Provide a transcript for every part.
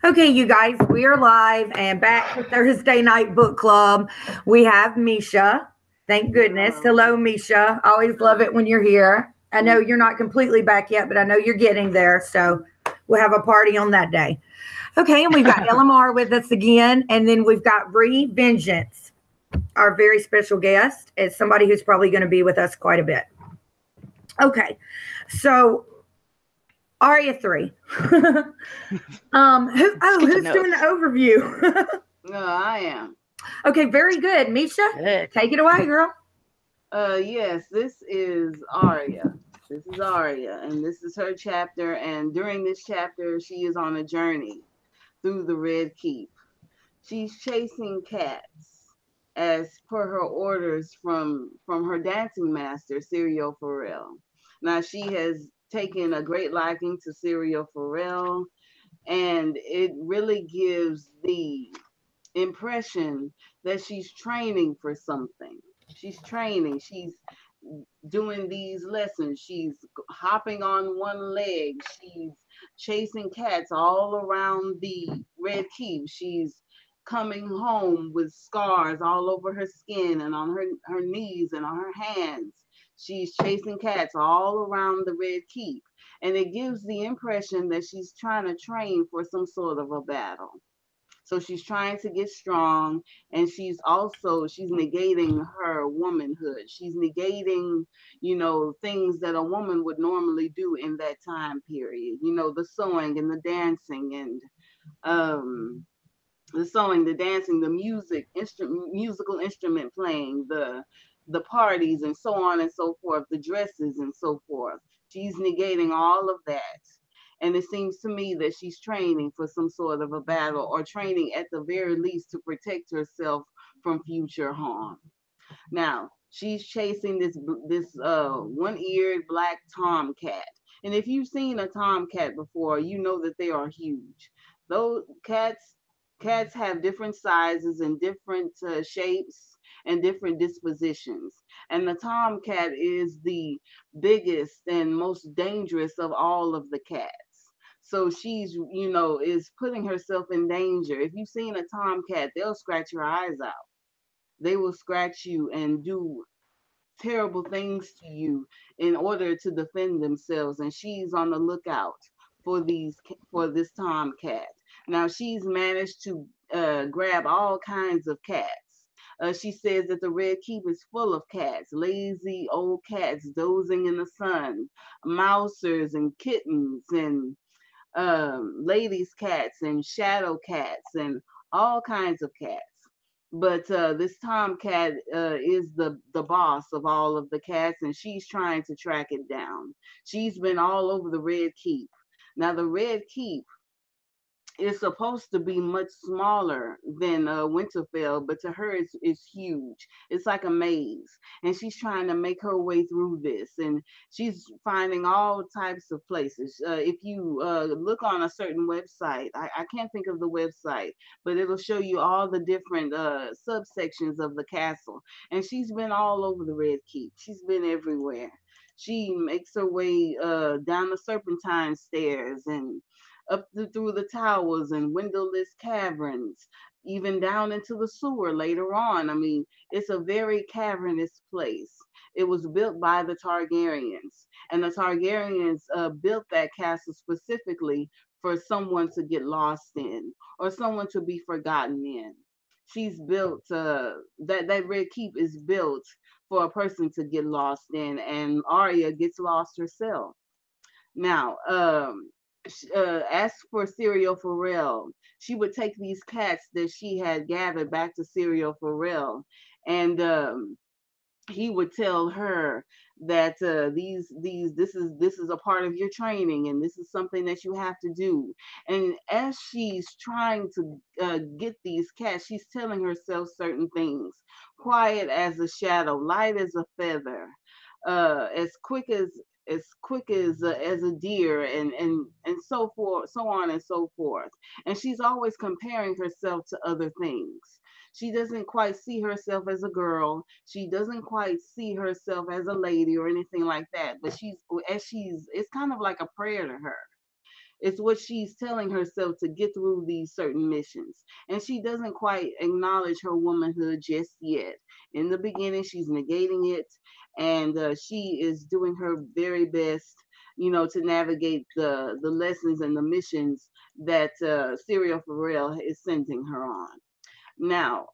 Okay, you guys, we are live and back for Thursday night book club. We have Mischa. Thank goodness. Hello. Hello, Mischa. Always love it Hello. when you're here. I know Me you're not too. completely back yet, but I know you're getting there. So we'll have a party on that day. Okay, and we've got LMR with us again, and then we've got Rhee Venjenz, our very special guest, as somebody who's probably going to be with us quite a bit. Okay, so Arya 3. It's good to Who's know. doing the overview? No, I am. Okay, very good. Mischa, Good. take it away, girl. Yes, this is Arya. This is Arya, and this is her chapter. And during this chapter, she is on a journey through the Red Keep. She's chasing cats as per her orders from her dancing master, Serial Pharrell. Now she has taken a great liking to Serial Pharrell, and it really gives the impression that she's training for something. She's training. She's doing these lessons. She's hopping on one leg. She's chasing cats all around the Red Keep. She's coming home with scars all over her skin and on her knees and on her hands. She's chasing cats all around the Red Keep. And it gives the impression that she's trying to train for some sort of a battle. So she's trying to get strong, and she's negating her womanhood. She's negating, things that a woman would normally do in that time period. The sewing and the dancing and um the sewing, the dancing, the musical instrument playing, the parties and so on and so forth, the dresses and so forth. She's negating all of that. And it seems to me that she's training for some sort of a battle, or training at the very least to protect herself from future harm. Now, she's chasing this one-eared black tomcat. And if you've seen a tomcat before, you know that they are huge. Those cats have different sizes and different shapes and different dispositions. And the tomcat is the biggest and most dangerous of all of the cats. So she's, is putting herself in danger. If you've seen a tomcat, they'll scratch your eyes out. They will scratch you and do terrible things to you in order to defend themselves. And she's on the lookout for this tomcat. Now she's managed to grab all kinds of cats. She says that the Red Keep is full of cats, lazy old cats dozing in the sun, mousers and kittens and ladies' cats and shadow cats and all kinds of cats. But this tomcat is the boss of all of the cats, and she's trying to track it down. She's been all over the Red Keep. Now, the Red Keep is supposed to be much smaller than Winterfell, but to her it's huge. It's like a maze, and she's trying to make her way through this, and she's finding all types of places. If you look on a certain website, I can't think of the website, but it'll show you all the different subsections of the castle, and she's been all over the Red Keep. She's been everywhere. She makes her way down the Serpentine stairs and through the towers and windowless caverns, even down into the sewer later on. I mean, it's a very cavernous place. It was built by the Targaryens, and the Targaryens built that castle specifically for someone to get lost in or someone to be forgotten in. She's built that Red Keep is built for a person to get lost in, and Arya gets lost herself. Now, as for Serial Pharrell, she would take these cats that she had gathered back to Serial Pharrell, and he would tell her that this is a part of your training, and this is something that you have to do. And as she's trying to get these cats, she's telling herself certain things: quiet as a shadow, light as a feather, as quick as a deer, and so forth, so on and so forth. And she's always comparing herself to other things. She doesn't quite see herself as a girl. She doesn't quite see herself as a lady or anything like that. But it's kind of like a prayer to her. It's what she's telling herself to get through these certain missions. And she doesn't quite acknowledge her womanhood just yet. In the beginning, she's negating it, and she is doing her very best, to navigate the lessons and the missions that Serial Pharrell is sending her on. Now,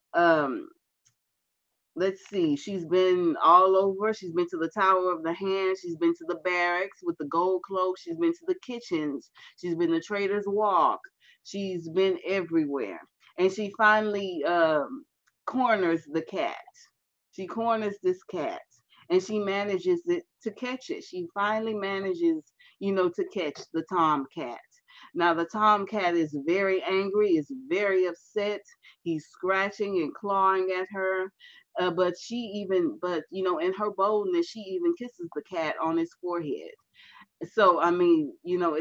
let's see, she's been all over. She's been to the Tower of the Hand. She's been to the barracks with the gold cloak. She's been to the kitchens. She's been to Trader's Walk. She's been everywhere. And she finally corners the cat. She corners this cat, and she manages to catch it. She finally manages, to catch the tomcat. Now the tomcat is very angry, is very upset. He's scratching and clawing at her. But in her boldness, she even kisses the cat on his forehead. So, I mean,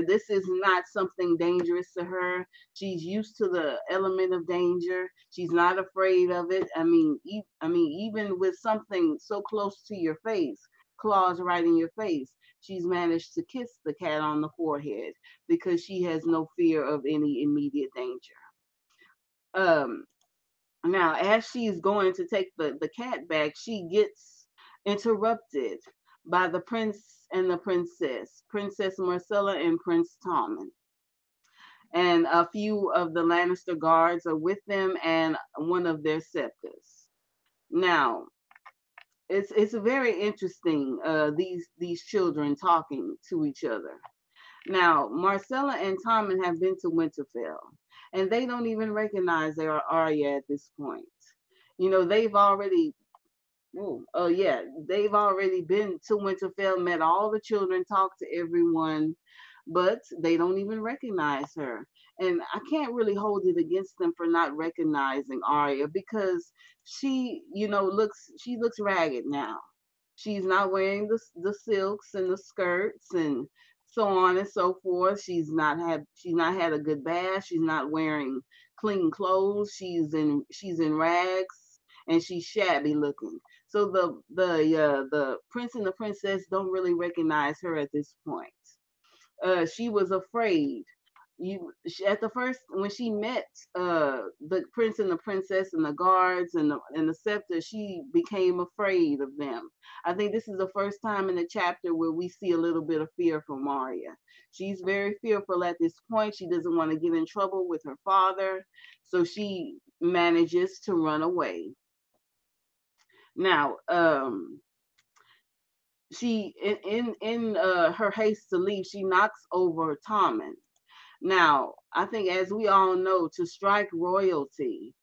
this is not something dangerous to her. She's used to the element of danger. She's not afraid of it. Even with something so close to your face, claws right in your face, she's managed to kiss the cat on the forehead because she has no fear of any immediate danger. Um, Now, as she's going to take the cat back, she gets interrupted by the prince and the princess, Princess Marcella and Prince Tommen. And a few of the Lannister guards are with them and one of their scepters. Now, it's very interesting, these children talking to each other. Now, Marcella and Tommen have been to Winterfell, and they don't even recognize their Arya at this point. They've already, they've already been to Winterfell, met all the children, talked to everyone, but they don't even recognize her. And I can't really hold it against them for not recognizing Arya because she looks ragged now. She's not wearing the silks and the skirts and so on and so forth. She's not had a good bath. She's not wearing clean clothes. She's in rags and she's shabby looking. So the prince and the princess don't really recognize her at this point. She was afraid. At the first, when she met the prince and the princess and the guards and the scepter, she became afraid of them. I think this is the first time in the chapter where we see a little bit of fear from Arya. She's very fearful at this point. She doesn't want to get in trouble with her father, so she manages to run away. Now, she in her haste to leave, she knocks over Tommen. Now, I think, as we all know, to strike royalty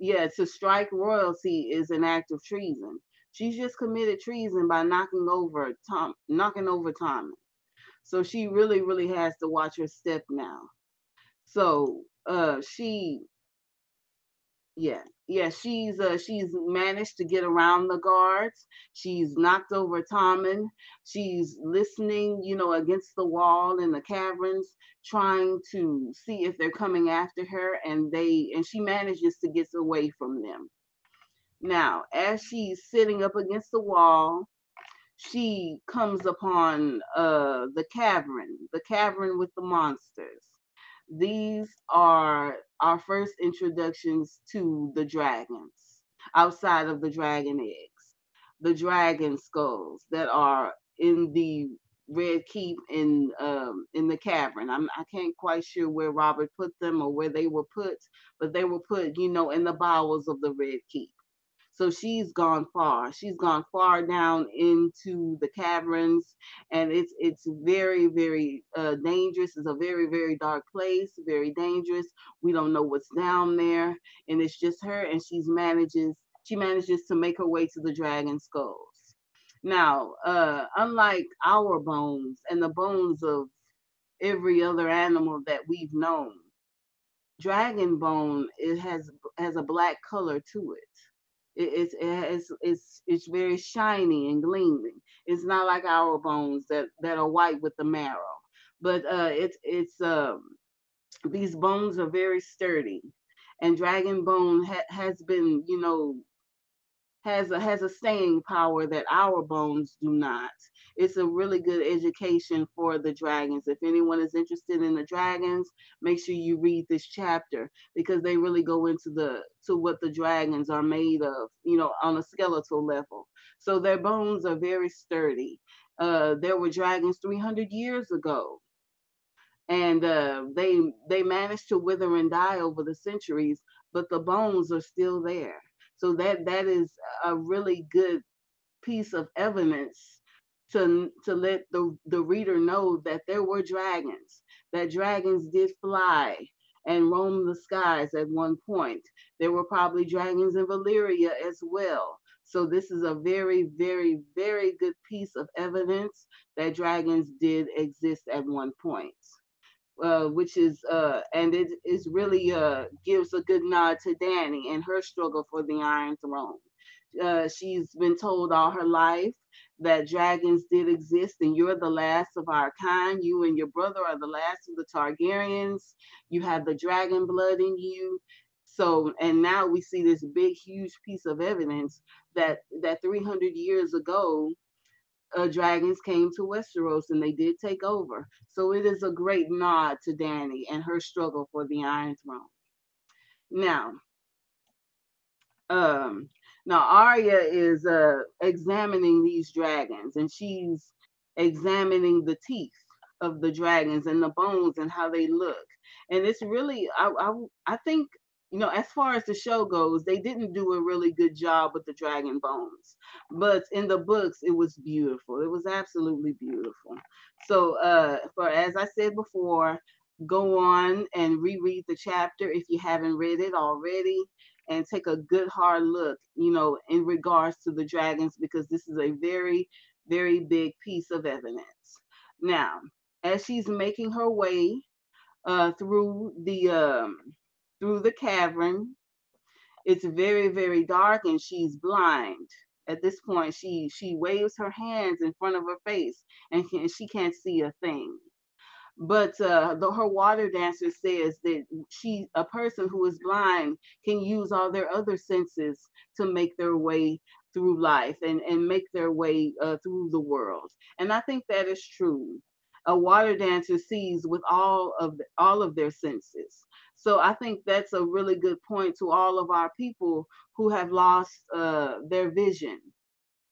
is an act of treason. She's just committed treason by knocking over Tommen. So she really, really has to watch her step now. So she's managed to get around the guards. She's knocked over Tommen. She's listening, against the wall in the caverns, trying to see if they're coming after her, and she manages to get away from them. Now, as she's sitting up against the wall, she comes upon the cavern with the monsters. These are our first introductions to the dragons, outside of the dragon eggs, the dragon skulls that are in the Red Keep in the cavern. I can't quite sure where Robert put them or where they were put, but they were put, in the bowels of the Red Keep. So she's gone far. She's gone far down into the caverns, and it's very, very dangerous. It's a very, very dark place, very dangerous. We don't know what's down there, and it's just her, and she manages to make her way to the dragon skulls. Now, unlike our bones and the bones of every other animal that we've known, dragon bone, it has a black color to it. It's very shiny and gleaming. It's not like our bones that are white with the marrow, but these bones are very sturdy, and dragon bone has been has a staying power that our bones do not. It's a really good education for the dragons. If anyone is interested in the dragons, make sure you read this chapter, because they really go into to what the dragons are made of, on a skeletal level. So their bones are very sturdy. There were dragons 300 years ago, and they managed to wither and die over the centuries, but the bones are still there. So that is a really good piece of evidence to let the reader know that there were dragons, that dragons did fly and roam the skies at one point. There were probably dragons in Valyria as well. So this is a very, very, very good piece of evidence that dragons did exist at one point. Which is and it is really gives a good nod to Dany and her struggle for the Iron Throne. She's been told all her life that dragons did exist, and you're the last of our kind. You and your brother are the last of the Targaryens. You have the dragon blood in you. So, and now we see this big, huge piece of evidence that 300 years ago, dragons came to Westeros and they did take over. So it is a great nod to Dany and her struggle for the Iron Throne. Now, Arya is examining these dragons, and she's examining the teeth of the dragons and the bones and how they look. And it's really, I think, as far as the show goes, they didn't do a really good job with the dragon bones. But in the books, it was beautiful. It was absolutely beautiful. So, as I said before, go on and reread the chapter if you haven't read it already, and take a good hard look, in regards to the dragons, because this is a very, very big piece of evidence. Now, as she's making her way through the cavern, it's very, very dark, and she's blind. At this point, she waves her hands in front of her face, and she can't see a thing. But her water dancer says that a person who is blind can use all their other senses to make their way through life and make their way through the world. And I think that is true. A water dancer sees with all of their senses. So I think that's a really good point to all of our people who have lost their vision,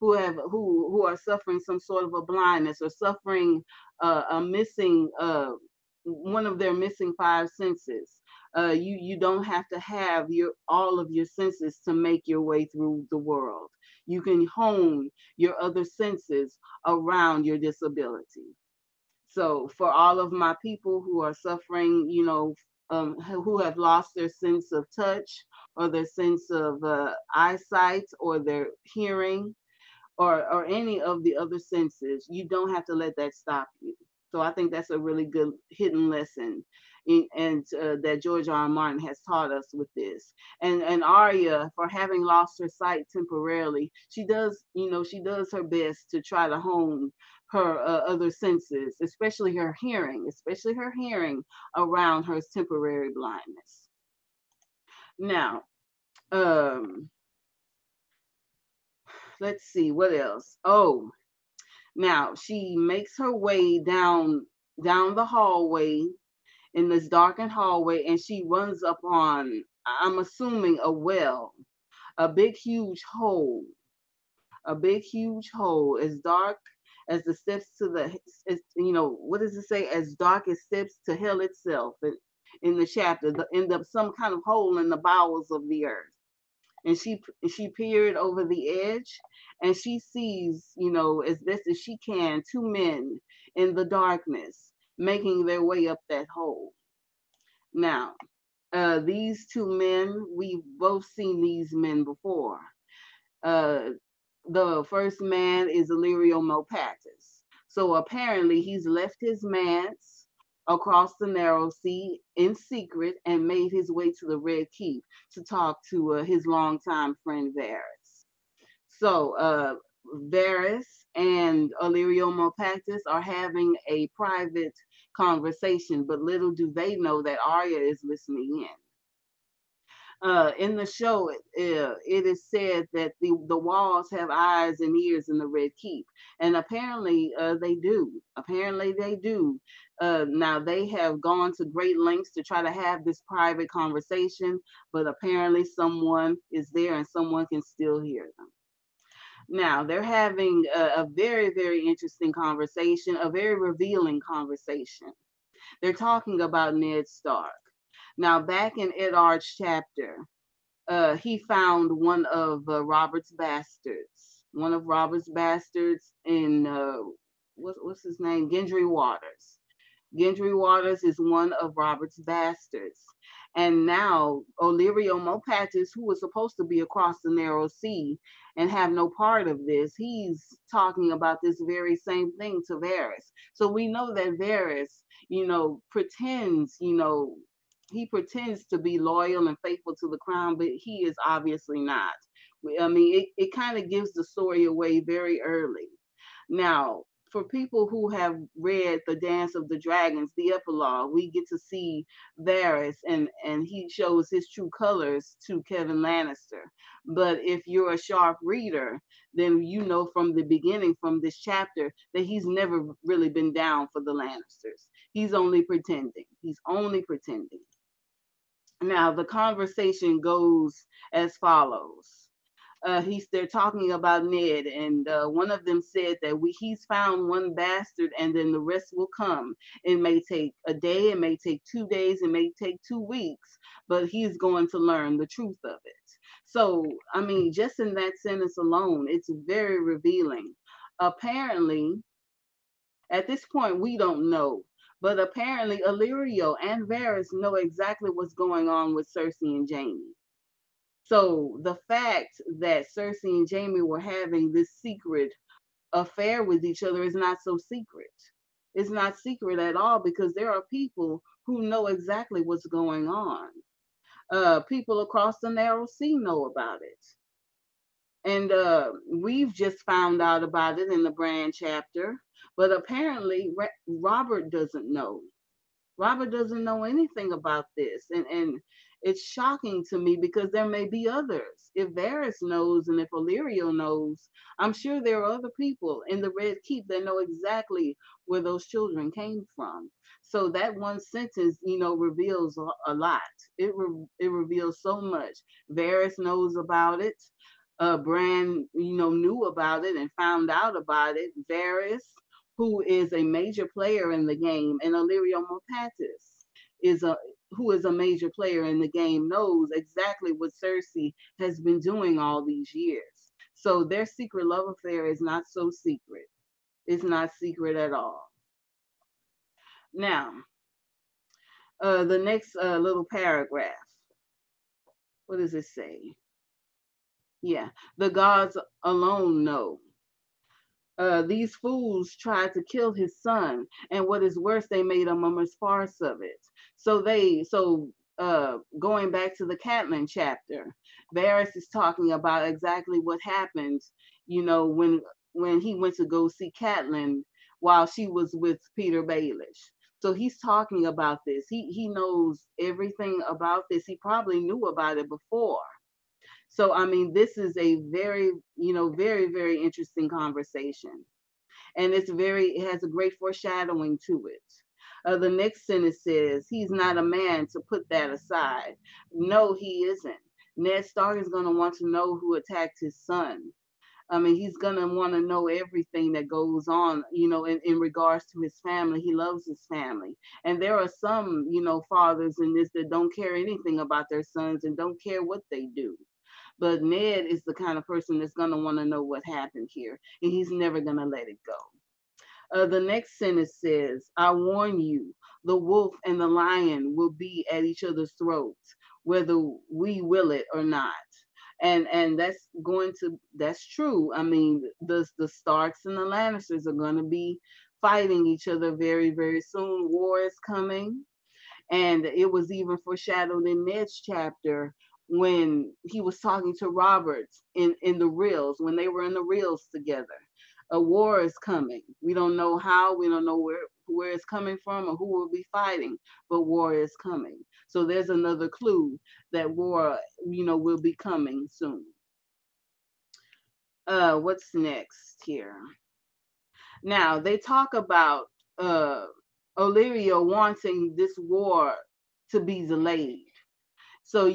who are suffering some sort of a blindness, or suffering a missing one of their missing five senses. You don't have to have all of your senses to make your way through the world. You can hone your other senses around your disability. So for all of my people who are suffering, who have lost their sense of touch, or their sense of eyesight, or their hearing, or any of the other senses, you don't have to let that stop you. So I think that's a really good hidden lesson, and that George R. R. Martin has taught us with this. And Arya, for having lost her sight temporarily, she does her best to try to hone her other senses, especially her hearing around her temporary blindness. Now, let's see what else. Oh, now she makes her way down the hallway, in this darkened hallway, and she runs up on, I'm assuming, a well, a big huge hole, as dark as the steps to what does it say? As dark as steps to hell itself. In the chapter, some kind of hole in the bowels of the earth. And she peered over the edge, and she sees, as best as she can, two men in the darkness making their way up that hole. Now, these two men, we've both seen these men before. The first man is Illyrio Mopatis. So apparently he's left his manse across the narrow sea in secret and made his way to the Red Keep to talk to his longtime friend Varys. So Varys and Illyrio Mopatis are having a private conversation, but little do they know that Arya is listening in. In the show, it is said that the walls have eyes and ears in the Red Keep, and apparently they do. Apparently they do. Now they have gone to great lengths to try to have this private conversation, but apparently someone is there and someone can still hear them. Now they're having a very, very interesting conversation, a very revealing conversation. They're talking about Ned Stark. Now, back in Eddard's chapter, he found one of Robert's bastards. One of Robert's bastards in what's his name? Gendry Waters. Gendry Waters is one of Robert's bastards. And now Illyrio Mopatis, who was supposed to be across the narrow sea and have no part of this, he's talking about this very same thing to Varys. So we know that Varys, pretends, he pretends to be loyal and faithful to the crown, but he is obviously not. I mean, it kind of gives the story away very early. Now, for people who have read The Dance of the Dragons, the epilogue, we get to see Varys and he shows his true colors to Kevin Lannister. But if you're a sharp reader, then you know from the beginning, from this chapter, that he's never really been down for the Lannisters. He's only pretending. He's only pretending. Now, the conversation goes as follows. They're talking about Ned, and one of them said that he's found one bastard, and then the rest will come. It may take a day, it may take 2 days, it may take 2 weeks, but he's going to learn the truth of it. So, I mean, just in that sentence alone, it's very revealing. Apparently, at this point, we don't know. But apparently, Illyrio and Varys know exactly what's going on with Cersei and Jaime. So the fact that Cersei and Jaime were having this secret affair with each other is not so secret. It's not secret at all because there are people who know exactly what's going on. People across the narrow sea know about it. And we've just found out about it in the Bran chapter. But apparently Robert doesn't know. Robert doesn't know anything about this. And it's shocking to me because there may be others. If Varys knows and if Illyrio knows, I'm sure there are other people in the Red Keep that know exactly where those children came from. So that one sentence, reveals a lot. It reveals so much. Varys knows about it. Bran, knew about it and found out about it. Varys, who is a major player in the game, and Illyrio Mopatis who is a major player in the game, knows exactly what Cersei has been doing all these years. So their secret love affair is not so secret. It's not secret at all. Now, the next little paragraph. What does it say? Yeah, the gods alone know. These fools tried to kill his son, and what is worse, they made a murderous farce of it. So going back to the Catelyn chapter, Varys is talking about exactly what happened, when he went to go see Catelyn while she was with Peter Baelish. So he's talking about this. He knows everything about this. He probably knew about it before. So, I mean, this is a very, very, very interesting conversation. And it has a great foreshadowing to it. The next sentence says, he's not a man to put that aside. No, he isn't. Ned Stark is going to want to know who attacked his son. I mean, he's going to want to know everything that goes on, in regards to his family. He loves his family. And there are some, fathers in this that don't care anything about their sons and don't care what they do. But Ned is the kind of person that's going to want to know what happened here, and he's never going to let it go. The next sentence says, I warn you, the wolf and the lion will be at each other's throats, whether we will it or not. And that's true. I mean, the Starks and the Lannisters are going to be fighting each other very, very soon. War is coming. And it was even foreshadowed in Ned's chapter when he was talking to Robert in the reels, when they were in the reels together. A war is coming. We don't know how, we don't know where it's coming from or who will be fighting, but war is coming. So there's another clue that war, will be coming soon. What's next here? Now they talk about Illyrio wanting this war to be delayed. So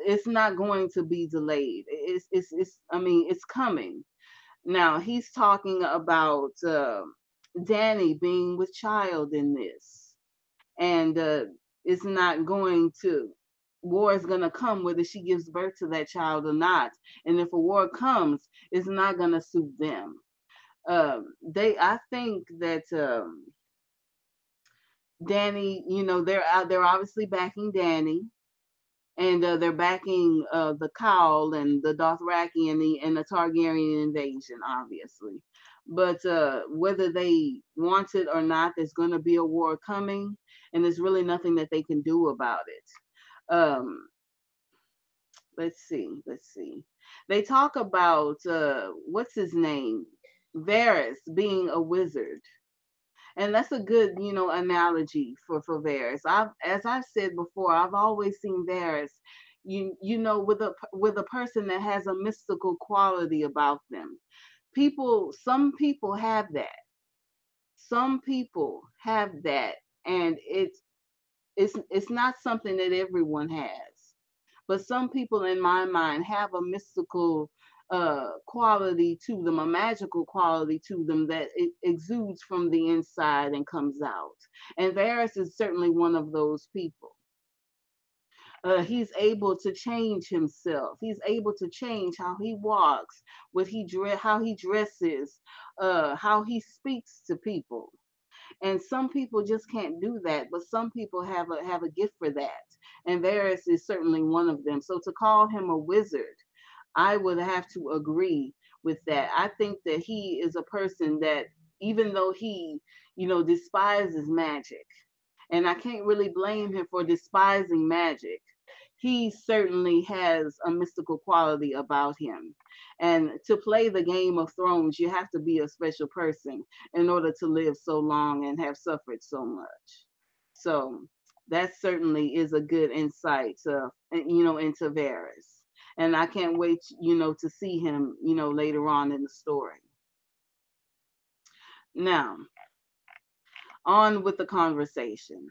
it's not going to be delayed. It's coming. Now he's talking about Dany being with child in this, and it's not going to. War is going to come whether she gives birth to that child or not. And if a war comes, it's not going to suit them. I think that Dany, they're obviously backing Dany, and they're backing the Khal and the Dothraki and the Targaryen invasion, obviously. But whether they want it or not, there's going to be a war coming, and there's really nothing that they can do about it. Let's see. They talk about what's his name, Varys being a wizard. And that's a good, analogy for Varys. As I've said before, I've always seen Varys, with a person that has a mystical quality about them. Some people have that. Some people have that, and it's not something that everyone has. But some people, in my mind, have a mystical quality to them, a magical quality to them that it exudes from the inside and comes out. And Varys is certainly one of those people. He's able to change himself. He's able to change how he walks, how he dresses, how he speaks to people. And some people just can't do that, but some people have a gift for that. And Varys is certainly one of them. So to call him a wizard, I would have to agree with that. I think that he is a person that, even though he, despises magic, and I can't really blame him for despising magic, he certainly has a mystical quality about him. And to play the Game of Thrones, you have to be a special person in order to live so long and have suffered so much. So that certainly is a good insight, into Varys. And I can't wait, to see him, later on in the story. Now, on with the conversation.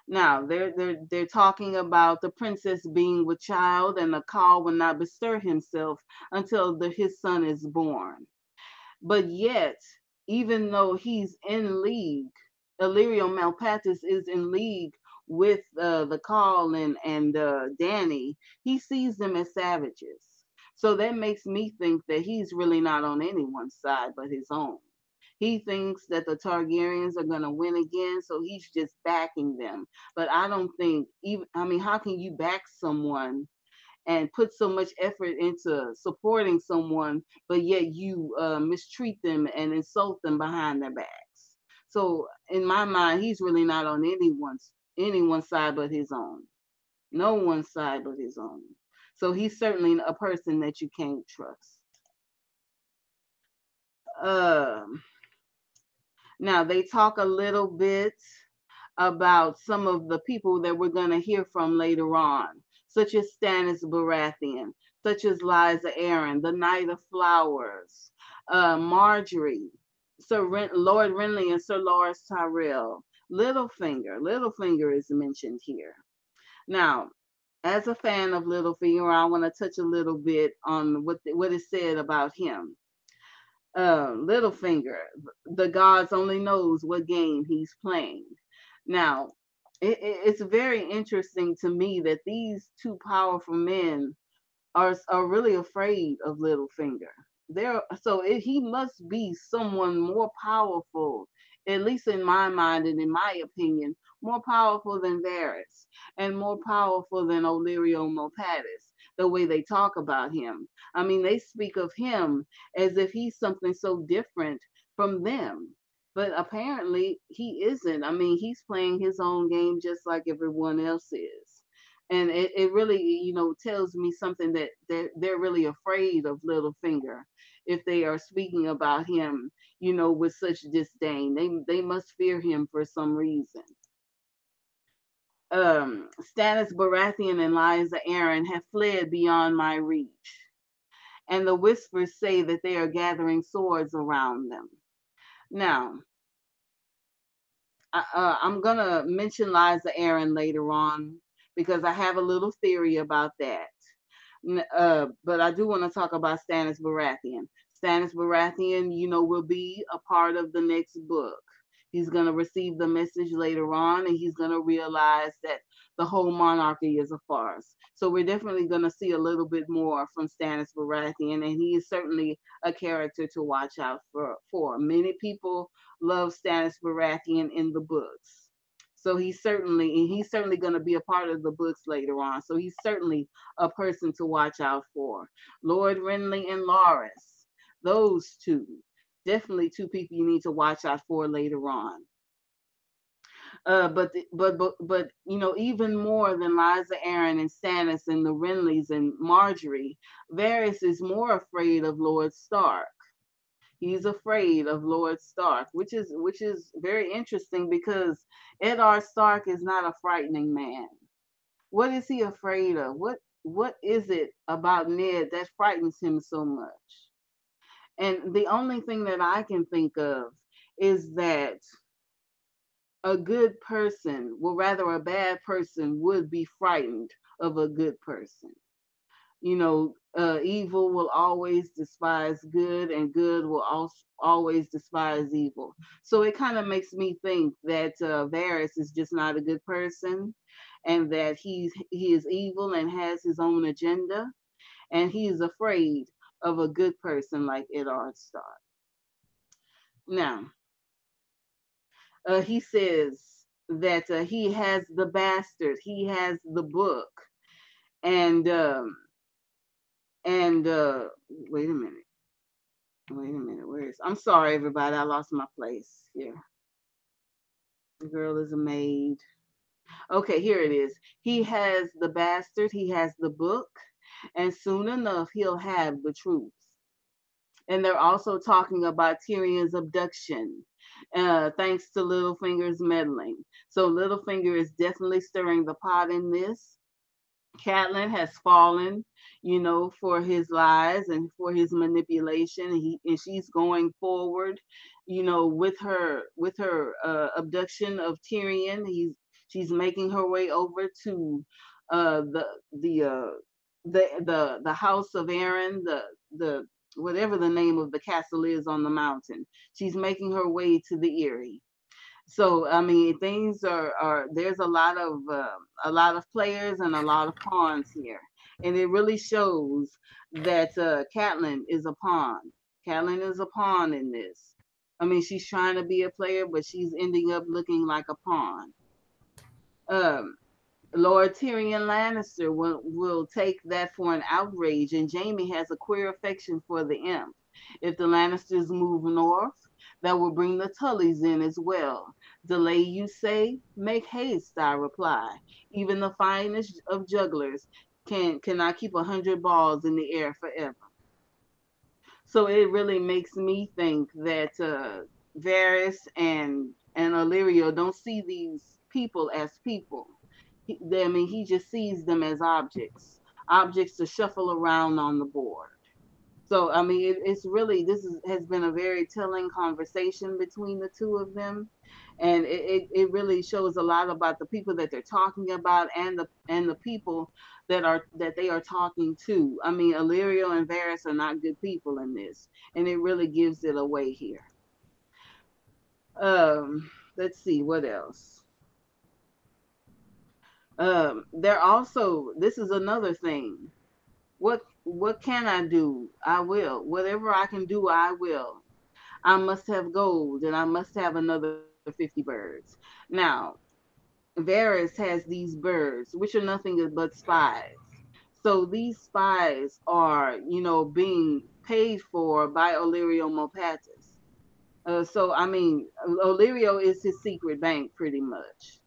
Now they're talking about the princess being with child, and the Khal will not bestir himself until his son is born. But yet, even though he's in league, Illyrio Malpatis is in league with the Khal and Dany, he sees them as savages. So that makes me think that he's really not on anyone's side but his own. He thinks that the Targaryens are going to win again, so he's just backing them. But I don't think, how can you back someone and put so much effort into supporting someone, but yet you mistreat them and insult them behind their backs? So in my mind, he's really not on anyone's side but his own. No one's side but his own. So he's certainly a person that you can't trust. Now they talk a little bit about some of the people that we're going to hear from later on, such as Stannis Baratheon, such as Lysa Arryn, the Knight of Flowers, Marjorie, Lord Renly, and Sir Loras Tyrell. Littlefinger is mentioned here. Now, as a fan of Littlefinger, I want to touch a little bit on what is said about him. Littlefinger, the gods only knows what game he's playing. Now, it's very interesting to me that these two powerful men are really afraid of Littlefinger. He must be someone more powerful, at least in my mind and in my opinion, more powerful than Varys and more powerful than Illyrio Malpatis, the way they talk about him. They speak of him as if he's something so different from them. But apparently he isn't. He's playing his own game just like everyone else is. And it really, tells me something that they're really afraid of Littlefinger. if they are speaking about him, with such disdain. They must fear him for some reason. Stannis Baratheon and Lysa Arryn have fled beyond my reach, and the whispers say that they are gathering swords around them. Now, I'm going to mention Lysa Arryn later on because I have a little theory about that. But I do want to talk about Stannis Baratheon. Stannis Baratheon, will be a part of the next book. He's going to receive the message later on, and he's going to realize that the whole monarchy is a farce. So we're definitely going to see a little bit more from Stannis Baratheon, and he is certainly a character to watch out for. Many people love Stannis Baratheon in the books. So he's certainly going to be a part of the books later on. So he's certainly a person to watch out for. Lord Renly and Loras, those two, definitely two people you need to watch out for later on. But even more than Lysa Arryn and Stannis and the Renleys and Marjorie, Varys is more afraid of Lord Stark. He's afraid of Lord Stark, which is very interesting because Eddard Stark is not a frightening man. What is he afraid of? What is it about Ned that frightens him so much? And the only thing that I can think of is that a good person, well, rather a bad person, would be frightened of a good person. Evil will always despise good, and good will always despise evil. So it kind of makes me think that Varys is just not a good person, and that he is evil and has his own agenda, and he is afraid of a good person like Eddard Stark. Now, he says that he has the bastard, he has the book, and wait a minute. I'm sorry, everybody. I lost my place here. The girl is a maid. Okay, here it is. He has the bastard. He has the book. And soon enough, he'll have the truth. And they're also talking about Tyrion's abduction, thanks to Littlefinger's meddling. So Littlefinger is definitely stirring the pot in this. Catelyn has fallen, for his lies and for his manipulation. And she's going forward, with her abduction of Tyrion. She's making her way over to the house of Arryn, the whatever the name of the castle is on the mountain. She's making her way to the Eyrie. So things are there's a lot of players and a lot of pawns here, and it really shows that Catelyn is a pawn. Catelyn is a pawn in this. She's trying to be a player, but she's ending up looking like a pawn. Lord Tyrion Lannister will take that for an outrage, and Jaime has a queer affection for the imp. If the Lannisters move north, that will bring the Tullys in as well. Delay, you say? Make haste, I reply. Even the finest of jugglers cannot keep 100 balls in the air forever. So it really makes me think that Varys and Illyrio don't see these people as people. He just sees them as objects to shuffle around on the board. So, it's really, has been a very telling conversation between the two of them. And it really shows a lot about the people that they're talking about and the people that they are talking to. Illyrio and Varys are not good people in this, and it really gives it away here. Let's see, what else? They're also, this is another thing. What can I do? I will. Whatever I can do, I will. I must have gold, and I must have another 50 birds. Now, Varys has these birds, which are nothing but spies. So these spies are, being paid for by Illyrio Mopatis. Illyrio is his secret bank, pretty much.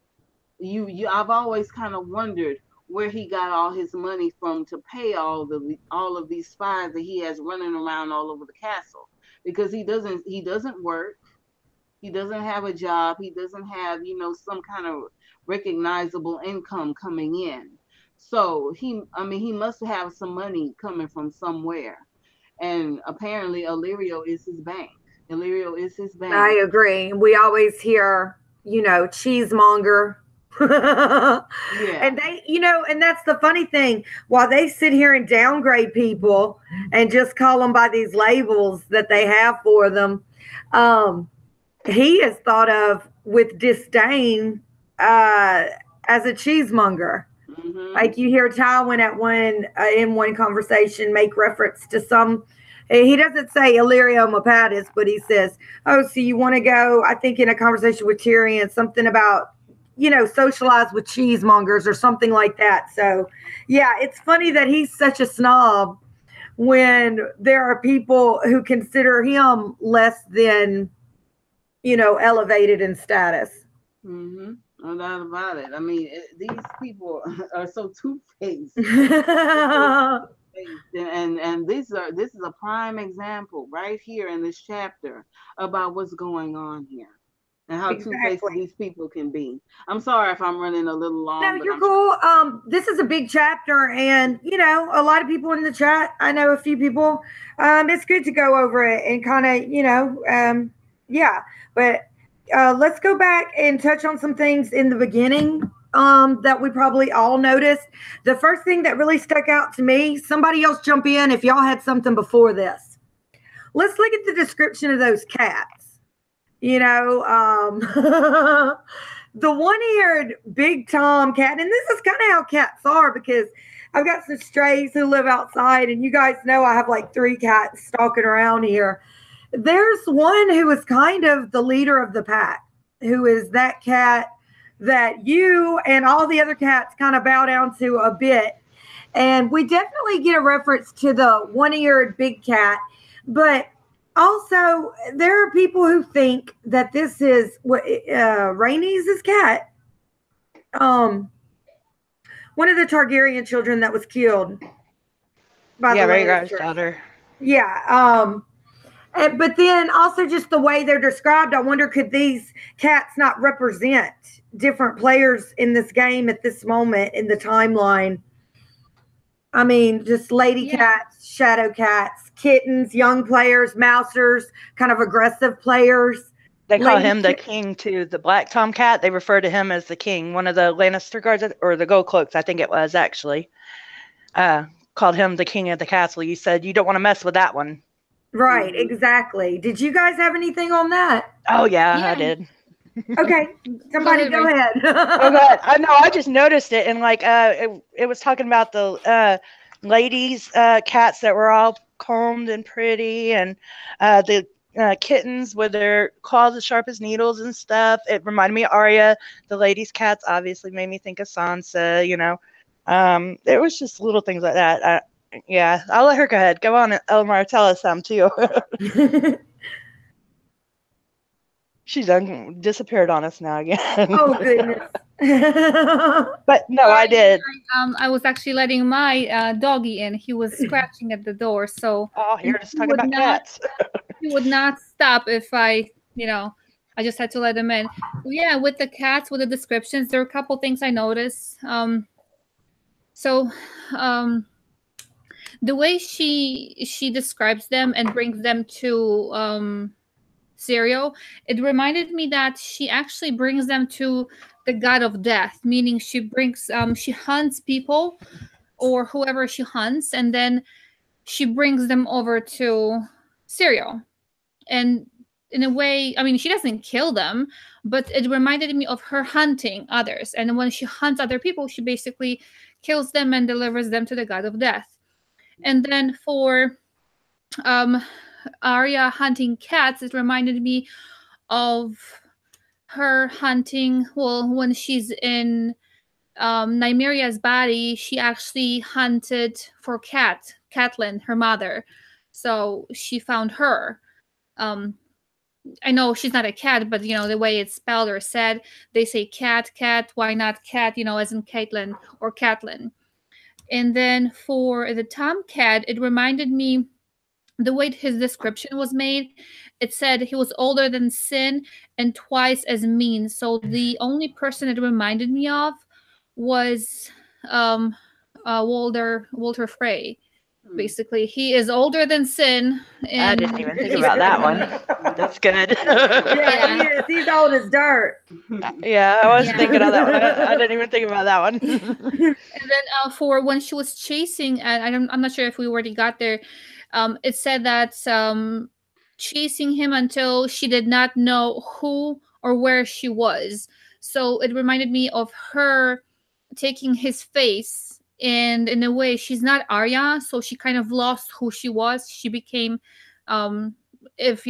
I've always kind of wondered, where he got all his money from to pay all of these spies that he has running around all over the castle, because he doesn't work, he doesn't have a job, he doesn't have, you know, some kind of recognizable income coming in. So he must have some money coming from somewhere, and apparently Illyrio is his bank. Illyrio is his bank. I agree. We always hear, you know, cheesemonger. Yeah. And they, you know, and that's the funny thing. While they sit here and downgrade people and just call them by these labels that they have for them, he is thought of with disdain as a cheesemonger. Mm-hmm. Like you hear Tywin at one in one conversation make reference to some. He doesn't say Illyrio Mopatis, but he says, "Oh, so you want to go?" I think in a conversation with Tyrion, something about, you know, socialize with cheesemongers or something like that. So, yeah, it's funny that he's such a snob when there are people who consider him less than, you know, elevated in status. Mm-hmm. No doubt about it. I mean, these people are so two-faced. And this is a prime example right here in this chapter about what's going on here and how two-faced these people can be. I'm sorry if I'm running a little long. No, you're cool. This is a big chapter, and you know, a lot of people in the chat. I know a few people. It's good to go over it and kind of, you know, yeah. But let's go back and touch on some things in the beginning that we probably all noticed. The first thing that really stuck out to me, somebody else jump in if y'all had something before this. Let's look at the description of those cats. You know, the one-eared big Tom cat, and this is kind of how cats are, because I've got some strays who live outside, and you guys know I have like 3 cats stalking around here. There's one who is kind of the leader of the pack, who is that cat that you and all the other cats kind of bow down to a bit. And we definitely get a reference to the one-eared big cat, but also there are people who think that this is what Rhaenys' cat. One of the Targaryen children that was killed by the Rhaegar's daughter. Yeah. But then also just the way they're described, I wonder, could these cats not represent different players in this game at this moment in the timeline? I mean, just lady cats, shadow cats, kittens, young players, mousers, kind of aggressive players. They call him the king too. The black tomcat, they refer to him as the king. One of the Lannister guards, or the Gold Cloaks, I think it was actually, called him the king of the castle. You said you don't want to mess with that one. Right, exactly. Did you guys have anything on that? Oh, yeah. I did. Okay, somebody go ahead. Oh, God. I know. I just noticed it. And, like, it was talking about the ladies' cats that were all combed and pretty, and the kittens with their claws as sharp as needles and stuff. It reminded me of Arya. The ladies' cats obviously made me think of Sansa, you know. It was just little things like that. Yeah, I'll let her go ahead. Go on, Elmar, tell us some too. She's disappeared on us now again. Oh, goodness. But no, I did. I was actually letting my doggy in. He was scratching at the door. So here to talk about cats. He would not stop if I just had to let him in. Yeah, with the cats, with the descriptions, there are a couple things I noticed. The way she describes them and brings them to Syrio, it reminded me that she actually brings them to the god of death, meaning she brings she hunts people or whoever she hunts, and then she brings them over to Syrio. And in a way, I mean, she doesn't kill them, but it reminded me of her hunting others. And when she hunts other people, she basically kills them and delivers them to the god of death. And then for Arya hunting cats, it reminded me of her hunting, when she's in Nymeria's body, she actually hunted for Catelyn, her mother. So she found her. I know she's not a cat, but the way it's spelled or said, they say cat, why not cat, as in Caitlin or Catlin. And then for the tomcat, it reminded me the way his description was made. It said he was older than Sin and twice as mean. So the only person it reminded me of was um Walter Frey. Basically, he is older than Sin. I didn't even think about that one. That's good. Yeah, he is. He's old as dirt. Yeah, I was thinking of that one. I didn't even think about that one. And then for when she was chasing, I'm not sure if we already got there. It said that chasing him until she did not know who or where she was. So it reminded me of her taking his face, and in a way she's not Arya, so she kind of lost who she was. She became if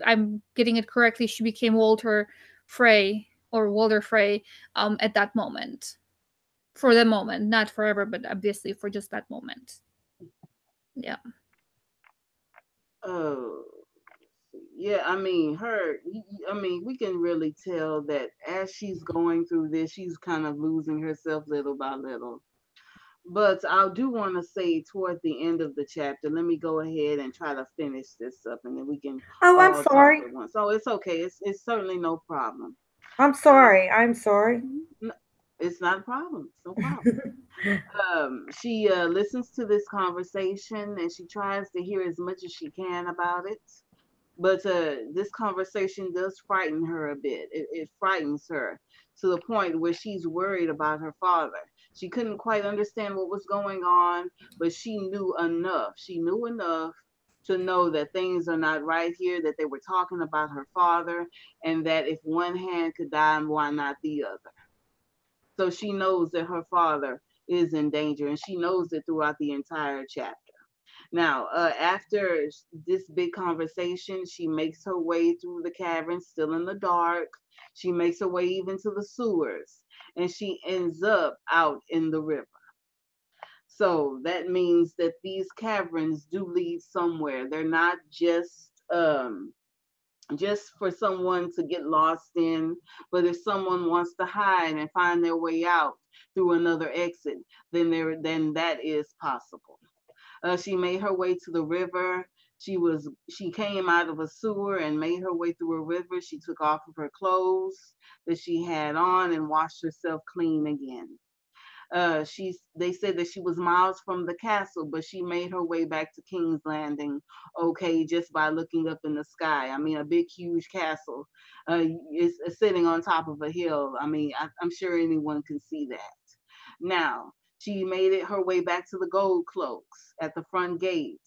I'm getting it correctly, she became Walter Frey at that moment. For the moment, not forever, but obviously for just that moment. Yeah. Oh, yeah. I mean, we can really tell that as she's going through this, she's kind of losing herself little by little. But I do want to say toward the end of the chapter, let me go ahead and try to finish this up, and then we can. Oh, I'm sorry. Talk at once. Oh, it's okay. It's certainly no problem. I'm sorry. I'm sorry. No, it's not a problem. It's no problem. She listens to this conversation and she tries to hear as much as she can about it. But this conversation does frighten her a bit. It frightens her to the point where she's worried about her father. She couldn't quite understand what was going on, but she knew enough. She knew enough to know that things are not right here, that they were talking about her father, and that if one hand could die, why not the other? So she knows that her father is in danger, and she knows it throughout the entire chapter. Now, after this big conversation, she makes her way through the cavern, still in the dark. She makes her way even to the sewers, and she ends up out in the river. So that means that these caverns do lead somewhere. They're not just for someone to get lost in, but if someone wants to hide and find their way out through another exit, then that is possible. She made her way to the river. She came out of a sewer and made her way through a river. She took off of her clothes that she had on and washed herself clean again. They said that she was miles from the castle, but she made her way back to King's Landing, okay, just by looking up in the sky. I mean, a big, huge castle is sitting on top of a hill. I mean, I'm sure anyone can see that. Now, she made it her way back to the Gold Cloaks at the front gate,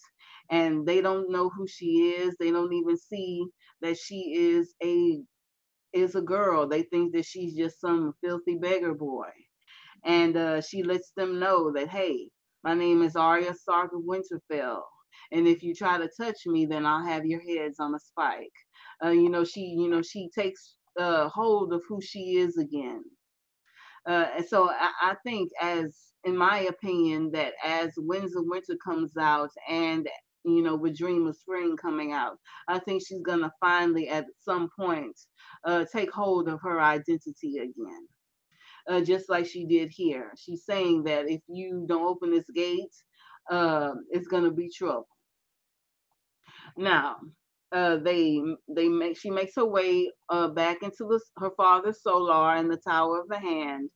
and they don't know who she is. They don't even see that she is a girl. They think that she's just some filthy beggar boy. And she lets them know that, hey, my name is Arya Stark of Winterfell, and if you try to touch me, then I'll have your heads on a spike. She takes hold of who she is again. And so I think, as in my opinion, that as Winds of Winter comes out and with Dream of Spring coming out, I think she's gonna finally at some point take hold of her identity again. Just like she did here. She's saying that if you don't open this gate, it's gonna be trouble. Now, she makes her way back into her father's solar in the Tower of the Hand,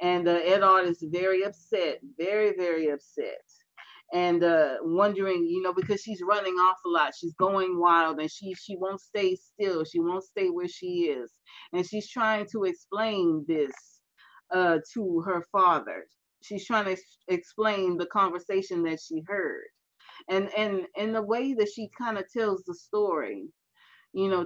and Eddard is very upset, very, very upset. And wondering, because she's running off a lot, she's going wild, and she won't stay still, she won't stay where she is, and she's trying to explain this to her father. She's trying to explain the conversation that she heard, and the way that she kind of tells the story,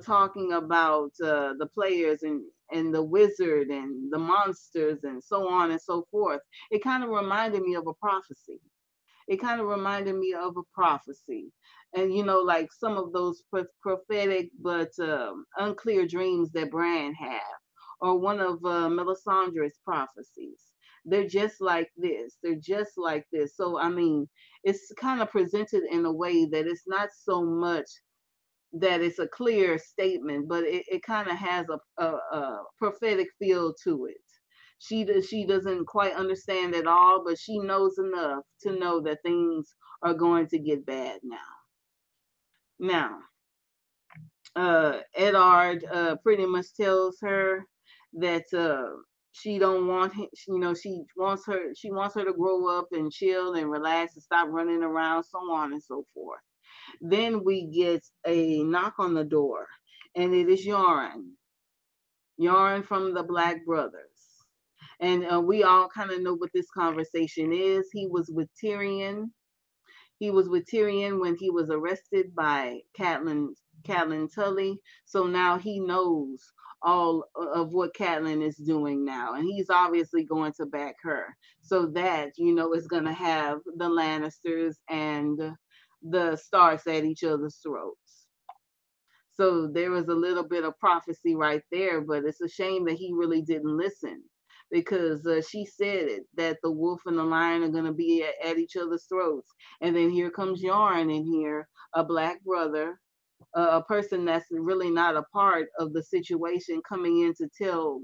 talking about the players and the wizard and the monsters and so on and so forth. It kind of reminded me of a prophecy. And like some of those prophetic but unclear dreams that Bran had, or one of Melisandre's prophecies. They're just like this. So, I mean, it's kind of presented in a way that it's not so much that it's a clear statement, but it kind of has a prophetic feel to it. She doesn't quite understand it all, but she knows enough to know that things are going to get bad now. Eddard pretty much tells her that she don't want him, she wants her to grow up and chill and relax and stop running around, so on and so forth. Then we get a knock on the door, and it is Yarn from the Black Brothers. And we all kind of know what this conversation is. He was with Tyrion. When he was arrested by Catelyn Tully. So now he knows all of what Catelyn is doing now. And he's obviously going to back her. So that, is going to have the Lannisters and the Starks at each other's throats. So there was a little bit of prophecy right there, but it's a shame that he really didn't listen, because she said it, that the wolf and the lion are going to be at each other's throats. And then here comes Yarn in here, a Black brother, a person that's really not a part of the situation, coming in to tell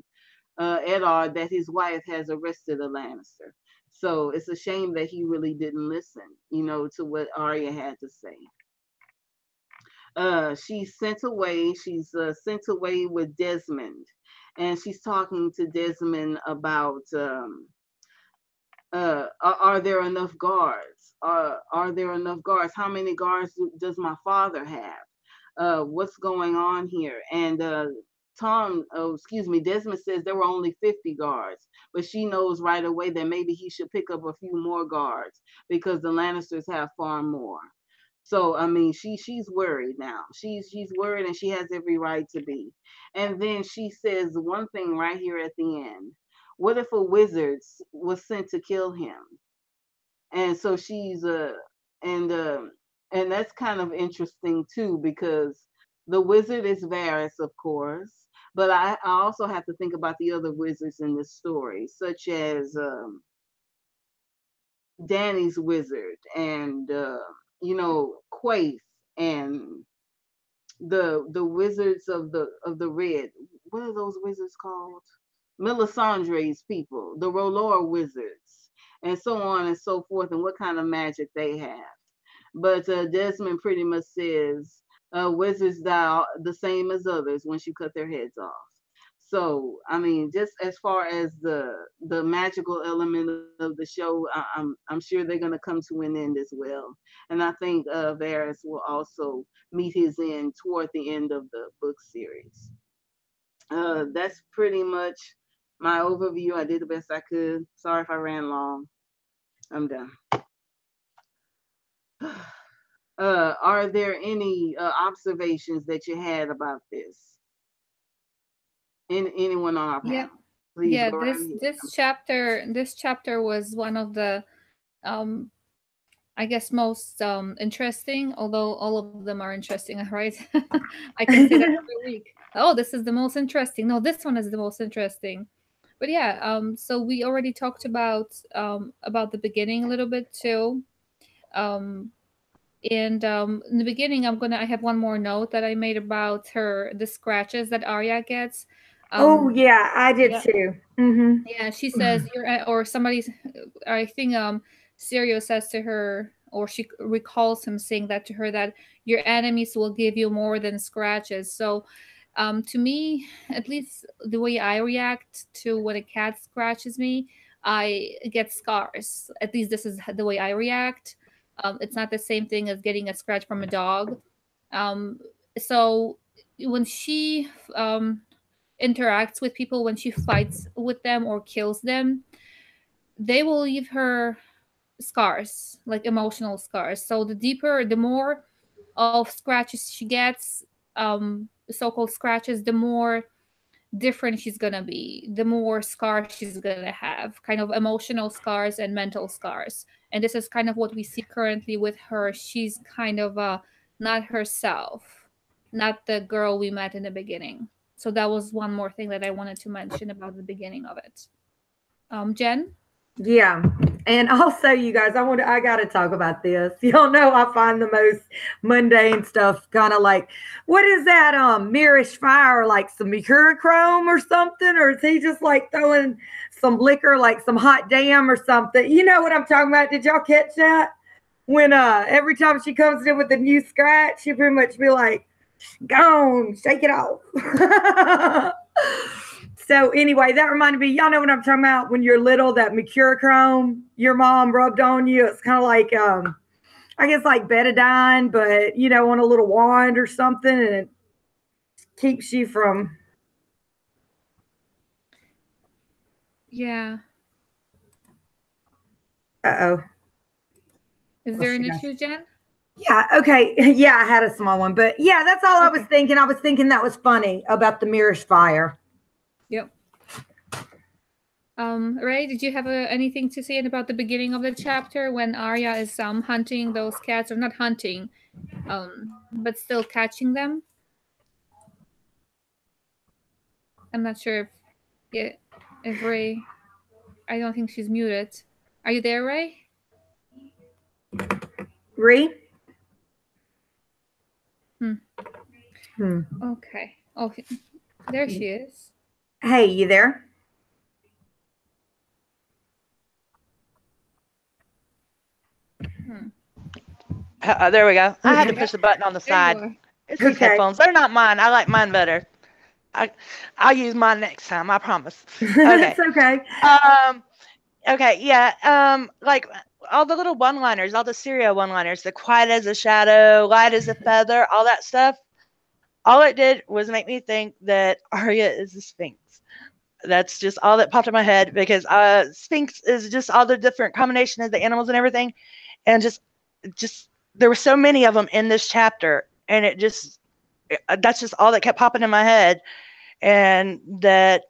Eddard that his wife has arrested a Lannister. So it's a shame that he really didn't listen, to what Arya had to say. She's sent away with Desmond, and she's talking to Desmond about are there enough guards? Are there enough guards? How many guards does my father have? What's going on here? And Desmond says there were only 50 guards, but she knows right away that maybe he should pick up a few more guards because the Lannisters have far more. So, I mean, she's worried now. She's worried, and she has every right to be. And then she says one thing right here at the end. What if a wizard was sent to kill him? And so she's and that's kind of interesting too, because the wizard is Varys, of course, but I also have to think about the other wizards in this story, such as Dany's wizard and Quaithe and the wizards of the Red. What are those wizards called? Melisandre's people, the R'hllor wizards, and so on and so forth, and what kind of magic they have. But Desmond pretty much says wizards die the same as others once you cut their heads off. So, I mean, just as far as the magical element of the show, I'm sure they're going to come to an end as well. And I think Varys will also meet his end toward the end of the book series. That's pretty much my overview. I did the best I could. Sorry if I ran long. I'm done. Are there any observations that you had about this? Anyone on our panel? Please. Yeah, this chapter was one of the I guess most interesting, although all of them are interesting, right? I can say that every week. Oh, this is the most interesting. No, this one is the most interesting. But yeah, so we already talked about the beginning a little bit too. And in the beginning, I have one more note that I made about the scratches that Arya gets. Oh yeah, I did too. Mm-hmm. Yeah, she says or somebody, I think Syrio says to her, or she recalls him saying that to her, that your enemies will give you more than scratches. So to me, at least the way I react to when a cat scratches me, I get scars. At least this is the way I react. It's not the same thing as getting a scratch from a dog. So when she interacts with people, when she fights with them or kills them, they will leave her scars, like emotional scars. So the more of scratches she gets, so-called scratches, the more different she's gonna be, the more scars she's gonna have, kind of emotional scars and mental scars. And this is kind of what we see currently with her. She's kind of not herself, not the girl we met in the beginning. So that was one more thing that I wanted to mention about the beginning of it. Jen? Yeah. And also, you guys, I got to talk about this. Y'all know I find the most mundane stuff kind of like, what is that Mirish fire, like some mercurochrome or something? Or is he just like throwing some liquor, like some hot damn or something? You know what I'm talking about? Did y'all catch that? When every time she comes in with a new scratch, she pretty much be like, gone, shake it off. So anyway, that reminded me, y'all know what I'm talking about when you're little, that mercurochrome your mom rubbed on you. It's kind of like, I guess like betadine, but, you know, on a little wand or something, and it keeps you from. Yeah. Uh-oh. Is there an issue, Jen? Yeah, okay. Yeah, I had a small one, but yeah, that's all I was thinking. I was thinking that was funny about the Mirish fire. Yep. Rhee, did you have anything to say about the beginning of the chapter when Arya is hunting those cats, or not hunting, but still catching them? I'm not sure if Rhee. I don't think she's muted. Are you there, Rhee? Rhee? Okay. Okay. There she is. Hey, you there? There we go. I had to push the button on the side. It's these headphones. They're not mine. I like mine better. I'll use mine next time. I promise. Okay. It's okay. Okay. Yeah. Like all the little one-liners, all the serial one-liners, the quiet as a shadow, light as a feather, all that stuff. All it did was make me think that Arya is a Sphinx. That's just all that popped in my head, because Sphinx is just all the different combination of the animals and everything, and just there were so many of them in this chapter, and that's just all that kept popping in my head. And that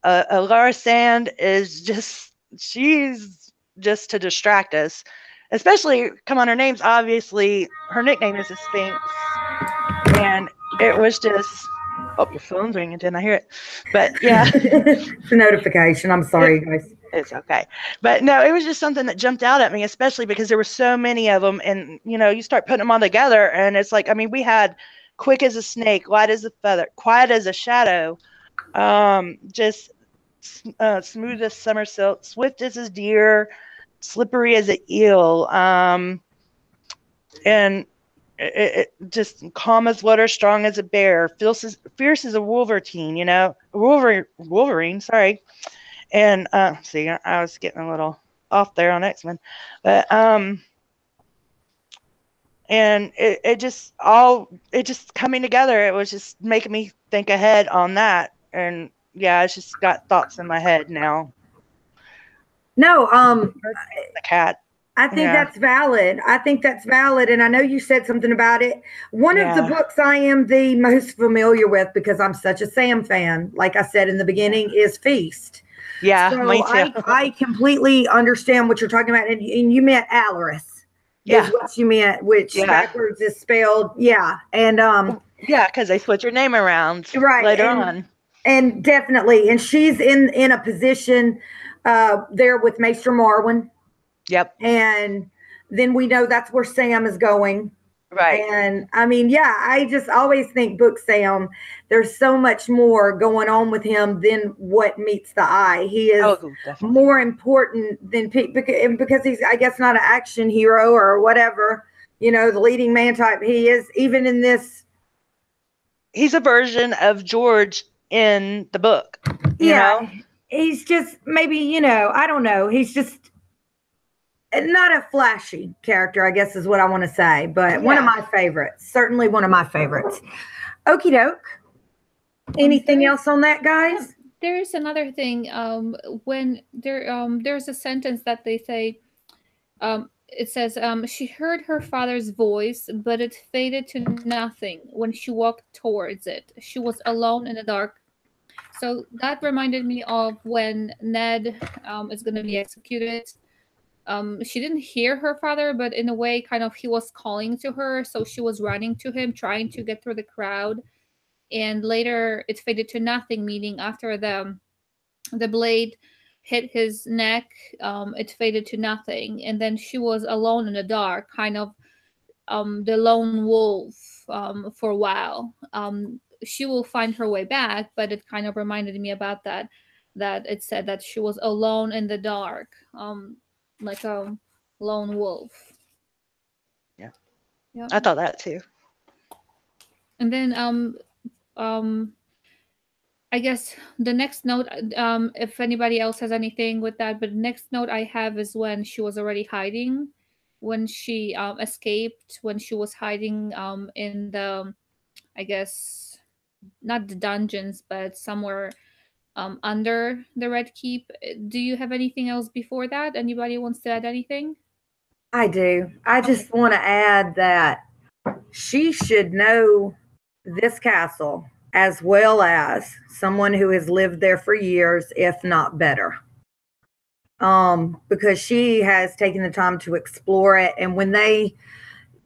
Laura Sand is she's just to distract us, especially, come on, her name's obviously, her nickname is a Sphinx, and it was just, oh, your phone's ringing, didn't I hear it? But yeah. It's a notification. I'm sorry, guys. It's okay. But no, it was just something that jumped out at me, especially because there were so many of them. And, you know, you start putting them all together, and it's like, I mean, we had quick as a snake, light as a feather, quiet as a shadow, just smooth as summer silk, swift as a deer, slippery as an eel, and it just calm as water, strong as a bear, fierce as a Wolverine, you know, Wolverine, sorry. And see, I was getting a little off there on X-Men, but and it just coming together. It was just making me think ahead on that, and yeah, it's just got thoughts in my head now. No, the cat. I think that's valid. And I know you said something about it. One of the books I am the most familiar with, because I'm such a Sam fan, like I said in the beginning, is Feast. Yeah, so me too. I completely understand what you're talking about. And you meant Alaris. Yeah. Is what you meant, which backwards is spelled. Yeah. And yeah, because they switch your name around later on. And definitely. And she's in a position there with Maester Marwyn. Yep. And then we know that's where Sam is going. Right. And I mean, yeah, I just always think Book Sam, there's so much more going on with him than what meets the eye. He is more important than because he's, I guess, not an action hero or whatever, you know, the leading man type. He is, even in this. He's a version of George in the book. You know? He's just maybe, you know, I don't know. He's just not a flashy character, I guess is what I want to say, but one of my favorites. Certainly one of my favorites. Okie doke. Anything else on that, guys? There's another thing. When there's a sentence that they say, it says, she heard her father's voice, but it faded to nothing when she walked towards it. She was alone in the dark. So that reminded me of when Ned is going to be executed. She didn't hear her father, but in a way, kind of, he was calling to her. So she was running to him, trying to get through the crowd. And later it faded to nothing, meaning after the blade hit his neck, it faded to nothing, and then she was alone in the dark, kind of the lone wolf for a while. She will find her way back, but it kind of reminded me about that it said that she was alone in the dark, like a lone wolf. Yeah. Yeah. I thought that too. And then I guess the next note, if anybody else has anything with that, but the next note I have is when she was already hiding, when she escaped, when she was hiding in the, I guess, not the dungeons, but somewhere under the Red Keep. Do you have anything else before that? Anybody wants to add anything? I do. I just want to add that she should know this castle as well as someone who has lived there for years, if not better. Because she has taken the time to explore it. And when they,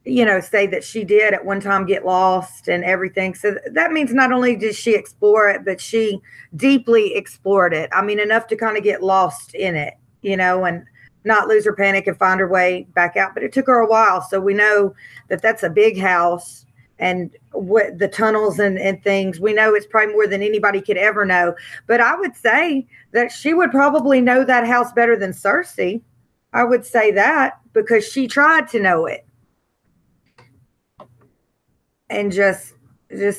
say that she did at one time get lost and everything. So that means not only did she explore it, but she deeply explored it. I mean, enough to kind of get lost in it, and not lose her panic and find her way back out. But it took her a while. So we know that that's a big house. And what the tunnels and things, we know it's probably more than anybody could ever know. But I would say that she would probably know that house better than Cersei. I would say that because she tried to know it. And just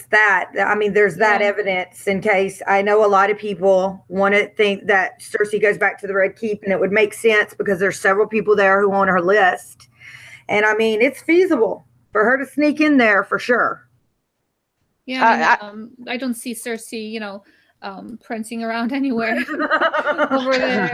that. I mean, there's that evidence in case. I know a lot of people want to think that Cersei goes back to the Red Keep, and it would make sense because there's several people there who on her list. And I mean, it's feasible for her to sneak in there for sure. Yeah, I don't see Cersei, prancing around anywhere over there.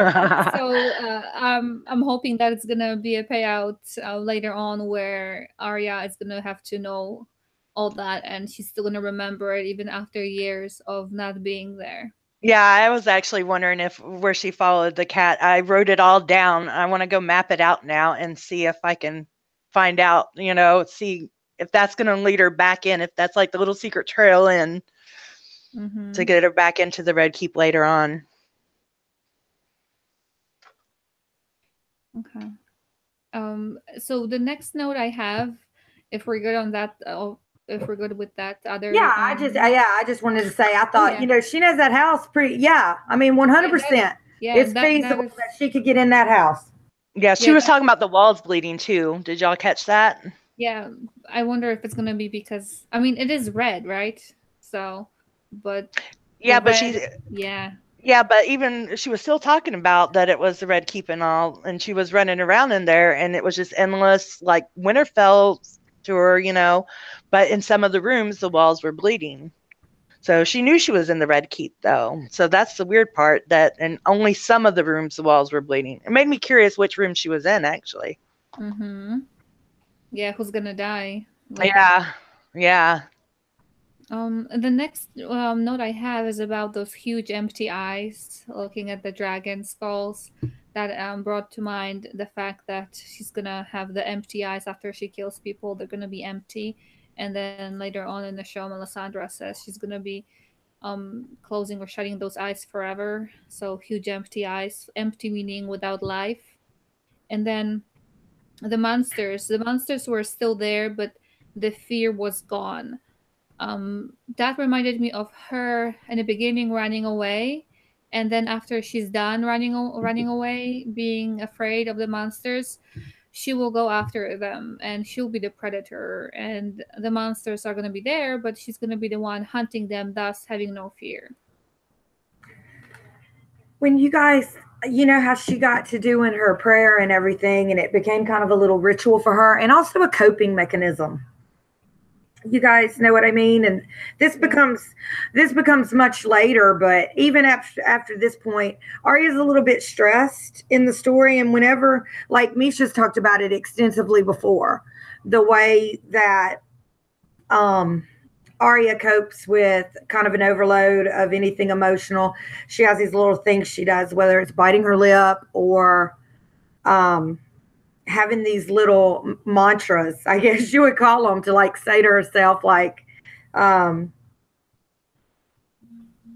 So I'm hoping that it's gonna be a payout later on where Arya is gonna have to know all that, and she's still gonna remember it even after years of not being there. Yeah, I was actually wondering where she followed the cat. I wrote it all down. I want to go map it out now and see if I can find out, see if that's going to lead her back in, if that's like the little secret trail in to get her back into the Red Keep later on. Okay. So the next note I have, if we're good on that, if we're good with that other. I just wanted to say, I thought, she knows that house pretty. I mean, 100%. It's feasible that she could get in that house. Yeah, she was talking about the walls bleeding too. Did y'all catch that? Yeah, I wonder if it's gonna be because it is red, right? So, but yeah, but but even she was still talking about that it was the Red Keep and all, and she was running around in there, and it was just endless, like Winterfell to her, but in some of the rooms the walls were bleeding. So she knew she was in the Red Keep, though. So that's the weird part, that in only some of the rooms the walls were bleeding. It made me curious which room she was in, actually. Yeah, who's gonna die? Yeah. The next note I have is about those huge empty eyes looking at the dragon skulls. That brought to mind the fact that she's gonna have the empty eyes after she kills people. They're gonna be empty. And then later on in the show, Melisandre says she's going to be closing or shutting those eyes forever. So huge empty eyes, empty meaning without life. And then the monsters were still there, but the fear was gone. That reminded me of her in the beginning running away. And then after she's done running away, being afraid of the monsters, she will go after them and she'll be the predator, and the monsters are going to be there, but she's going to be the one hunting them, thus having no fear. When you guys, how she got to doing her prayer and everything, and it became kind of a little ritual for her and also a coping mechanism. You guys know what I mean? And this becomes much later, but even after this point, Arya's a little bit stressed in the story. And whenever, like Mischa's talked about it extensively before, the way that Arya copes with kind of an overload of anything emotional. She has these little things she does, whether it's biting her lip or having these little mantras, I guess you would call them, to like say to herself, like,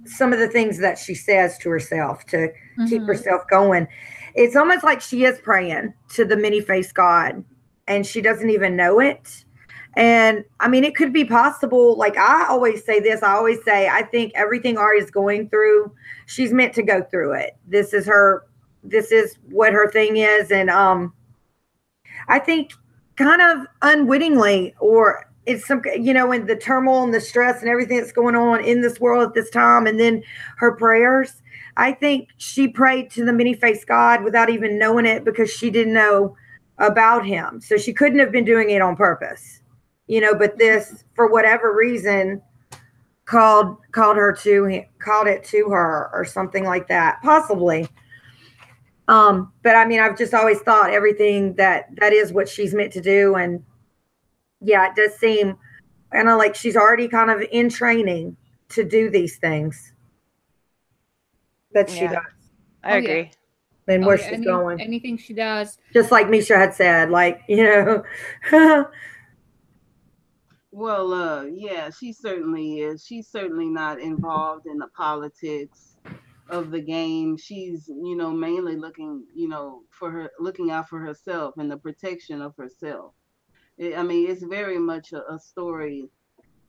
some of the things that she says to herself to keep Mhm. herself going. It's almost like she is praying to the many-faced God and she doesn't even know it. And I mean, it could be possible. Like I always say this, I always say, I think everything Arya's going through, she's meant to go through it. This is what her thing is. And I think kind of unwittingly, or it's some, in the turmoil and the stress and everything that's going on in this world at this time, and then her prayers, I think she prayed to the many-faced God without even knowing it because she didn't know about him. So she couldn't have been doing it on purpose, but this, for whatever reason, called it to her or something like that, possibly. But I mean, I've just always thought everything that is what she's meant to do. And yeah, it does seem kind of like she's already kind of in training to do these things that she does. I agree. And where she's going. Anything she does. Just like Mischa had said, like, Well, yeah, she certainly is. She's certainly not involved in the politics of the game. She's, mainly looking, looking out for herself and the protection of herself. It's very much a story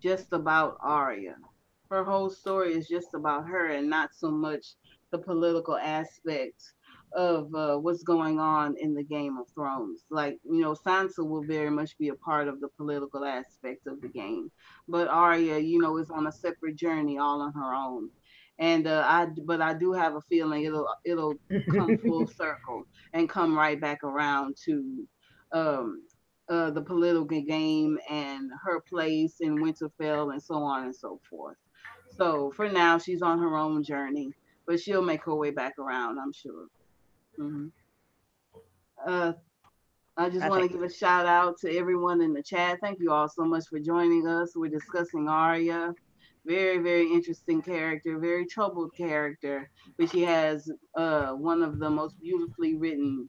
just about Arya. Her whole story is just about her and not so much the political aspect of what's going on in the Game of Thrones. Like, Sansa will very much be a part of the political aspect of the game, but Arya, is on a separate journey all on her own. And I do have a feeling it'll come full circle and come right back around to the political game and her place in Winterfell and so on and so forth. So for now, she's on her own journey, but she'll make her way back around, I'm sure. Mm-hmm. I just want to give a shout out to everyone in the chat. Thank you all so much for joining us. We're discussing Arya. Very, very interesting character, very troubled character, but she has one of the most beautifully written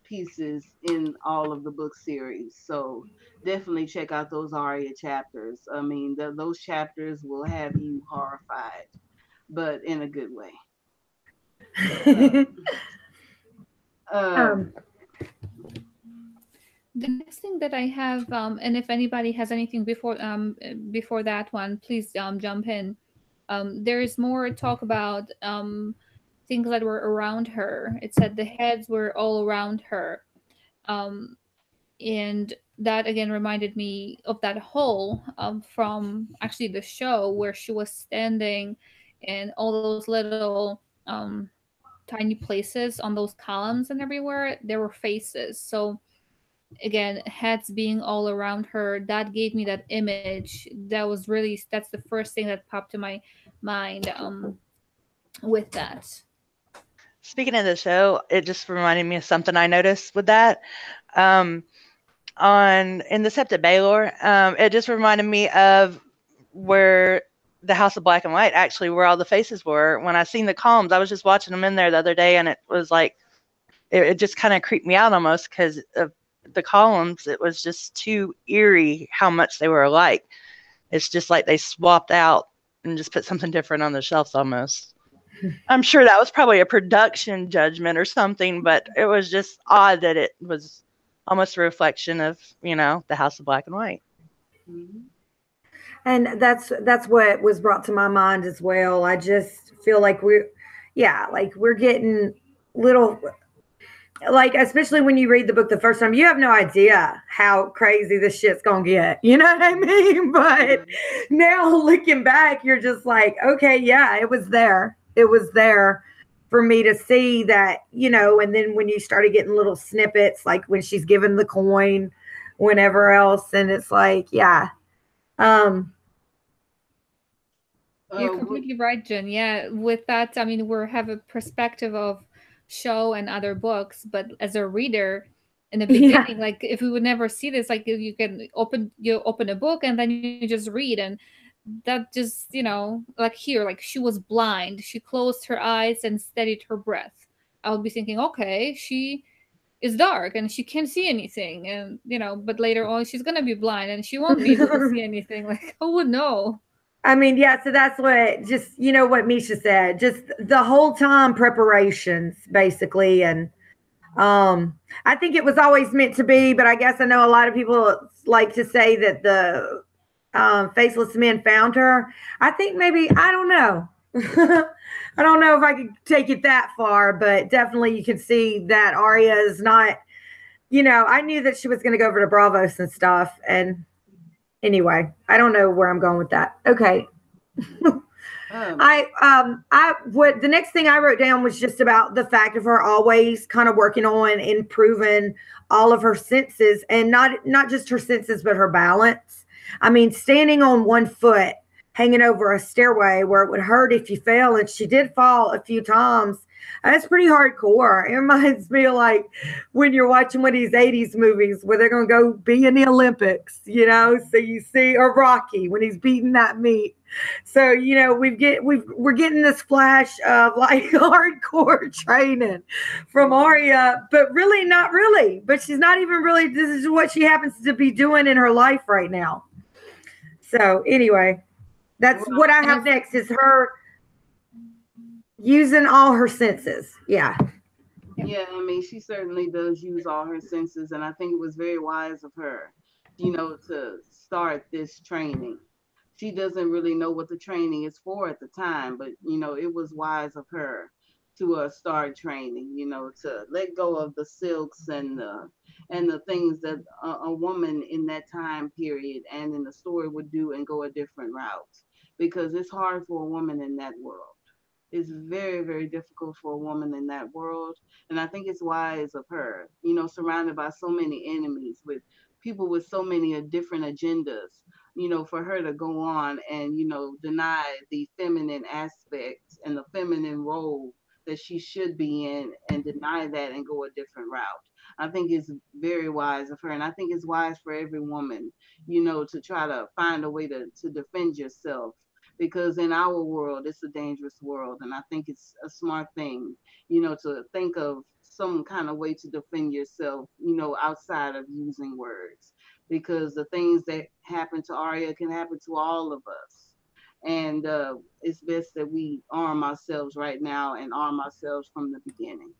pieces in all of the book series. So definitely check out those Arya chapters. I mean, those chapters will have you horrified, but in a good way. The next thing that I have, and if anybody has anything before that one, please jump in. There is more talk about things that were around her. It said the heads were all around her, and that again reminded me of that hole from actually the show where she was standing, and all those little tiny places on those columns and everywhere there were faces. So again, heads being all around her, that gave me that image. That's the first thing that popped to my mind with that. Speaking of the show, it just reminded me of something I noticed with that. In the Sept of Baelor, it just reminded me of where the House of Black and White, actually, where all the faces were. When I seen the columns, I was just watching them in there the other day, and it was like, it just kind of creeped me out almost because of the columns. It was just too eerie how much they were alike. It's just like they swapped out and just put something different on the shelves almost. I'm sure that was probably a production judgment or something, but it was just odd that it was almost a reflection of, the House of Black and White. Mm-hmm. And that's what was brought to my mind as well. I just feel like we're getting little, like, especially when you read the book the first time, you have no idea how crazy this shit's gonna get. You know what I mean? But now looking back, you're just like, okay, yeah, it was there. It was there for me to see that, and then when you started getting little snippets, like when she's given the coin, whenever else, and it's like, yeah. You're completely right, Jen. Yeah, with that, I mean, we have a perspective of show and other books, but as a reader in the beginning, like if we would never see this, like you open a book and then you just read, and that just, like here, like she was blind, she closed her eyes and steadied her breath. I would be thinking, okay, she is dark and she can't see anything, and but later on she's gonna be blind and she won't be able to see anything. Like, who would know? I mean, yeah, so that's what just what Mischa said. Just the whole time preparations basically. And I think it was always meant to be, but I guess I know a lot of people like to say that the faceless men found her. I think maybe, I don't know. I don't know if I could take it that far, but definitely you can see that Arya is not, I knew that she was going to go over to Bravos and stuff. And anyway, I don't know where I'm going with that. Okay. The next thing I wrote down was just about the fact of her always kind of working on improving all of her senses, and not just her senses, but her balance. I mean, standing on one foot, hanging over a stairway where it would hurt if you fell, and she did fall a few times. That's pretty hardcore. It reminds me of like when you're watching one of these 80s movies where they're going to go be in the Olympics, so you see, or Rocky when he's beating that meat. So, we're getting this flash of like hardcore training from Arya, but really not really, but she's not even really, this is what she happens to be doing in her life right now. So anyway, that's what I have next is her using all her senses. Yeah. Yeah, I mean, she certainly does use all her senses, and I think it was very wise of her, to start this training. She doesn't really know what the training is for at the time, but it was wise of her to start training, to let go of the silks and the things that a woman in that time period and in the story would do and go a different route, because it's hard for a woman in that world. It's very, very difficult for a woman in that world. And I think it's wise of her, surrounded by so many enemies, with people with so many different agendas, for her to go on and, deny the feminine aspects and the feminine role that she should be in, and deny that and go a different route. I think it's very wise of her. And I think it's wise for every woman, to try to find a way to defend yourself, because in our world, it's a dangerous world. And I think it's a smart thing, to think of some kind of way to defend yourself, outside of using words, because the things that happen to Arya can happen to all of us. And it's best that we arm ourselves right now and arm ourselves from the beginning.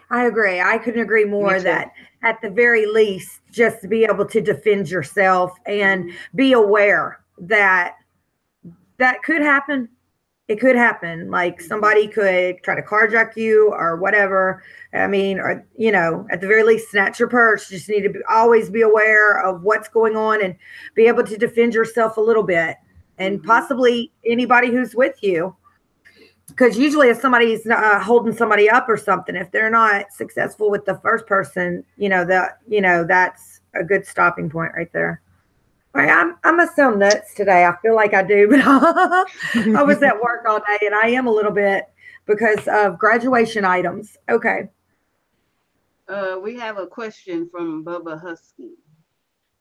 I agree. I couldn't agree more that at the very least, just to be able to defend yourself and be aware that could happen. It could happen. Like somebody could try to carjack you or whatever. I mean, or, at the very least, snatch your purse. You just need to always be aware of what's going on and be able to defend yourself a little bit, and possibly anybody who's with you. Because usually if somebody's holding somebody up or something, if they're not successful with the first person, that's a good stopping point right there. I must sound nuts today. I feel like I do, but I was at work all day, and I am a little bit because of graduation items. Okay. We have a question from Bubba Husky.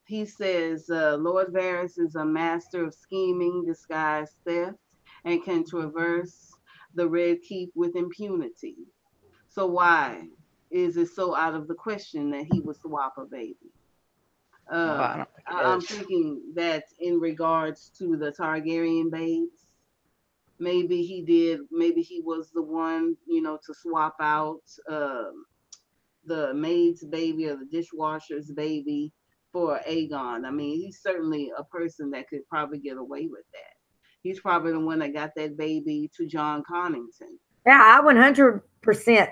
He says, Lord Varys is a master of scheming, disguised theft, and can traverse the Red Keep with impunity. So why is it so out of the question that he would swap a baby? I'm thinking that in regards to the Targaryen babes, maybe he did, maybe he was the one, to swap out the maid's baby or the dishwasher's baby for Aegon. I mean, he's certainly a person that could probably get away with that. He's probably the one that got that baby to John Connington. Yeah, I 100%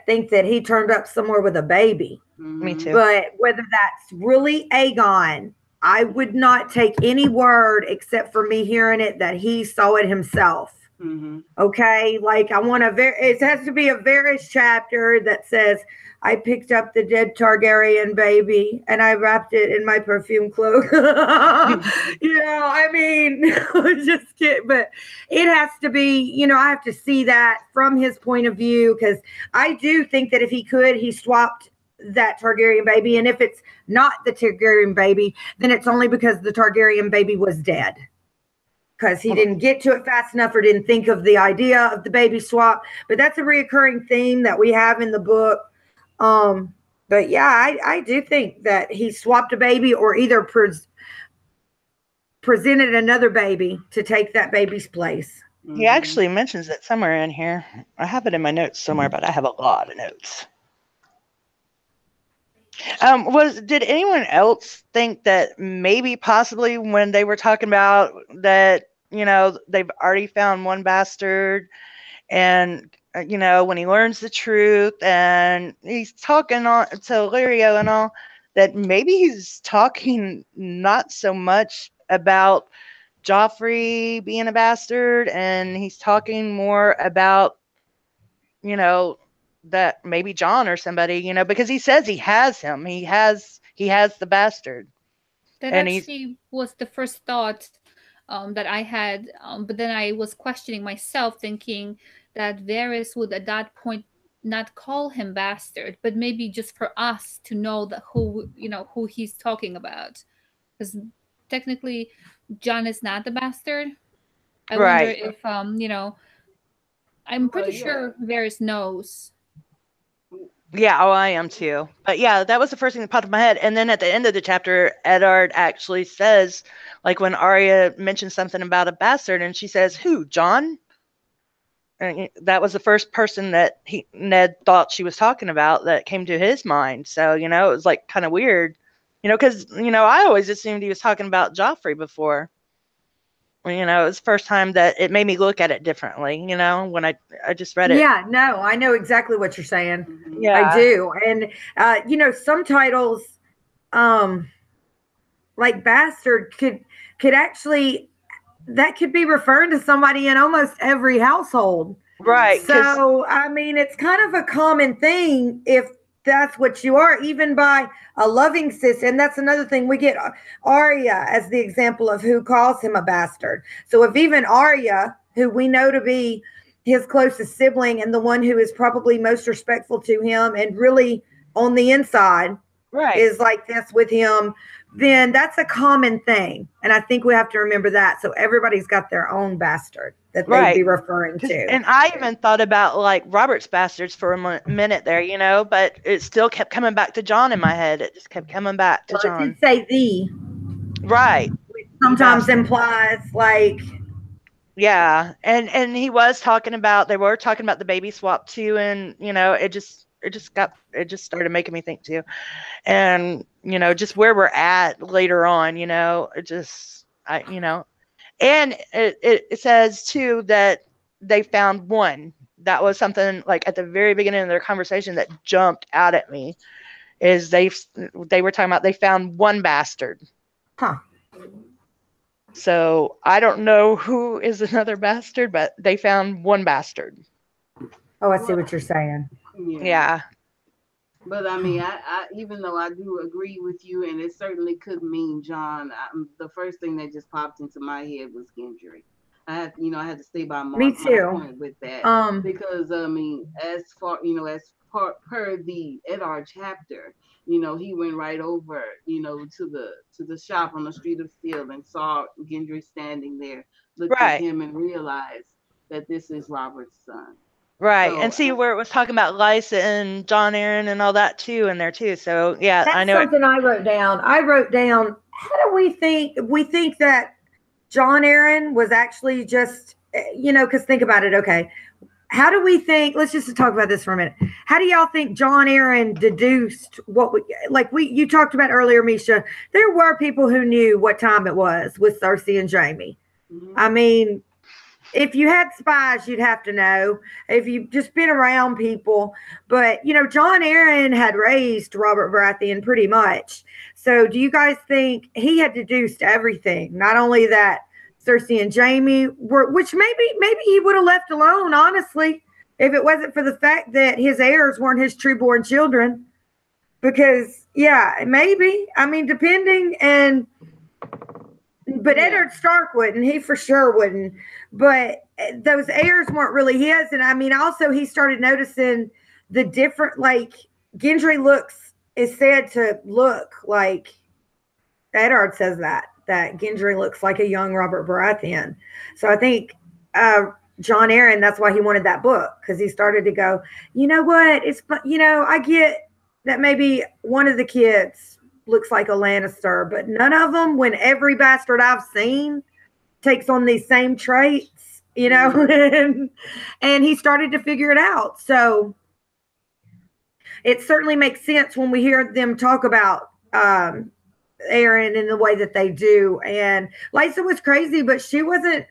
think that he turned up somewhere with a baby. Me too. But whether that's really Aegon, I would not take any word except for me hearing it that he saw it himself. Okay, like I want it has to be a Varys chapter that says, I picked up the dead Targaryen baby and I wrapped it in my perfume cloak. I mean, just kidding. But it has to be, I have to see that from his point of view, because I do think that if he could, he swapped that Targaryen baby. And if it's not the Targaryen baby, then it's only because the Targaryen baby was dead. Because he didn't get to it fast enough or didn't think of the idea of the baby swap. But that's a reoccurring theme that we have in the book. But yeah, I do think that he swapped a baby, or either presented another baby to take that baby's place. He actually mentions it somewhere in here. I have it in my notes somewhere, but I have a lot of notes. Did anyone else think that maybe possibly when they were talking about that, they've already found one bastard, and when he learns the truth and he's talking on to Lirio and all, that maybe he's talking not so much about Joffrey being a bastard, and he's talking more about, that maybe John or somebody, because he says he has him. He has the bastard. That And actually was the first thought that I had, but then I was questioning myself, thinking that Varys would at that point not call him bastard, but maybe just for us to know that who he's talking about, because technically John is not the bastard. I wonder if I'm pretty sure Varys knows. Yeah, I am too. But yeah, that was the first thing that popped in my head. And then at the end of the chapter, Eddard actually says, like when Arya mentions something about a bastard, and she says, "Who, John?" And that was the first person that Ned thought she was talking about that came to his mind. So, it was like kind of weird, because, I always assumed he was talking about Joffrey before. It was the first time that it made me look at it differently, when I just read it. Yeah, no, I know exactly what you're saying. Yeah. I do. And, some titles, like bastard could actually, that could be referring to somebody in almost every household. Right. So, I mean, it's kind of a common thing if that's what you are, even by a loving sister. And that's another thing. We get Arya as the example of who calls him a bastard. So if even Arya, who we know to be his closest sibling and the one who is probably most respectful to him and really on the inside is like this with him, then that's a common thing. And I think we have to remember that. So everybody's got their own bastard that they'd be referring to. And I even thought about like Robert's bastards for a minute there, but it still kept coming back to John in my head. It just kept coming back to John. It did say the. Right. Which sometimes implies like. Yeah. And they were talking about the baby swap too. And, it just started making me think too. And, just where we're at later on, and it says too that they found one. That was something like at the very beginning of their conversation that jumped out at me, is they were talking about they found one bastard. Huh. So I don't know who is another bastard, but they found one bastard. Oh, I see what you're saying. Yeah. But I mean, I even though I do agree with you, and it certainly could mean John, the first thing that just popped into my head was Gendry. I had to stay by my point with that, because I mean, as per the Eddard chapter, he went right over, to the shop on the street of Steel and saw Gendry standing there, looked at him and realized that this is Robert's son. Right. So, and see where it was talking about Lysa and John Aaron and all that too in there too. So yeah, that's I know something I wrote down. How do we think that John Aaron was actually just, because think about it. Okay. How do we think, let's just talk about this for a minute. How do y'all think John Aaron deduced you talked about earlier, Mischa, there were people who knew what time it was with Cersei and Jaime. Mm-hmm. I mean, if you had spies, you'd have to know if you've just been around people. But, John Aaron had raised Robert Baratheon pretty much. So do you guys think he had deduced everything? Not only that Cersei and Jaime were, which maybe he would have left alone, honestly, if it wasn't for the fact that his heirs weren't his true-born children. Because, yeah, maybe. I mean, depending and... But Eddard Stark wouldn't. He for sure wouldn't. But those heirs weren't really his. And I mean, also he started noticing the different, like Gendry is said to look like, Eddard says that Gendry looks like a young Robert Baratheon. So I think John Aaron, that's why he wanted that book, because he started to go, you know what? I get that maybe one of the kids looks like a Lannister, but none of them, when every bastard I've seen takes on these same traits, you know, and he started to figure it out. So it certainly makes sense when we hear them talk about Aaron in the way that they do. And Lysa was crazy, but she wasn't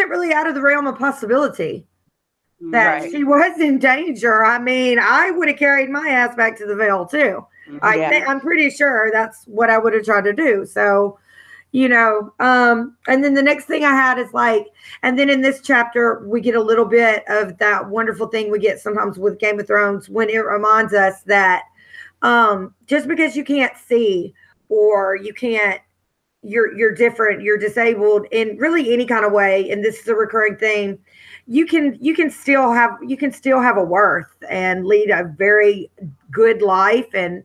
really out of the realm of possibility that she was in danger. I mean, I would have carried my ass back to the Vale too. I'm pretty sure that's what I would have tried to do. So, you know, and then the next thing I had is like, and then in this chapter, we get a little bit of that wonderful thing we get sometimes with Game of Thrones when it reminds us that just because you can't see or you can't, you're different, you're disabled in really any kind of way, and this is a recurring theme, you can still have a worth and lead a very good life, and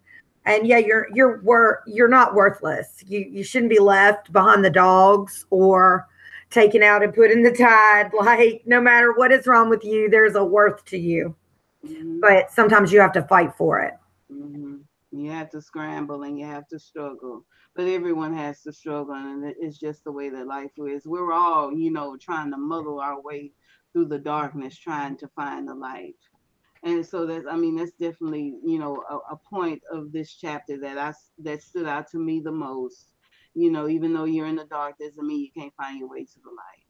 yeah, you're not worthless. You shouldn't be left behind the dogs or taken out and put in the tide. Like, no matter what is wrong with you, there's a worth to you. But sometimes you have to fight for it. You have to scramble and you have to struggle, but everyone has to struggle, and it's just the way that life is. We're all, you know, trying to muddle our way through the darkness, trying to find the light. And so that's definitely, you know, a point of this chapter that stood out to me the most. You know, even though you're in the dark, doesn't mean you can't find your way to the light.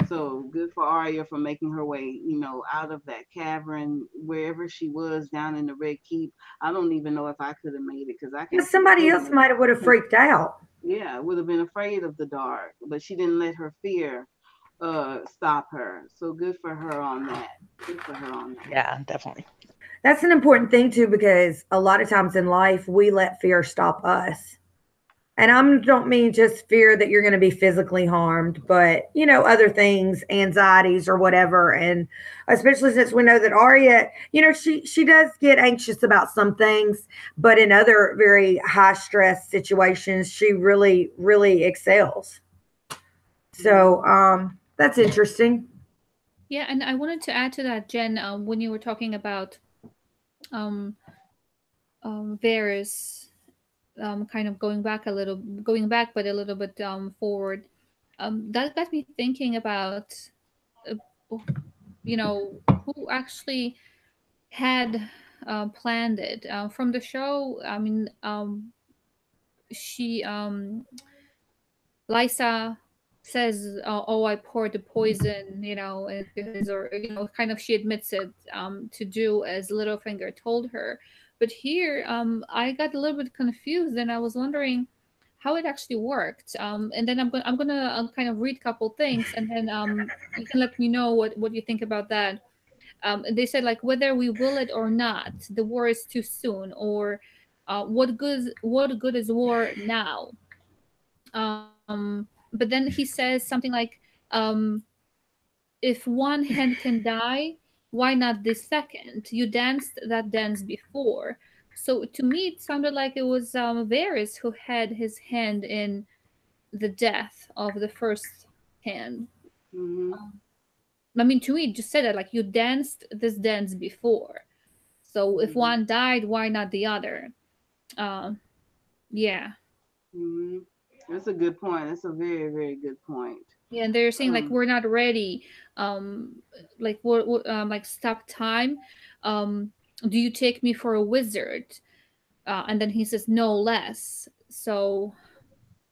So good for Arya for making her way, you know, out of that cavern, wherever she was down in the Red Keep. I don't even know if I could have made it, because I can. Somebody else would have freaked out. Yeah, would have been afraid of the dark, but she didn't let her fear stop her. So good for her on that. Good for her on that. Yeah, definitely. That's an important thing too, because a lot of times in life we let fear stop us. And I don't mean just fear that you're going to be physically harmed, but, you know, other things, anxieties or whatever. And especially since we know that Arya, you know, she does get anxious about some things, but in other very high stress situations, she really, really excels. So that's interesting. Yeah, and I wanted to add to that, Jen, when you were talking about Varys. Kind of going back, but a little bit forward. That got me thinking about, you know, who actually had planned it. From the show, I mean, Lysa says, "Oh, I poured the poison," you know, or you know, kind of she admits it to do as Littlefinger told her. But here, I got a little bit confused, and I was wondering how it actually worked. And then I'm gonna kind of read a couple things, and then you can let me know what you think about that. They said, like, whether we will it or not, the war is too soon, or what good is war now? But then he says something like, if one hand can die, why not the second? You danced that dance before. So to me, it sounded like it was Varys who had his hand in the death of the first hand. I mean, to me, it just said that, like, you danced this dance before. So if one died, why not the other? Yeah. That's a good point. That's a very, very good point. Yeah, and they're saying like we're not ready. Like what like stop time. Do you take me for a wizard? And then he says no less. So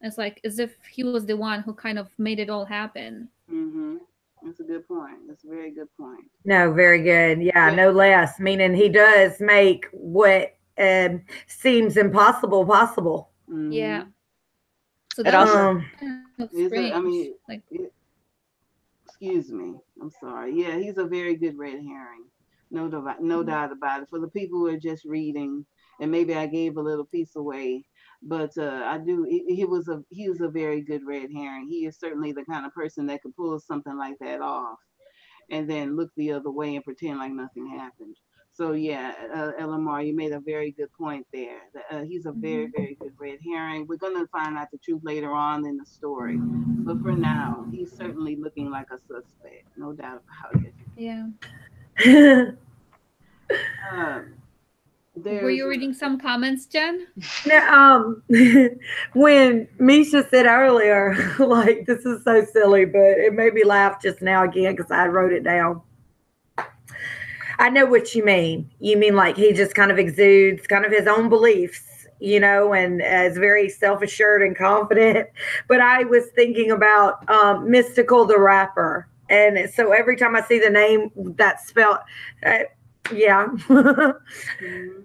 it's like as if he was the one who kind of made it all happen. That's a good point. That's a very good point. No, very good. Yeah, no less. Meaning he does make what seems impossible possible. Yeah. So that also. Excuse me. I'm sorry. Yeah, he's a very good red herring. No doubt about it. For the people who are just reading, and maybe I gave a little piece away, but I do. He was a very good red herring. He is certainly the kind of person that could pull something like that off, and then look the other way and pretend like nothing happened. So yeah, LMR, you made a very good point there. He's a very, very good red herring. We're going to find out the truth later on in the story. But for now, he's certainly looking like a suspect. No doubt about it. Yeah. Were you reading some comments, Jen? Now, when Mischa said earlier, like, this is so silly, but it made me laugh just now again because I wrote it down. I know what you mean. You mean like he just kind of exudes kind of his own beliefs, and is very self-assured and confident. But I was thinking about Mystical the rapper. And so every time I see the name that's spelled, yeah. Mm-hmm.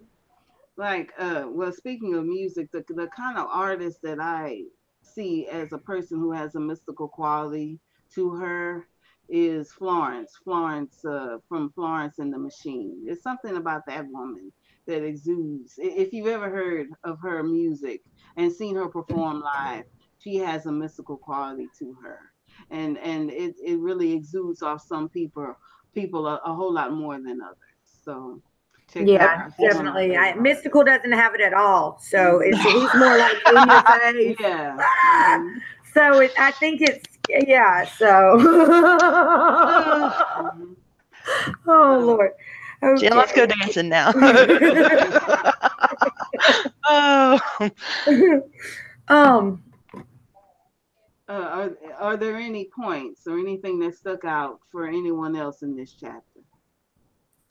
Like, well, speaking of music, the kind of artist that I see as a person who has a mystical quality to her is Florence. Florence, from Florence and the Machine. There's something about that woman that exudes. If you've ever heard of her music and seen her perform live, she has a mystical quality to her, and it really exudes off some people a whole lot more than others. So. Check that Yeah, out. She's one of my definitely. favorite Mystical artists. doesn't have it at all. So he's more like in your face. Yeah. Mhm. So I think it's, yeah. So, Mhm. oh Lord. Jen, let's go Okay. dancing now. Oh, um, Are there any points or anything that stuck out for anyone else in this chapter?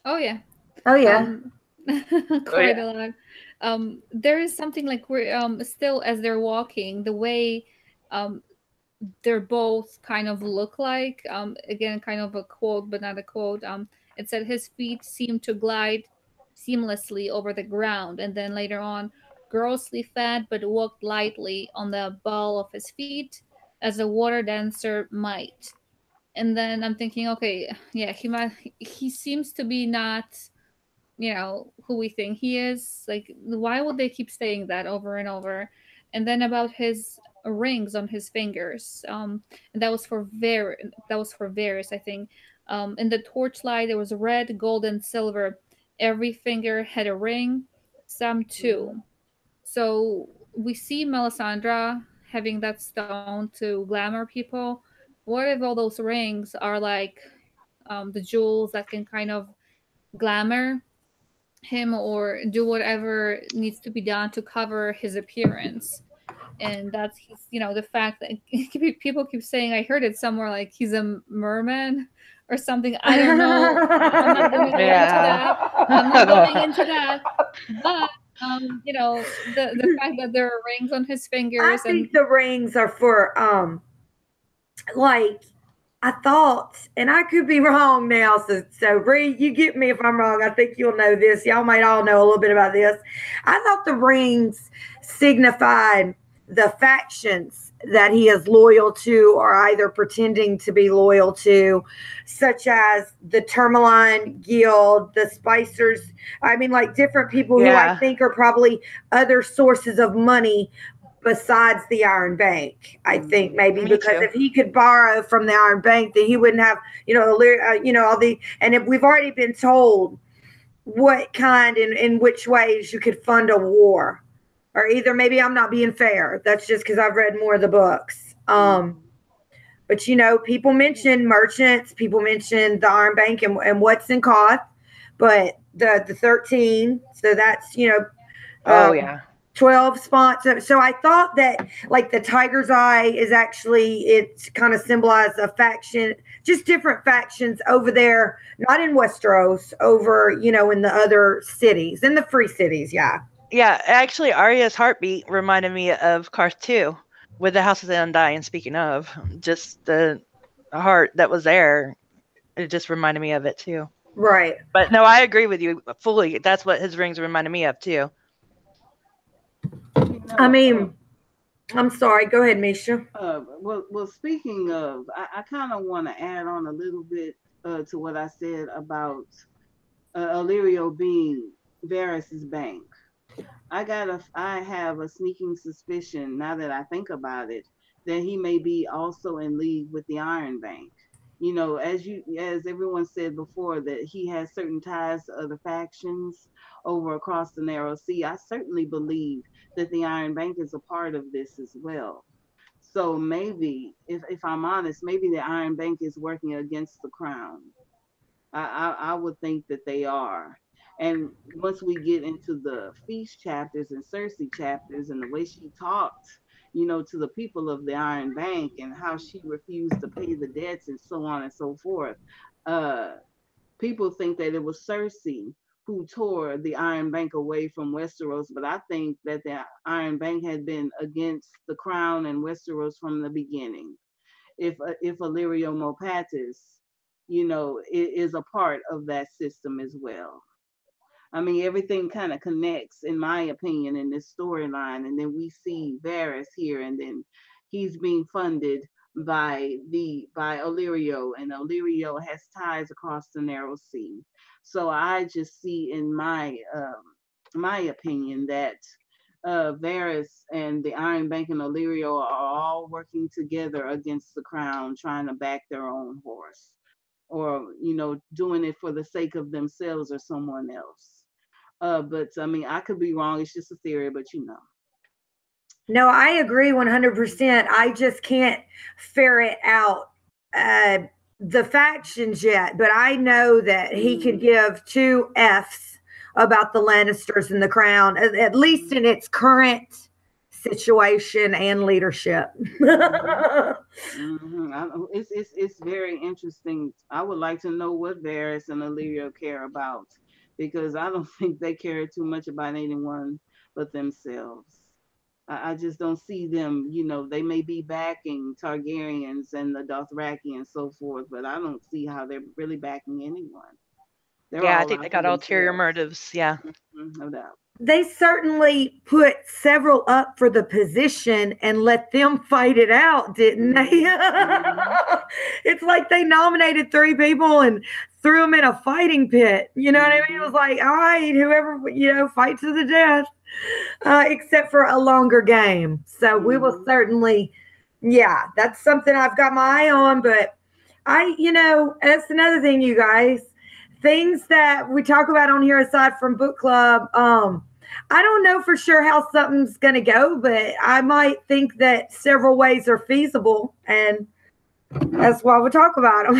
Oh yeah. oh yeah. Quite a lot. There is something like we're still as they're walking, the way um they're both kind of look like. Again, kind of a quote, but not a quote. It said his feet seemed to glide seamlessly over the ground, and then later on, grossly fat but walked lightly on the ball of his feet, as a water dancer might. And then I'm thinking, okay, yeah, he seems to be not, who we think he is. Like, why would they keep saying that over and over? And then about his rings on his fingers, and that was for Varys, I think. In the torchlight there was red, gold, and silver. Every finger had a ring, some two. Mhm. So we see Melisandre having that stone to glamour people. What if all those rings are like the jewels that can kind of glamour him or do whatever needs to be done to cover his appearance? And that's the fact that people keep saying, I heard it somewhere, like he's a merman or something. I don't know. I'm not going to go into yeah. that. I'm not going into that. But the fact that there are rings on his I fingers and think the rings are for like, I thought, and I could be wrong now. So Rhee, you get me if I'm wrong. I think you'll know this. Y'all might all know a little bit about this. I thought the rings signified the factions that he is loyal to, or either pretending to be loyal to, such as the Tourmaline Guild, the Spicers. I mean, like different people who I Yeah. think are probably other sources of money besides the Iron Bank. I think maybe Me because too. if he could borrow from the Iron Bank, then he wouldn't have, all the, and if we've already been told what kind and in which ways you could fund a war, or either maybe I'm not being fair. That's just because I've read more of the books. But people mention merchants, people mention the Iron Bank and what's in Koth, but the 13. So that's Oh, um, yeah. 12 spots. So I thought that like the tiger's eye is actually, it's kind of symbolized a faction, just different factions over there, not in Westeros, over, in the other cities, in the free cities. Yeah. Yeah, actually, Arya's heartbeat reminded me of Karth 2 with the House of the Undying. Speaking of, just the heart that was there, it just reminded me of it too. Right. But no, I agree with you fully. That's what his rings reminded me of too. I mean, I'm sorry. Go ahead, Mischa. Well, speaking of, I kind of want to add on a little bit to what I said about Illyrio being Varys's bank. I have a sneaking suspicion now that I think about it that he may be also in league with the Iron Bank. As everyone said before, that he has certain ties to other factions over across the Narrow Sea. I certainly believe that the Iron Bank is a part of this as well. So maybe, if I'm honest, maybe the Iron Bank is working against the crown. I would think that they are. And once we get into the feast chapters and Cersei chapters and the way she talked, to the people of the Iron Bank and how she refused to pay the debts and so on and so forth, uh, people think that it was Cersei who tore the Iron Bank away from Westeros, but I think that the Iron Bank had been against the crown and Westeros from the beginning. If Illyrio Mopatis, is a part of that system as well. I mean, everything kind of connects, in my opinion, in this storyline. And then we see Varys here, and then he's being funded by Illyrio, and Illyrio has ties across the Narrow Sea. So I just see, in my opinion, that Varys and the Iron Bank and Illyrio are all working together against the crown, trying to back their own horse, or doing it for the sake of themselves or someone else. But I mean, I could be wrong. It's just a theory, but No, I agree 100%. I just can't ferret out the factions yet, but I know that he could give two F's about the Lannisters and the crown, at least in its current situation and leadership. It's very interesting. I would like to know what Varys and Illyrio care about, because I don't think they care too much about anyone but themselves. I just don't see them, they may be backing Targaryens and the Dothraki and so forth, but I don't see how they're really backing anyone. They're Yeah, I all think they out got for ulterior themselves. motives. Yeah. No doubt. They certainly put several up for the position and let them fight it out, didn't they? It's like they nominated 3 people and threw them in a fighting pit. You know what I mean? It was like, all right, whoever, fight to the death, except for a longer game. So we will certainly, that's something I've got my eye on. But that's another thing, you guys. Things that we talk about on here aside from book club, I don't know for sure how something's going to go, but I might think that several ways are feasible, and that's why we talk about them.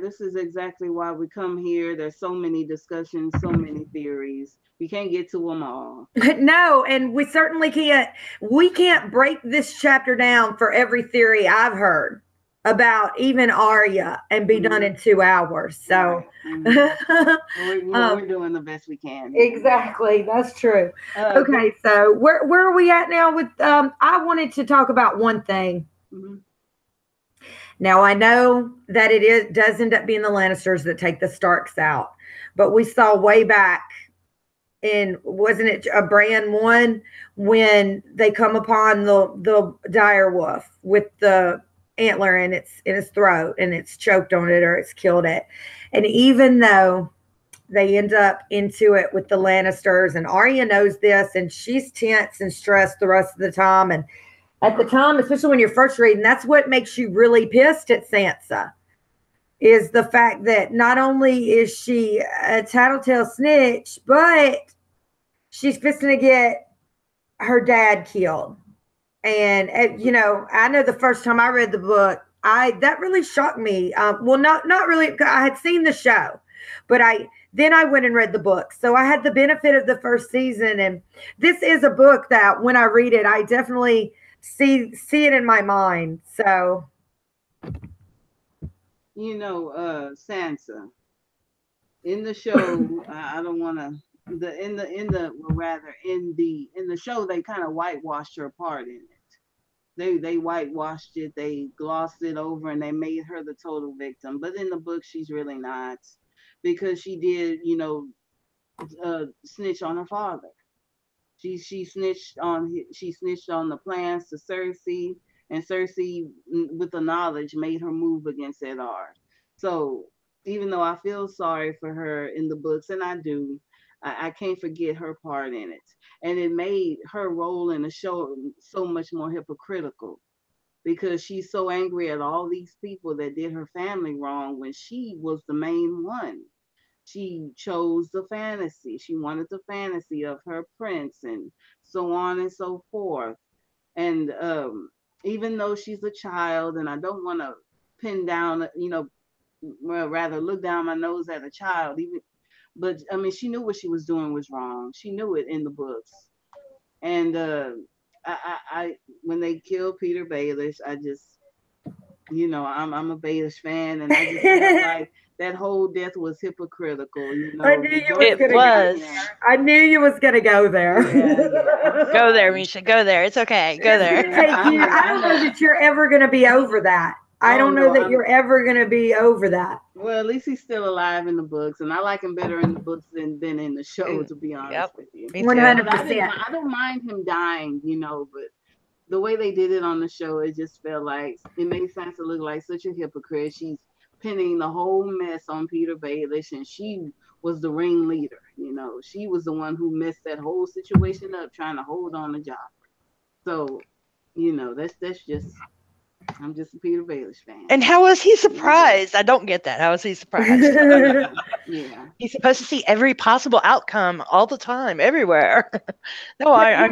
This is exactly why we come here. There's so many discussions, so many theories. We can't get to them all. No, and we certainly can't. We can't break this chapter down for every theory I've heard about even Arya and be done in 2 hours. So we're doing the best we can. Exactly, that's true. Okay, so where are we at now with I wanted to talk about one thing. Now I know that does end up being the Lannisters that take the Starks out, but we saw way back in, wasn't it a Bran 1, when they come upon the dire wolf with the antler in its throat, and it's choked on it or it's killed it. And even though they end up into it with the Lannisters, and Arya knows this, and she's tense and stressed the rest of the time. And at the time, especially when you're first reading, that's what makes you really pissed at Sansa, is the fact that not only is she a tattletale snitch, but she's fixing to get her dad killed. And I know the first time I read the book, that really shocked me. Well, not really. I had seen the show, but then I went and read the book. So I had the benefit of the first season, and this is a book that when I read it, I definitely see it in my mind. So, Sansa in the show, I don't want to. In the show, they kind of whitewashed her part in it. They whitewashed it, they glossed it over, and they made her the total victim. But in the book, she's really not, because she did, snitch on her father. She snitched on the plans to Cersei, and Cersei, with the knowledge, made her move against Eddard. So even though I feel sorry for her in the books, and I do, I can't forget her part in it. And it made her role in the show so much more hypocritical, because she's so angry at all these people that did her family wrong when she was the main one. She chose the fantasy. She wanted the fantasy of her prince and so on and so forth. And even though she's a child, and I don't want to pin down, well, rather look down my nose at a child. But I mean, she knew what she was doing was wrong. She knew it in the books. And I when they killed Peter Baelish, I just, I'm a Baelish fan, and I just felt like that whole death was hypocritical. I knew you was It gonna was. I knew you was gonna go there. Yeah. Go there, Mischa. Go there. It's okay. Go there. I don't know that you're ever gonna be over that. I don't know that you're ever gonna be over that. Well, at least he's still alive in the books, and I like him better in the books than in the show, to be honest with you. 100%. I don't mind him dying, but the way they did it on the show, it just felt like it made Sansa look like such a hypocrite. She's pinning the whole mess on Peter Baelish, and she was the ringleader. She was the one who messed that whole situation up, trying to hold on to Joffrey. So, that's just. I'm just a Peter Baelish fan. And how was he surprised? I don't get that. How was he surprised? Yeah. He's supposed to see every possible outcome all the time, everywhere. No, I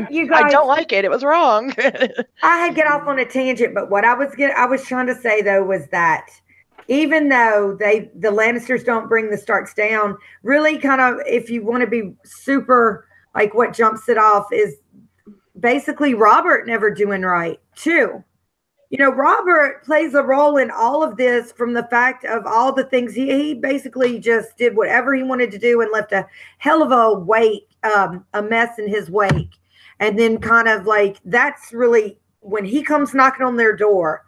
don't like it. It was wrong. I had to get off on a tangent, but what I was trying to say though was that even though the Lannisters don't bring the Starks down, really kind of, if you want to be super, like what jumps it off is basically Robert never doing right too. Robert plays a role in all of this from the fact of all the things he basically just did whatever he wanted to do and left a hell of a mess in his wake. And then kind of like, that's really when he comes knocking on their door,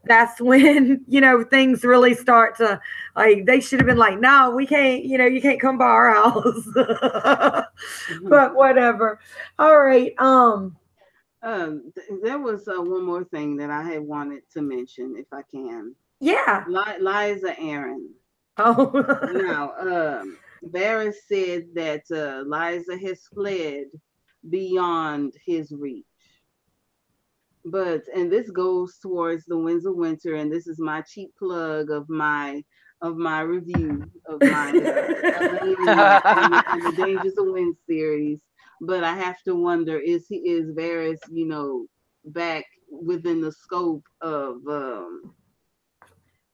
that's when, things really start to, like, they should have been like, no, we can't, you can't come by our house. But whatever. All right. There was one more thing that I had wanted to mention, if I can. Yeah. Liza Aaron. Oh. Now, Varys said that Liza has fled beyond his reach. And this goes towards the Winds of Winter, and this is my cheap plug of my review of my and the Dangers of Wind series. But I have to wonder, is Varys, back within the scope of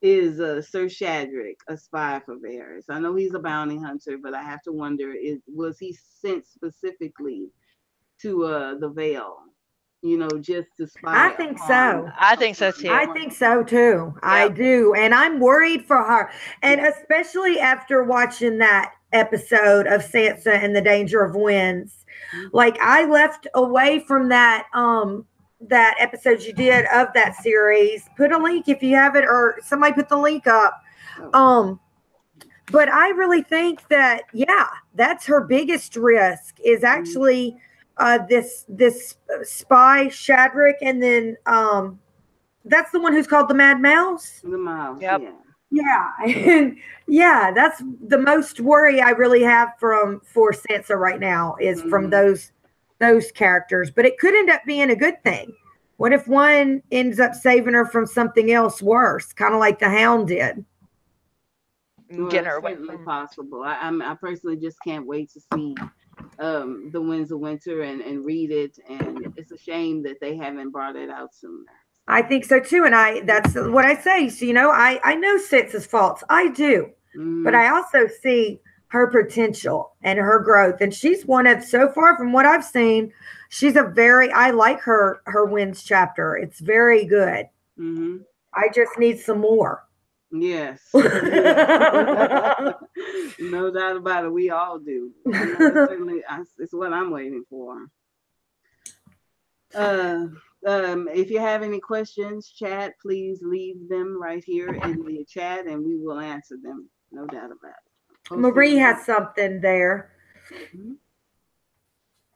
is Sir Shadrack a spy for Varys? I know he's a bounty hunter, but I have to wonder, was he sent specifically to the Vale, just to spy? I think so. I think so too. I think so too. Yep. I do. And I'm worried for her. And especially after watching that episode of Sansa and the Danger of Winds. Like, I left away from that that episode you did of that series. Put a link if you have it, or somebody put the link up. But I really think that, that's her biggest risk is actually this spy Shadrack, and then that's the one who's called the Mad Mouse. The Mouse. Yep. Yeah. Yeah, that's the most worry I really have for Sansa right now is from those characters. But it could end up being a good thing. What if one ends up saving her from something else worse, kind of like the Hound did? Well, Get her away. Certainly possible. I personally just can't wait to see the Winds of Winter and read it. And it's a shame that they haven't brought it out sooner. I think so too, and that's what I say. So, I know Sansa's faults. I do. But I also see her potential and her growth. And she's one of, so far from what I've seen, I like her Winds chapter. It's very good. I just need some more. Yes. No doubt about it. We all do. Certainly, it's what I'm waiting for. If you have any questions, chat, please leave them right here in the chat and we will answer them. No doubt about it. Marie has something there.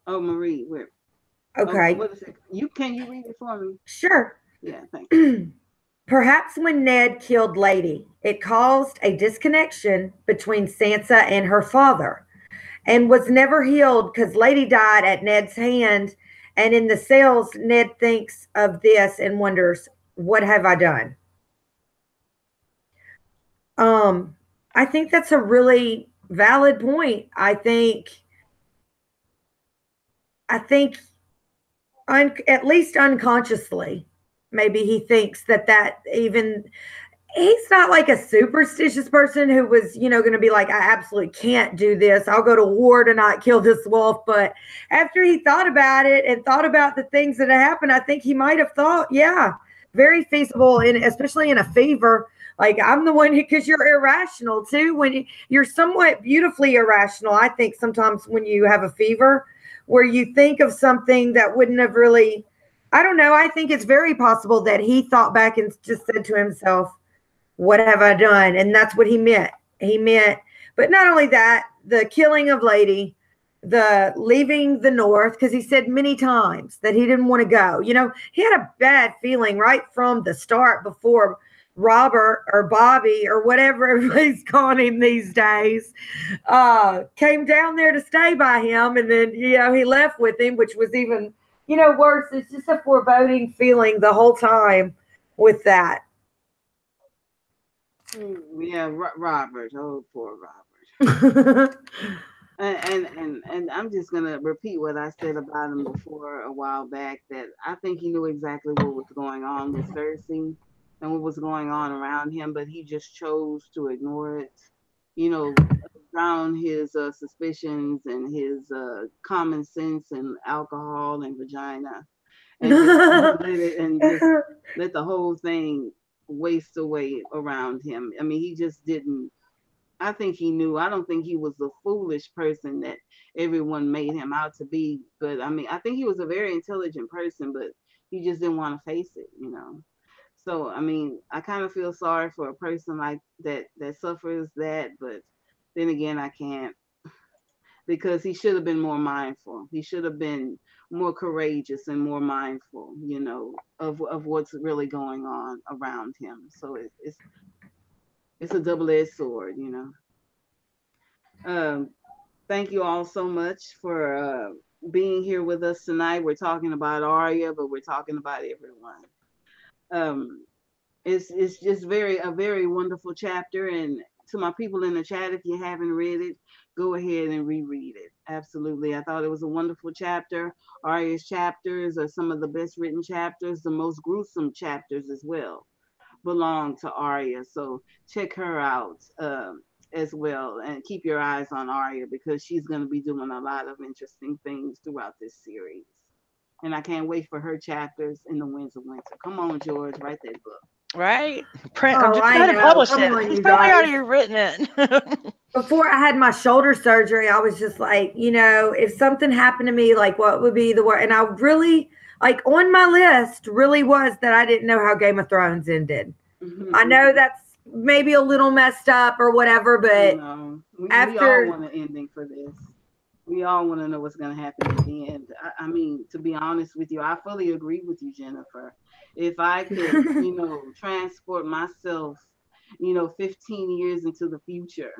Oh, Marie, where? Okay. What is it? Can you read it for me? Sure. Yeah, thank you. Perhaps when Ned killed Lady, it caused a disconnection between Sansa and her father and was never healed because Lady died at Ned's hand. And in the cells, Ned thinks of this and wonders, what have I done? I think that's a really valid point. I think at least unconsciously, maybe he thinks that even he's not like a superstitious person who was, going to be like, I absolutely can't do this. I'll go to war to not kill this wolf. But after he thought about it and thought about the things that had happened, I think he might have thought, yeah, very feasible, and especially in a fever. Like, I'm the one because you're irrational too. When you're somewhat beautifully irrational, I think sometimes when you have a fever, where you think of something that wouldn't have really, I don't know. I think it's very possible that he thought back and just said to himself, what have I done? And that's what he meant. But not only that, the killing of Lady, the leaving the North, because he said many times that he didn't want to go. He had a bad feeling right from the start before Robert or Bobby or whatever everybody's calling him these days, came down there to stay by him. And then, he left with him, which was even, worse. It's just a foreboding feeling the whole time with that. Yeah, Robert. Oh, poor Robert. and I'm just gonna repeat what I said about him before a while back, that I think he knew exactly what was going on with Cersei and what was going on around him, but he just chose to ignore it. Drown his suspicions and his common sense and alcohol and vagina, and just let the whole thing waste away around him. I mean, he just didn't. I think he knew. I don't think he was the foolish person that everyone made him out to be. But I mean, I think he was a very intelligent person, but he just didn't want to face it, So I mean, I kind of feel sorry for a person like that suffers that, but then again, I can't, because he should have been more mindful. He should have been more courageous and more mindful, of what's really going on around him. So it's a double-edged sword, Thank you all so much for being here with us tonight. We're talking about Arya, but we're talking about everyone. It's just a very wonderful chapter. And to my people in the chat, if you haven't read it, go ahead and reread it. Absolutely. I thought it was a wonderful chapter. Arya's chapters are some of the best written chapters. The most gruesome chapters as well belong to Arya. So check her out as well, and keep your eyes on Arya, because she's going to be doing a lot of interesting things throughout this series. And I can't wait for her chapters in the Winds of Winter. Come on, George, write that book. Right. I know. Publish Come it. on, He's you probably guys. already written it. Before I had my shoulder surgery, I was just like, if something happened to me, like, what would be the worst? And I really, like, on my list really was that I didn't know how Game of Thrones ended. Mm-hmm. I know that's maybe a little messed up or whatever, but we all want an ending for this. We all want to know what's going to happen at the end. I mean, to be honest with you, I fully agree with you, Jennifer. If I could, transport myself, 15 years into the future,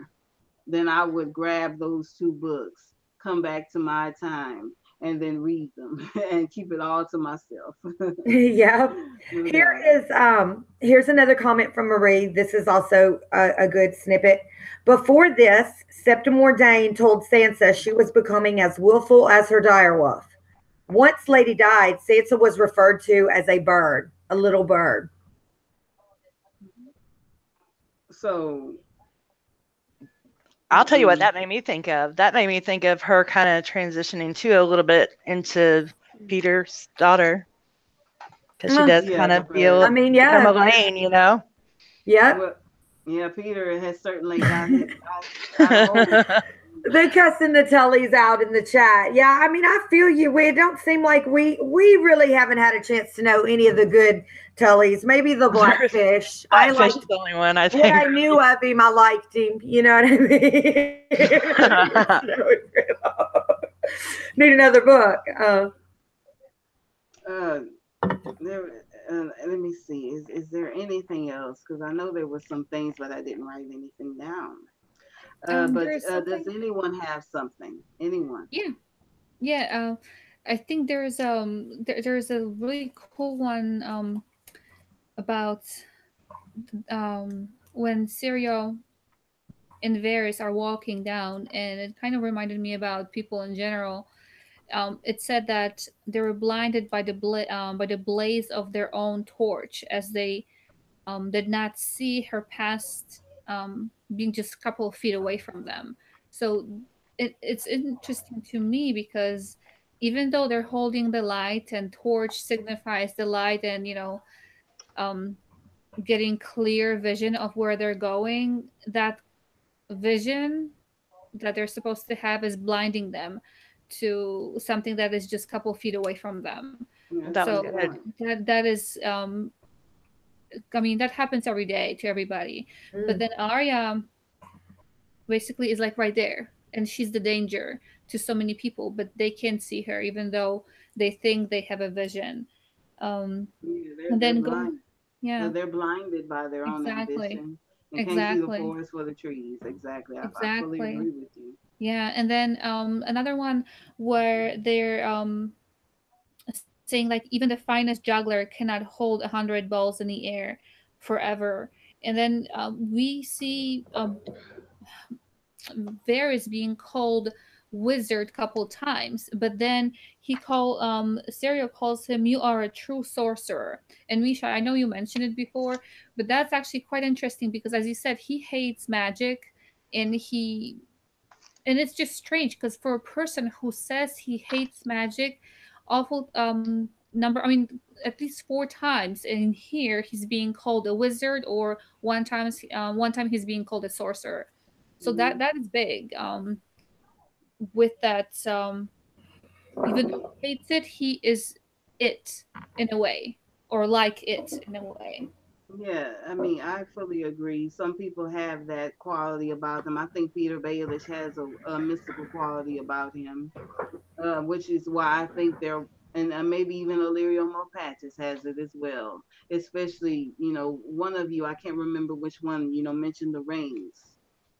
then I would grab those two books, come back to my time, and then read them and keep it all to myself. Yeah. Here's another comment from Marie. This is also a good snippet. Before this, Septim Ordain told Sansa she was becoming as willful as her direwolf. Once Lady died, Sansa was referred to as a bird, a little bird. So I'll tell you what that made me think of. That made me think of her kind of transitioning too a little bit into Peter's daughter, because she does kind of feel. I mean, yeah, become Elaine, Yeah. Well, yeah, Peter has certainly got his. They're cussing the Tullys out in the chat. Yeah, I mean, I feel you. It don't seem like we really haven't had a chance to know any of the good Tullys. Maybe the Blackfish. Blackfish is the only one I think. What I knew of him, I liked him. You know what I mean? Need another book. Let me see. Is there anything else? Because I know there were some things, but I didn't write anything down. But does anyone have something? Anyone? Yeah. I think there's a really cool one about when Syrio and Varys are walking down, and it kind of reminded me about people in general. It said that they were blinded by the blaze of their own torch as they did not see her past being just a couple of feet away from them. So it's interesting to me because even though they're holding the light and torch signifies the light and, um, getting clear vision of where they're going, that vision that they're supposed to have is blinding them to something that is just a couple feet away from them. Yeah, That was So good. that is I mean, that happens every day to everybody. But then Arya basically is like right there, and she's the danger to so many people, but they can't see her even though they think they have a vision. Yeah, And they're then go, blind. yeah, They're blinded by their own exactly, ambition and can't see the exactly, forest for the trees. Exactly. I fully exactly. agree with you. Yeah, and then another one where they're saying like even the finest juggler cannot hold 100 balls in the air forever. And then we see Varys being called wizard couple times, but then Syrio calls him, "You are a true sorcerer." And Misha, I know you mentioned it before, but that's actually quite interesting because, as you said, he hates magic, and it's just strange because for a person who says he hates magic, awful number, I mean, at least 4 times in here he's being called a wizard, or one time he's being called a sorcerer. So Mhm. that is big. With that, even though he hates it, he is it in a way, or like it in a way. Yeah, I mean, I fully agree. Some people have that quality about them. I think Peter Baelish has a mystical quality about him, which is why I think they're, and maybe even Illyrio Mopatis has it as well. Especially, one of you, I can't remember which one, mentioned the rings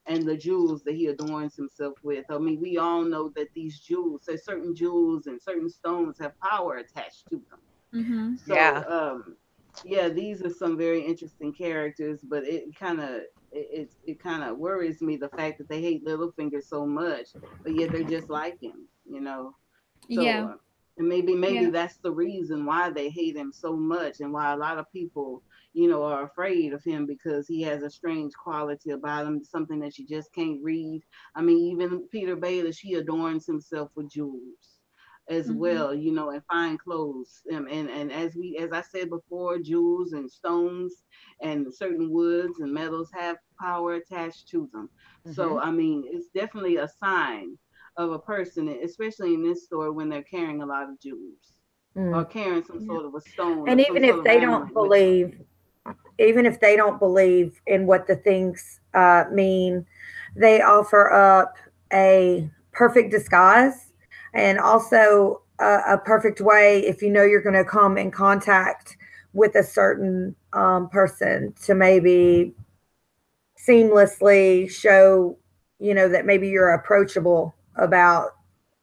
and the jewels that he adorns himself with. I mean, we all know that these jewels, so certain jewels and certain stones have power attached to them. Mm-hmm. So, Yeah. yeah, these are some very interesting characters, but it kind of worries me the fact that they hate Littlefinger so much, but yet they're just like him. So, Yeah, and maybe yeah. that's the reason why they hate him so much, and why a lot of people, are afraid of him because he has a strange quality about him, something that you just can't read. I mean, even Peter Baelish, he adorns himself with jewels as Mm-hmm. well, and fine clothes. And as I said before, jewels and stones and certain woods and metals have power attached to them. Mm-hmm. So I mean, it's definitely a sign of a person, especially in this story when they're carrying a lot of jewels or Mm. carrying some Yeah. sort of a stone And or some even sort if of they don't amulet with them. believe, even if they don't believe in what the things mean, they offer up a perfect disguise and also a perfect way if you know you're going to come in contact with a certain person to maybe seamlessly show, that maybe you're approachable about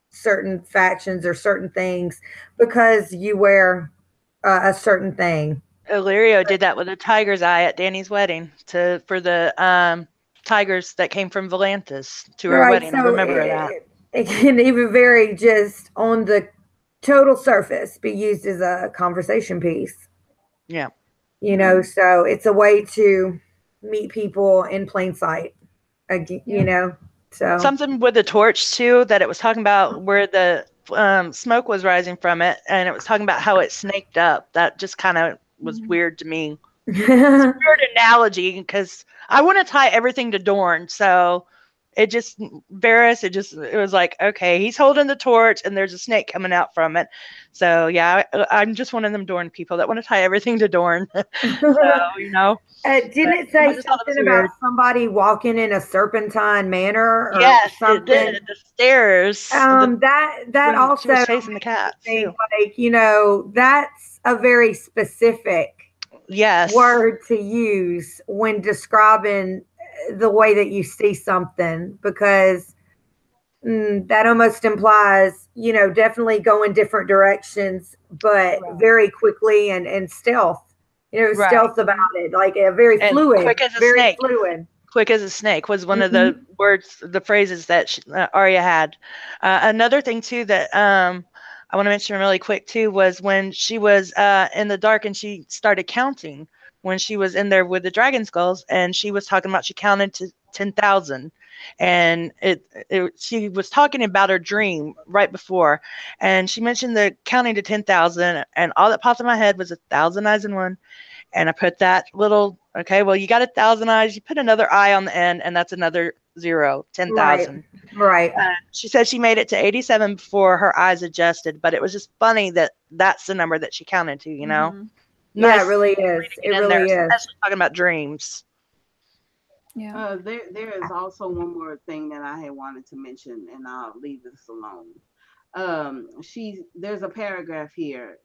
certain factions or certain things because you wear a certain thing. Illyrio did that with a tiger's eye at Danny's wedding for the tigers that came from Volantis to her Right. wedding. I So remember that. it can even very just on the total surface be used as a conversation piece, Yeah. so it's a way to meet people in plain sight, again, Yeah. so. Something with the torch too that it was talking about where the smoke was rising from it, and it was talking about how it snaked up. That just kind of was Mhm. weird to me. It's a weird analogy because I want to tie everything to Dorne, so it just Varys. It was like, okay, he's holding the torch and there's a snake coming out from it. So yeah, I'm just one of them Dorne people that want to tie everything to Dorne. So you know, Didn't but it I say just thought that was something about weird. somebody walking in a serpentine manner or Yes, it something? did. The stairs. That When she was also chasing the cats think too. like, that's a very specific Yes. word to use when describing the way that you see something because that almost implies, definitely going different directions, but Right. very quickly and stealth, Right. stealth about it, like a very And fluid, quick as a very snake. fluid. Quick as a snake was one of the Hmm. words, the phrases that Arya had. Another thing too that I want to mention really quick too was when she was in the dark and she started counting when she was in there with the dragon skulls, and she was talking about she counted to 10,000, and she was talking about her dream right before, and she mentioned the counting to 10,000, and all that popped in my head was 1,000 eyes in one, and I put that little, okay, well, you got 1,000 eyes, you put another eye on the end, and that's another 0, 10,000. Right. She said she made it to 87 before her eyes adjusted, but it was just funny that that's the number that she counted to, you know? Yeah, it really is. It really is. Especially talking about dreams. Yeah. There is also one more thing that I had wanted to mention, and I'll leave this alone. There's a paragraph here.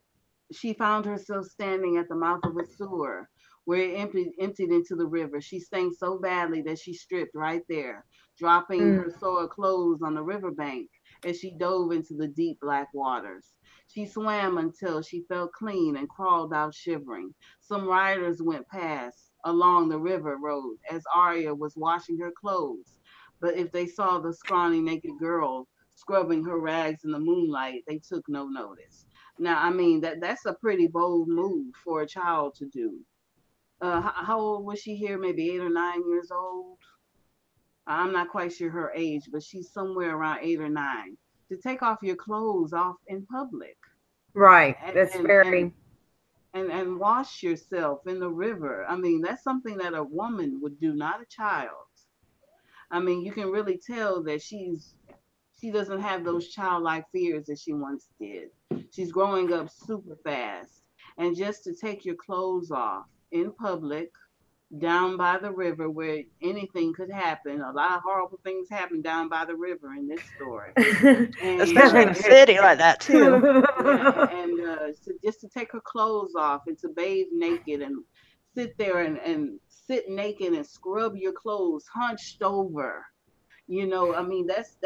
She found herself standing at the mouth of a sewer where it emptied into the river. She stank so badly that she stripped right there, dropping her soiled clothes on the riverbank as she dove into the deep black waters. She swam until she felt clean and crawled out shivering. Some riders went past along the river road as Arya was washing her clothes. But if they saw the scrawny naked girl scrubbing her rags in the moonlight, they took no notice. Now, I mean, that's a pretty bold move for a child to do. How old was she here? Maybe 8 or 9 years old. I'm not quite sure her age, but she's somewhere around 8 or 9. To take off your clothes off in public. Right. That's very. And wash yourself in the river. I mean, that's something that a woman would do, not a child. I mean, you can really tell that she doesn't have those childlike fears that she once did. She's growing up super fast. And just to take your clothes off in public, down by the river where anything could happen, a lot of horrible things happen down by the river in this story. Especially in a city like that, too. Yeah, and just to take her clothes off and to bathe naked and sit there and sit naked and scrub your clothes hunched over. You know, I mean, that's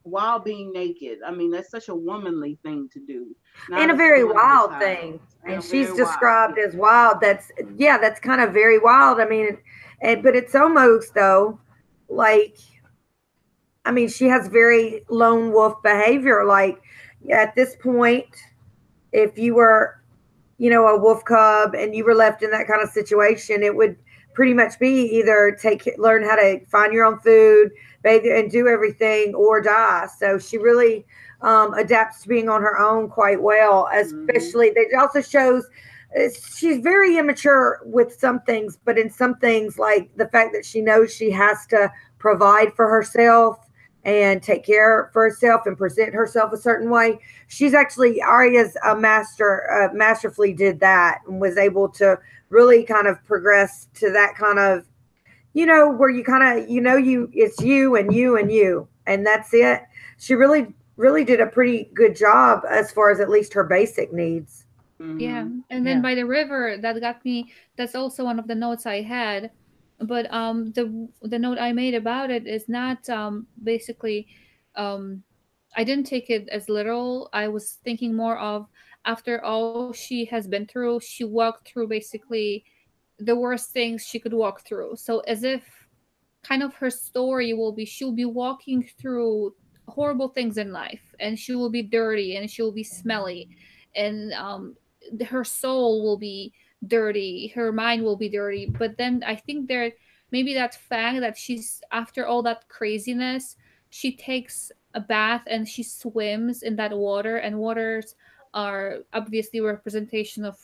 while being naked. I mean, that's such a womanly thing to do. And a very wild thing. And she's described as wild. That's kind of very wild. I mean, but it's almost, though, like, I mean, she has very lone wolf behavior. Like, at this point, if you were, a wolf cub and you were left in that kind of situation, it would pretty much be either learn how to find your own food, bathe and do everything, or die. So she really adapts to being on her own quite well, especially it also shows she's very immature with some things, but in some things, like the fact that she knows she has to provide for herself and take care for herself and present herself a certain way. She's actually, Arya's a masterfully did that and was able to really kind of progress to that kind of, where you kind of, it's you and you and you, and that's it. She really, really did a pretty good job as far as at least her basic needs. Yeah. And then by the river, that got me, that's also one of the notes I had. But the note I made about it is not basically, I didn't take it as literal. I was thinking more of, after all she has been through, she walked through basically the worst things she could walk through. So as if kind of her story will be, she'll be walking through horrible things in life, and she will be dirty and she will be smelly, and her soul will be dirty, her mind will be dirty. But then I think there maybe that fact that she's, after all that craziness, she takes a bath and she swims in that water, and waters are obviously a representation of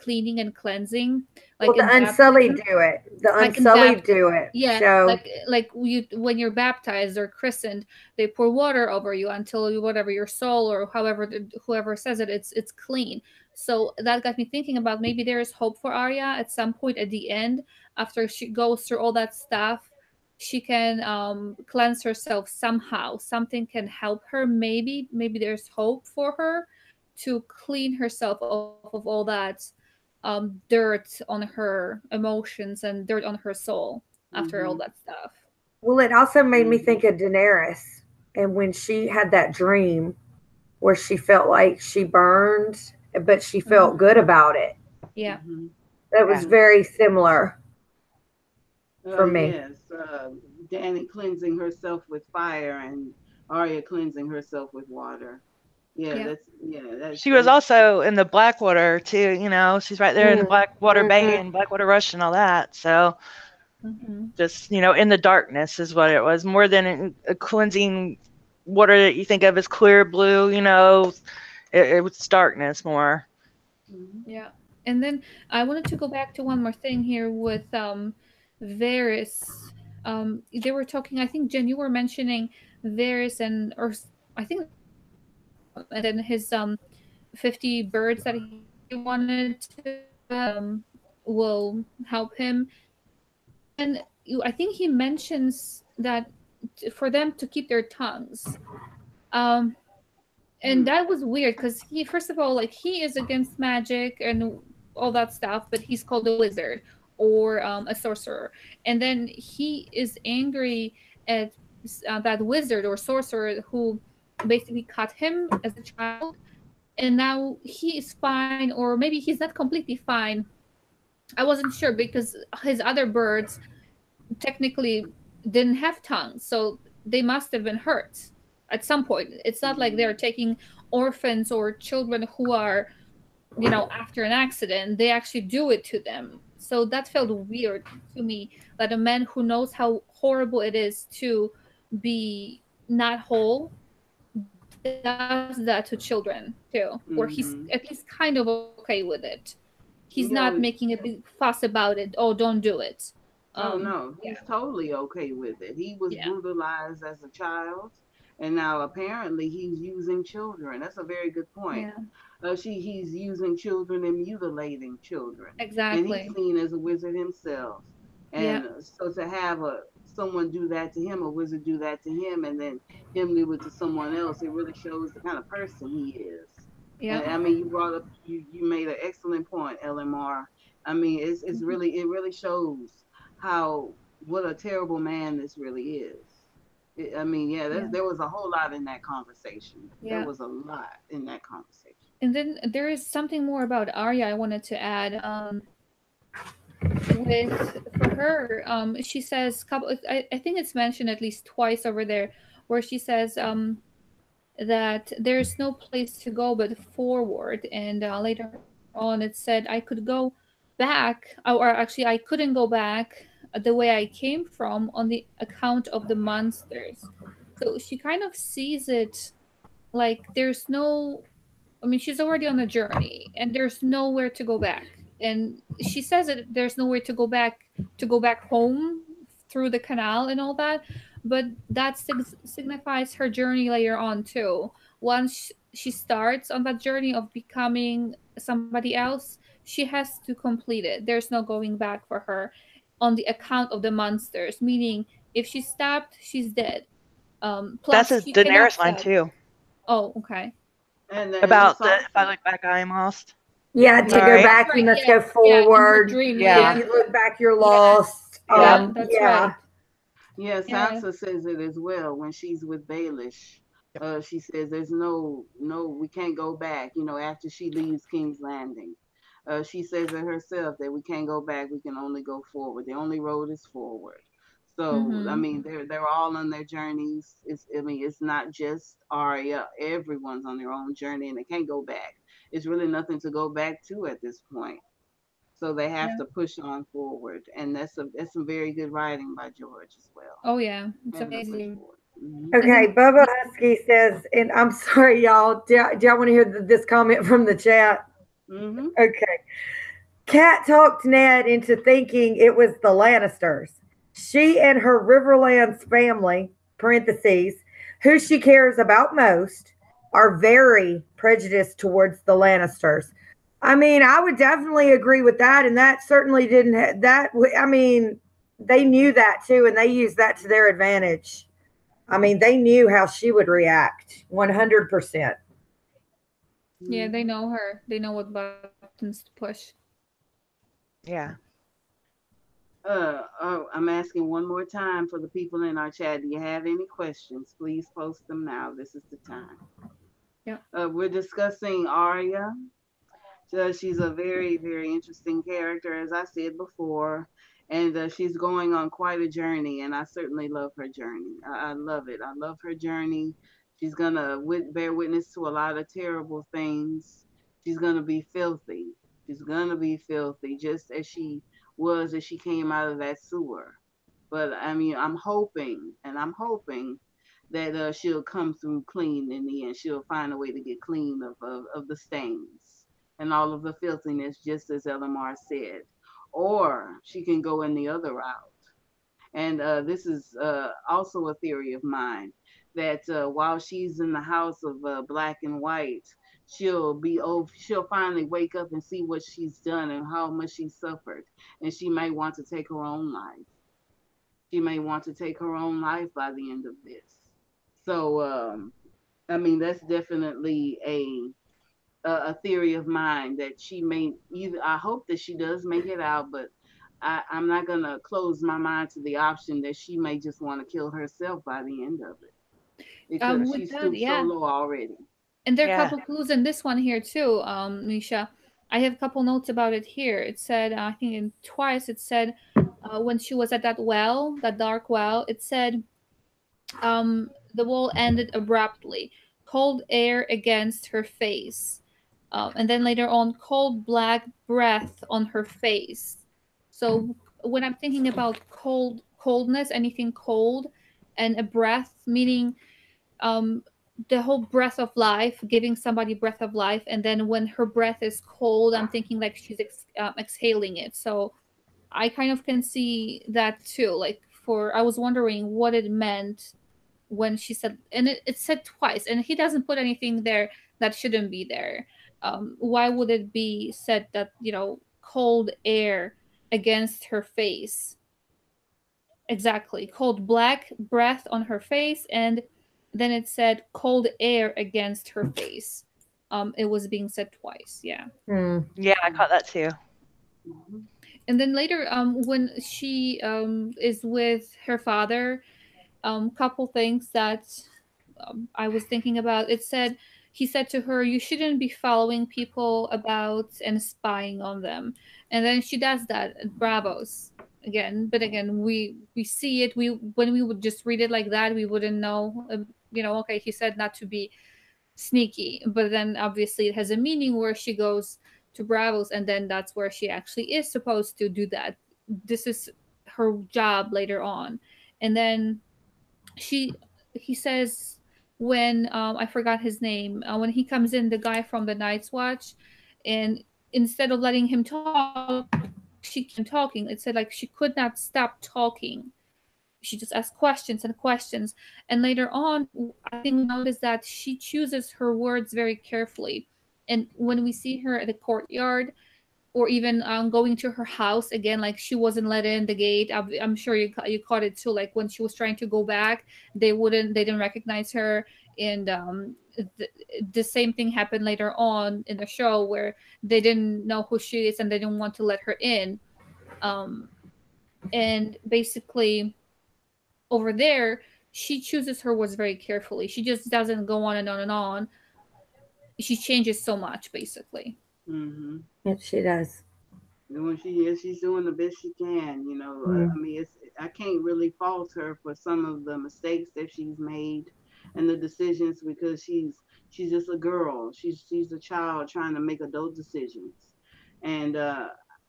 cleaning and cleansing. Like, the Unsullied do it. The Unsullied do it. Yeah, so. like when you're baptized or christened, they pour water over you until whatever your soul, or whoever says it, it's clean. So that got me thinking about, maybe there is hope for Arya at some point at the end, after she goes through all that stuff. She can cleanse herself somehow. Something can help her. Maybe there's hope for her to clean herself off of all that dirt on her emotions and dirt on her soul after all that stuff. Well, it also made me think of Daenerys, and when she had that dream where she felt like she burned, but she felt good about it. Yeah. That was very similar for me. Yes, Dany cleansing herself with fire and Arya cleansing herself with water. Yeah. That's She was also in the Blackwater too. You know, she's right there in the Blackwater Bay and Blackwater Rush and all that. So just in the darkness is what it was, more than a cleansing water that you think of as clear blue. It was darkness more. Yeah. And then I wanted to go back to one more thing here with Varys. They were talking, I think Jen, you were mentioning Varys or I think and then his 50 birds that he wanted to will help him. And I think he mentions that for them to keep their tongues. And that was weird because he, first of all, like he is against magic and all that stuff, but he's called a wizard or a sorcerer. And then he is angry at that wizard or sorcerer who basically cut him as a child. And now he is fine, or maybe he's not completely fine. I wasn't sure because his other birds technically didn't have tongues, so they must have been hurt at some point. It's not like they're taking orphans or children who are, after an accident. They actually do it to them. So that felt weird to me, that a man who knows how horrible it is to be not whole does that to children too, where he's at least kind of okay with it. He's not making a big fuss about it. Oh, don't do it. No, he's totally okay with it. He was brutalized as a child, and now apparently he's using children. That's a very good point. He's using children and mutilating children. Exactly. And he's seen as a wizard himself. And so to have someone do that to him, a wizard do that to him, and then him do it to someone else, it really shows the kind of person he is. Yeah. And, I mean, you made an excellent point, LMR. I mean, it really shows what a terrible man this really is. There was a whole lot in that conversation. There was a lot in that conversation. And then there is something more about Arya I wanted to add. For her, she says, I think it's mentioned at least twice over there, where she says that there's no place to go but forward. And later on, it said I could go back, or actually I couldn't go back the way I came from on the account of the monsters. So she kind of sees it like there's no, I mean, she's already on a journey and there's nowhere to go back. And she says that there's nowhere to go back home through the canal and all that, but that signifies her journey later on too. Once she starts on that journey of becoming somebody else, she has to complete it. There's no going back for her on the account of the monsters, meaning if she stopped, she's dead. Plus that's his Daenerys line too. Oh, okay. And about if I look back, I am lost. Yeah, to go back, you must go forward. If you look back, you're lost. That's right. Yeah, Sansa says it as well when she's with Baelish. She says there's no, we can't go back, after she leaves King's Landing. She says it herself that we can't go back, we can only go forward. The only road is forward. So, I mean, they're all on their journeys. It's not just Arya. Everyone's on their own journey and they can't go back. It's really nothing to go back to at this point. So they have to push on forward. And that's some very good writing by George as well. Oh, yeah. It's amazing. Okay, Bubba Husky says, and I'm sorry, y'all. Do y'all want to hear this comment from the chat? Okay. Kat talked Ned into thinking it was the Lannisters. She and her Riverlands family, parentheses, who she cares about most, are very prejudiced towards the Lannisters. I mean, I would definitely agree with that. And that certainly didn't they knew that too. And they used that to their advantage. I mean, they knew how she would react 100%. Yeah, they know her. They know what buttons to push. Yeah. I'm asking one more time for the people in our chat. Do you have any questions? Please post them now. This is the time. Yeah. We're discussing Arya. She's a very, very interesting character, as I said before, and she's going on quite a journey, and I certainly love her journey. I love it. I love her journey. She's going to bear witness to a lot of terrible things. She's going to be filthy. She's going to be filthy, just as she was as she came out of that sewer. But I mean, I'm hoping that she'll come through clean in the end. She'll find a way to get clean of the stains and all of the filthiness, just as Elamar said. Or she can go in the other route. And this is also a theory of mine, that while she's in the house of black and white, she'll finally wake up and see what she's done and how much she suffered. And she may want to take her own life. She may want to take her own life by the end of this. So, I mean, that's definitely a theory of mine, that she may I hope that she does make it out, but I'm not going to close my mind to the option that she may just want to kill herself by the end of it. Because she's stooped so low already. And there are a couple clues in this one here too, Mischa. I have a couple notes about it here. It said, I think twice it said, when she was at that well, that dark well, it said, the well ended abruptly. Cold air against her face. And then later on, cold black breath on her face. So when I'm thinking about coldness, anything cold, and a breath, meaning the whole breath of life, giving somebody breath of life, and then when her breath is cold, I'm thinking like she's exhaling it. So I kind of can see that too. Like I was wondering what it meant when she said, and it said twice, and he doesn't put anything there that shouldn't be there. Why would it be said that, cold air against her face? Exactly. Cold black breath on her face, and then it said cold air against her face. It was being said twice. Yeah. Yeah, I caught that too. And then later, when she is with her father, couple things that I was thinking about. He said to her, "You shouldn't be following people about and spying on them." And then she does that at Bravos again. But again, we see it. When we would just read it like that, we wouldn't know. Okay, he said not to be sneaky, but then obviously it has a meaning where she goes to Bravos, and then that's where she actually is supposed to do that. This is her job later on, and then he says, when I forgot his name, when he comes in, the guy from the Night's Watch, and instead of letting him talk, she kept talking. It said like she could not stop talking. She just asked questions and questions. And later on, I think we noticed that she chooses her words very carefully. And when we see her at the courtyard, or even going to her house again, like she wasn't let in the gate. I'm sure you caught it too. Like when she was trying to go back, they didn't recognize her. And the same thing happened later on in the show, where they didn't know who she is and they didn't want to let her in. And basically, over there, she chooses her words very carefully. She just doesn't go on and on and on. She changes so much, basically. Mm-hmm. Yes, she does. When she's doing the best she can, I mean, I can't really fault her for some of the mistakes that she's made and the decisions, because she's just a girl. She's a child trying to make adult decisions. And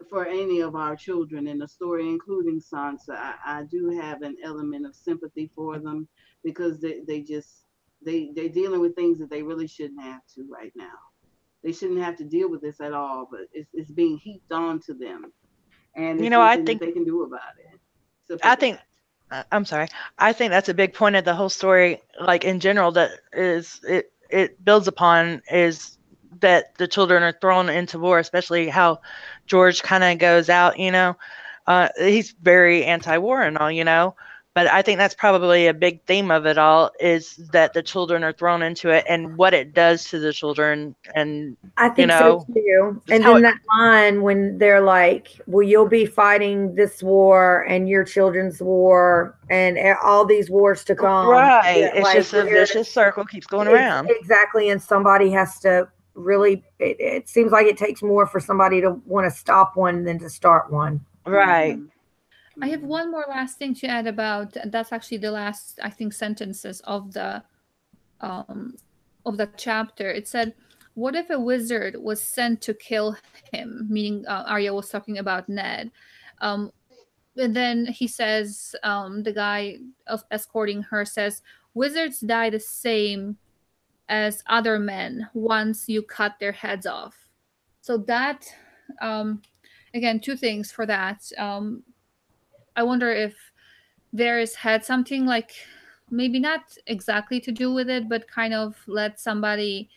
for any of our children in the story, including Sansa, I do have an element of sympathy for them, because they're dealing with things that they really shouldn't have to right now. They shouldn't have to deal with this at all, but it's being heaped onto them, and there's nothing that they can do about it. I'm sorry. I think that's a big point of the whole story, like in general, that it builds upon, is that the children are thrown into war, especially how George kind of goes out. He's very anti-war and all, but I think that's probably a big theme of it all, is that the children are thrown into it and what it does to the children. And I think so too. And then that line when they're like, well, you'll be fighting this war and your children's war and all these wars to come. Right. It's like, just a vicious circle, keeps going around. Exactly. And somebody has to really, it seems like it takes more for somebody to want to stop one than to start one. Right. I have one more last thing to add about, that's actually the last, I think, sentences of the of that chapter, it said, what if a wizard was sent to kill him? Meaning Arya was talking about Ned. And then he says, the guy escorting her says, wizards die the same as other men once you cut their heads off. So that, again, two things for that. I wonder if Varys had something like, maybe not exactly to do with it, but kind of let somebody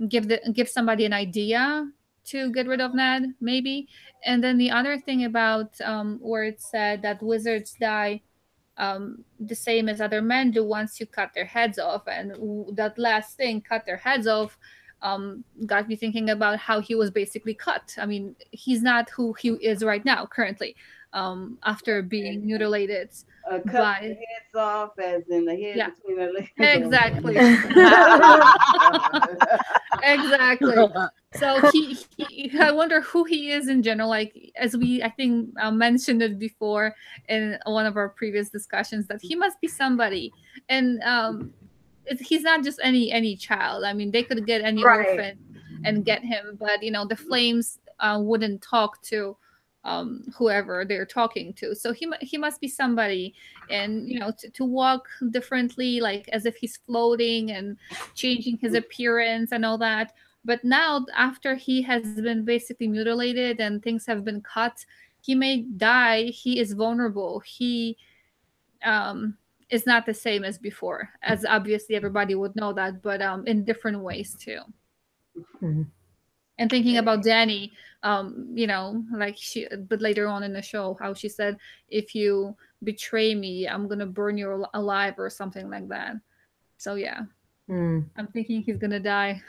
give somebody an idea to get rid of Ned, maybe. And then the other thing about where it said that wizards die the same as other men do once you cut their heads off, and that last thing, cut their heads off, got me thinking about how he was basically cut. I mean, he's not who he is right now currently, after being mutilated. Cut the heads off, as in the head between the legs. Exactly. Exactly. So he I wonder who he is in general. Like, as we, I think, mentioned it before in one of our previous discussions, that he must be somebody. And he's not just any child. I mean, they could get any orphan and get him, but the flames wouldn't talk to whoever they're talking to. So he must be somebody. And to walk differently, like as if he's floating and changing his appearance and all that. But now, after he has been basically mutilated and things have been cut, he may die. He is vulnerable. He is not the same as before, as obviously everybody would know that, but in different ways too. Mm-hmm. And thinking about Dany, like but later on in the show, how she said, if you betray me, I'm going to burn you alive or something like that. So yeah, I'm thinking he's going to die.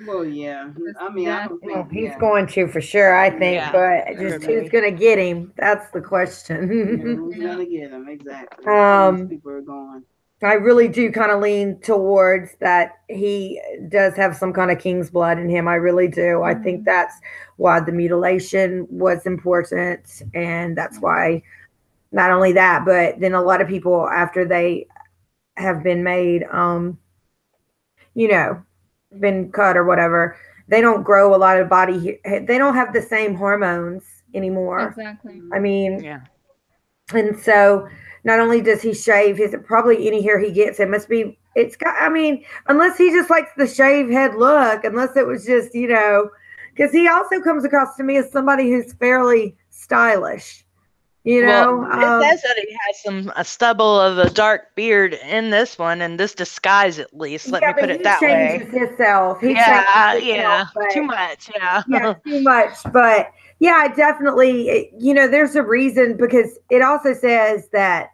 Well, yeah. I mean, I don't think he's going to for sure, I think, but just who's going to get him? That's the question. Who's going to get him? Exactly. These people are going. I really do kind of lean towards that he does have some kind of king's blood in him. I really do. I think that's why the mutilation was important. And that's why, not only that, but then a lot of people, after they have been made, been cut or whatever, they don't grow a lot of body. They don't have the same hormones anymore. Exactly. I mean, and so not only does he shave his, probably any hair he gets, unless he just likes the shave head look, unless it was just, because he also comes across to me as somebody who's fairly stylish, Well, it says that he has a stubble of a dark beard in this one, in this disguise at least. Let me put it that way. He changes himself. Too much. Yeah, too much. But yeah, definitely, there's a reason, because it also says that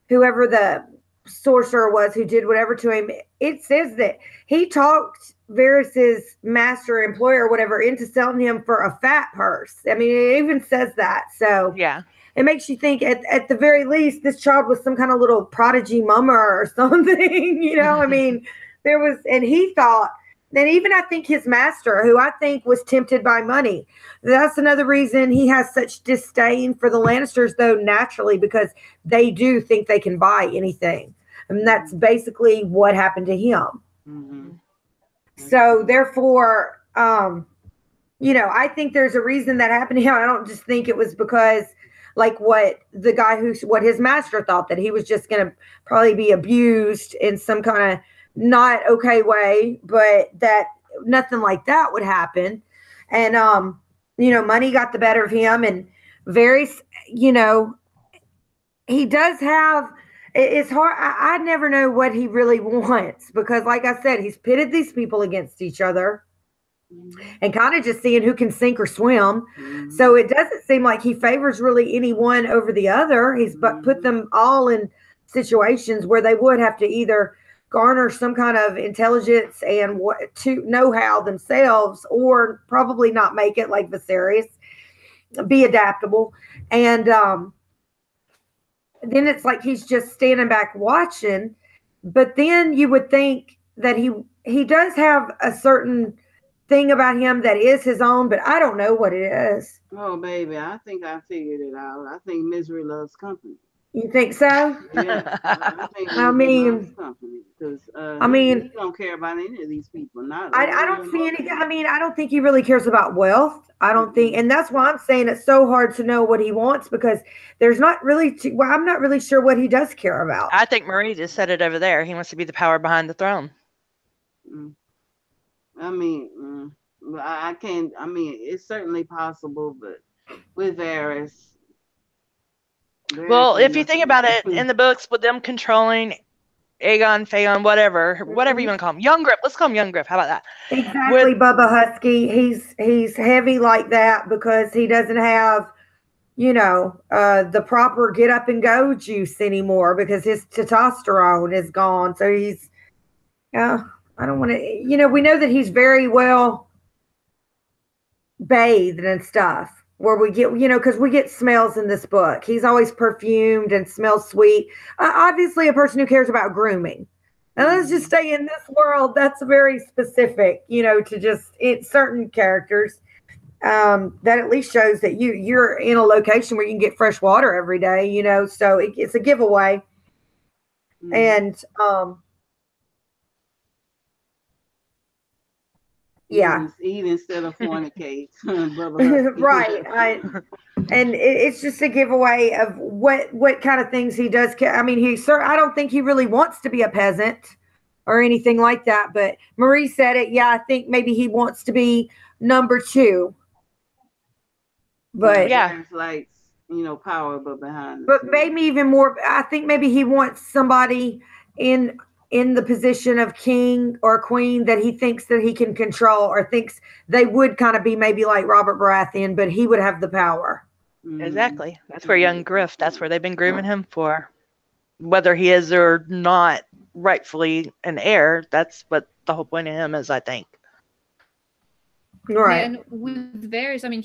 whoever the sorcerer was who did whatever to him, it says that he talked Varys's master, employer, whatever, into selling him for a fat purse. I mean, it even says that. So yeah, it makes you think at the very least, this child was some kind of little prodigy mummer or something, I mean, there was, and he thought, and even I think his master, who I think was tempted by money, that's another reason he has such disdain for the Lannisters, though, naturally, because they do think they can buy anything. And that's basically what happened to him. Mm-hmm. So therefore, I think there's a reason that happened to him. I don't just think it was because, like, what his master thought, that he was just going to probably be abused in some kind of not okay way, but that nothing like that would happen. And, money got the better of him, and Varys, he does have, it's hard. I never know what he really wants, because like I said, he's pitted these people against each other and kind of just seeing who can sink or swim. So it doesn't seem like he favors really any one over the other. He's put them all in situations where they would have to either garner some kind of intelligence and to know-how themselves, or probably not make it, like Viserys, be adaptable. And then it's like he's just standing back watching. But then you would think that he does have a certain thing about him that is his own, but I don't know what it is. Oh, baby, I think I figured it out. I think misery loves company. You think so? Yeah, I think I mean, company. because I mean, he don't care about any of these people. Not I don't see any. I mean, I don't think he really cares about wealth. I don't think, and that's why I'm saying it's so hard to know what he wants because there's not really. Well, I'm not really sure what he does care about. I think Marie just said it over there. He wants to be the power behind the throne. I mean, I can't. I mean, it's certainly possible, but with Varys. Well, if you think about it, in the books, with them controlling Aegon, Phaegon, whatever you want to call him, Young Griff. Let's call him Young Griff. How about that? Exactly, Bubba Husky. He's heavy like that because he doesn't have, the proper get up and go juice anymore because his testosterone is gone. So he's, I don't want to, we know that he's very well bathed and stuff. Where we get, because we get smells in this book. He's always perfumed and smells sweet. Obviously, a person who cares about grooming. And let's just stay in this world. That's very specific, to just certain characters. That at least shows that you're in a location where you can get fresh water every day, so it's a giveaway. And yeah, eat instead of fornicate. Right. And it's just a giveaway of what kind of things he does. I mean, I don't think he really wants to be a peasant or anything like that. But Marie said it. Yeah, I think maybe he wants to be number 2. But yeah, like power, but behind. But maybe even more. I think maybe he wants somebody in the position of king or queen that he thinks that he can control or thinks they would kind of be maybe like Robert Baratheon, but he would have the power. Exactly. That's where Young Griff, that's where they've been grooming him for. Whether he is or not rightfully an heir, that's what the whole point of him is, I think. Right. And with Varys, I mean,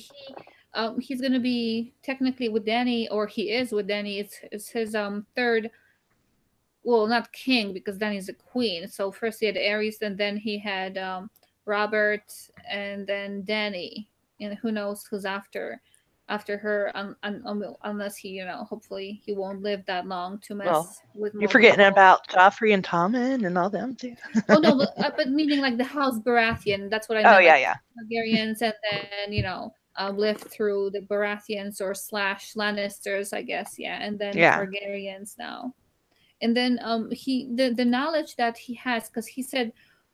he's going to be technically with Dany, or he is with Dany. It's his third. Well, not king because Dany's a queen. So first he had Aerys, and then he had Robert, and then Dany, and who knows who's after her? Unless he, hopefully he won't live that long to mess with. You're forgetting about Joffrey and Tommen and all them too. Oh no, but meaning like the House Baratheon. That's what I meant. Oh yeah. Targaryens, and then lived through the Baratheons or / Lannisters, I guess. Yeah, and then Targaryens now. And then the knowledge that he has, because he said,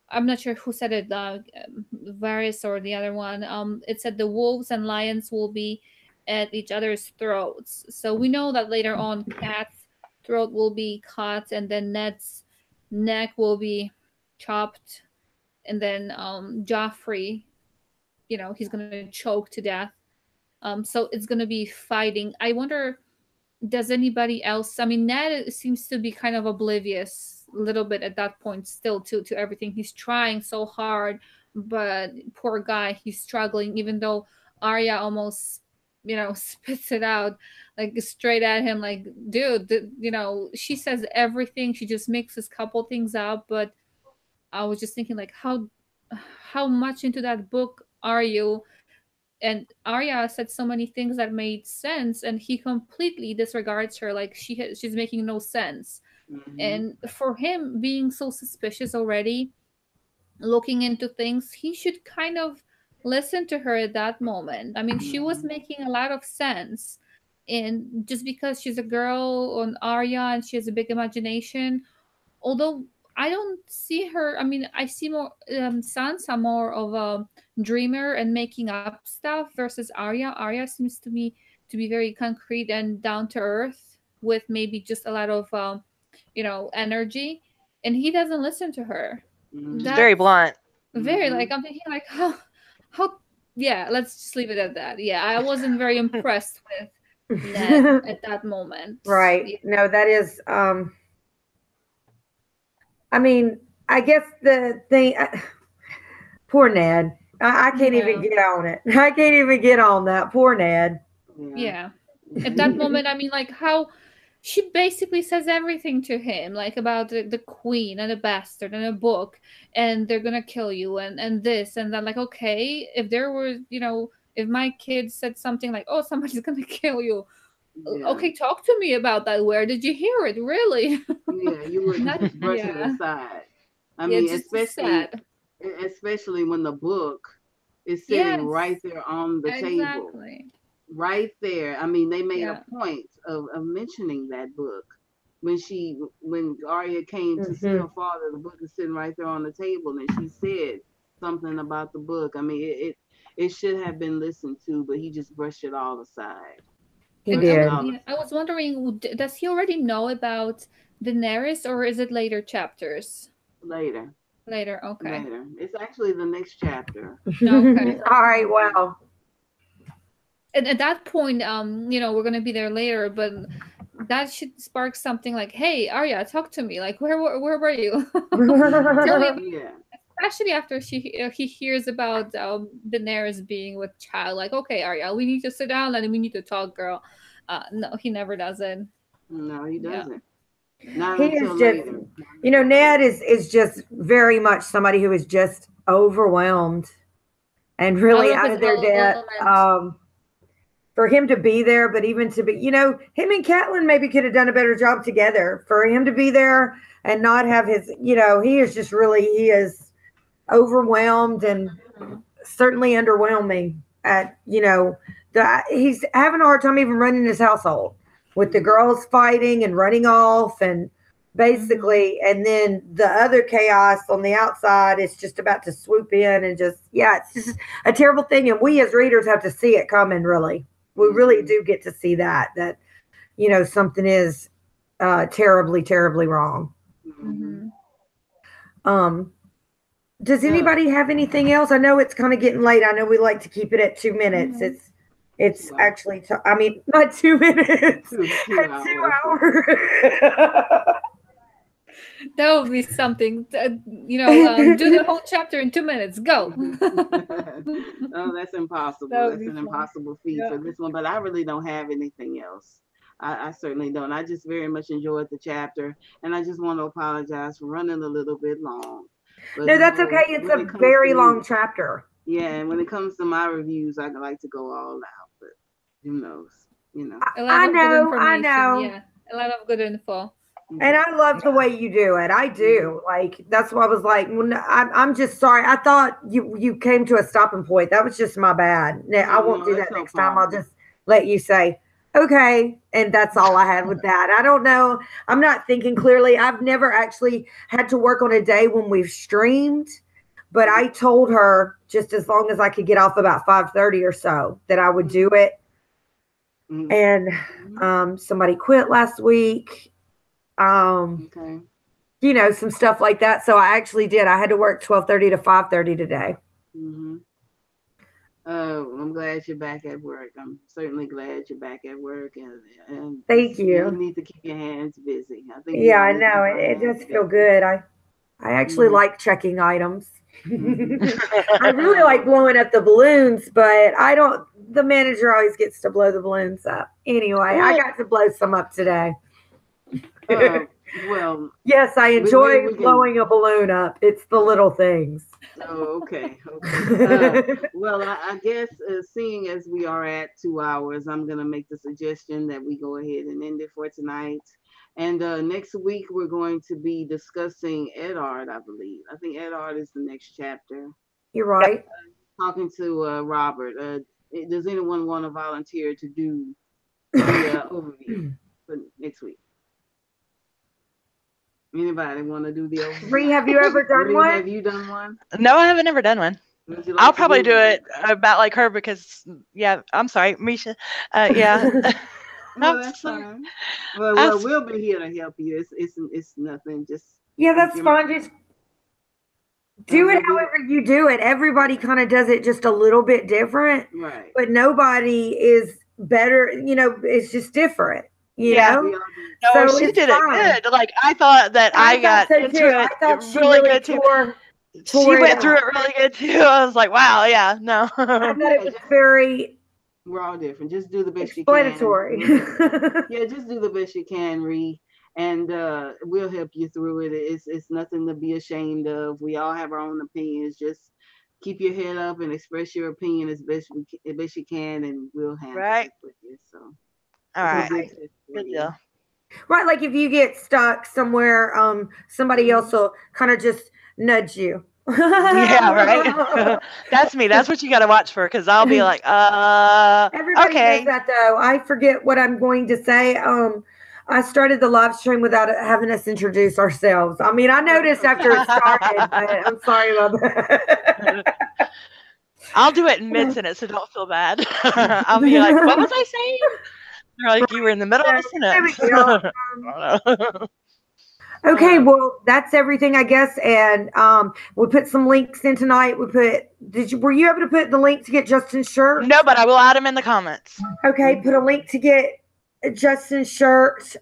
I'm not sure who said it, Varys or the other one. It said the wolves and lions will be at each other's throats. So we know that later on, Cat's throat will be cut, and then Ned's neck will be chopped, and then Joffrey, he's gonna choke to death. So it's gonna be fighting. I wonder, does anybody else? I mean, Ned seems to be kind of oblivious a little bit at that point still to everything. He's trying so hard, but poor guy, he's struggling, even though Arya almost, spits it out like straight at him, like, dude, she says everything. She just mixes a couple things up. But I was just thinking, like, how much into that book are you? And Arya said so many things that made sense, and he completely disregards her, like she's making no sense. Mm-hmm. And for him being so suspicious already, looking into things, he should kind of listen to her at that moment. I mean, she was making a lot of sense, and just because she's a girl on Arya and she has a big imagination, although I don't see her. I mean, I see more Sansa more of a dreamer and making up stuff versus Arya. Arya seems to me to be very concrete and down to earth with maybe just a lot of energy, and he doesn't listen to her. That's very blunt. Very like, I'm thinking like, how yeah, let's just leave it at that. Yeah, I wasn't very impressed with Ned at that moment. Right. Yeah. No, that is I mean, I guess the thing, poor Ned. I can't even get on it. I can't even get on that. Poor Ned. Yeah. At that moment, I mean, like, how she basically says everything to him, like about the queen and the bastard and a book, and they're gonna kill you and this and that. Like, okay, if there were, if my kid said something like, oh, somebody's gonna kill you, Yeah. Okay, talk to me about that. Where did you hear it? Really? Yeah, you would Not, just brush it yeah. aside. I Yeah, mean, just especially sad. when the book is sitting Yes, right there on the table, exactly. right there. I mean, they made a Yeah. point of mentioning that book when Arya came to see her father. The book is sitting right there on the table, and she said something about the book. I mean, it should have been listened to, but he just brushed it all aside. He And Brushed it did. all I was wondering, does he already know about Daenerys, or is it later chapters? later. Later, okay. Later. It's actually the next chapter. Okay. All right. Well, And at that point, we're gonna be there later, but that should spark something like, "Hey, Arya, talk to me. Like, where were you? Tell me." Yeah. Especially after he hears about Daenerys being with child. Like, okay, Arya, we need to sit down and we need to talk, girl. No, he never does it. No, he Yeah. doesn't. Not he until is just, later. Ned is just very much somebody who is just overwhelmed and really Out of out his of their depth. element. For him to be there, but even to be, him and Catelyn maybe could have done a better job together. For him to be there and not have his, he is overwhelmed and certainly underwhelming at, he's having a hard time even running his household with the girls fighting and running off and basically, and then the other chaos on the outside is just about to swoop in and just, it's just a terrible thing. And we as readers have to see it coming, really. We really do get to see that something is terribly, terribly wrong. Does anybody have anything else? I know it's kind of getting late. I know we like to keep it at 2 minutes. It's actually, not 2 minutes. 2 hours. 2 hours. That would be something. Do the whole chapter in 2 minutes. Go. Oh, that's impossible. That's an impossible feat for this one. But I really don't have anything else. I certainly don't. I just very much enjoyed the chapter, and I just want to apologize for running a little bit long. But no, that's okay. It's a very long chapter. Yeah, and when it comes to my reviews, I like to go all out. But who knows? I know. Yeah, a lot of good info. And I love the way you do it. I do. Like, that's why I was like, I'm just sorry. I thought you came to a stopping point. That was just my bad. I won't do that next time. I'll just let you say, okay. And that's all I had with that. I don't know. I'm not thinking clearly. I've never actually had to work on a day when we've streamed, but I told her just as long as I could get off about 5:30 or so that I would do it. And somebody quit last week. Okay. Some stuff like that. So I actually did. I had to work 12:30 to 5:30 today. I'm glad you're back at work. I'm certainly glad you're back at work, and thank you. You need to keep your hands busy. I think. Yeah, I know. It does feel good. I actually like checking items. I really like blowing up the balloons, but I don't. The manager always gets to blow the balloons up. Anyway, I got to blow some up today. Well, yes, I enjoy blowing a balloon up. It's the little things. Oh, okay. Well, I guess seeing as we are at 2 hours, I'm going to make the suggestion that we go ahead and end it for tonight. And next week, we're going to be discussing Eddard, I believe. I think Eddard is the next chapter. You're right. Talking to Robert. Does anyone want to volunteer to do the overview for next week? Anybody want to do the overview? Rhee, have you ever done one? Have you done one? No, I haven't ever done one. I'll probably do it about like her because, I'm sorry, Mischa. Yeah. No, that's fine. Well, we'll be here to help you. It's nothing. Just that's fine. Just do it however you do it. Everybody kind of does it just a little bit different, right? But nobody is better. It's just different. You know? No, so she did it good. Like I thought that I got so into I thought it she really good too. She went through it really good too. I was like, wow, yeah, no. I thought it was very. We're all different. Just do the best you can. Yeah, just do the best you can, Rhee, and we'll help you through it. It's nothing to be ashamed of. We all have our own opinions. Just keep your head up and express your opinion as best you can, and we'll handle it with you. So. All right. Good deal. Right, like if you get stuck somewhere, somebody else will kind of just nudge you. Yeah, right. That's me. That's what you got to watch for, because I'll be like, Everybody okay. does that though. I forget what I'm going to say. I started the live stream without having us introduce ourselves. I mean, I noticed after it started, but I'm sorry about that. I'll do it in mid-sentence, so don't feel bad. I'll be like, what was I saying? They're like, you were in the middle of a sentence. There we go. Okay, well, that's everything, I guess. And we put some links in tonight. Were you able to put the link to get Justin's shirt? No, but I will add them in the comments. Okay, put a link to get Justin's shirt.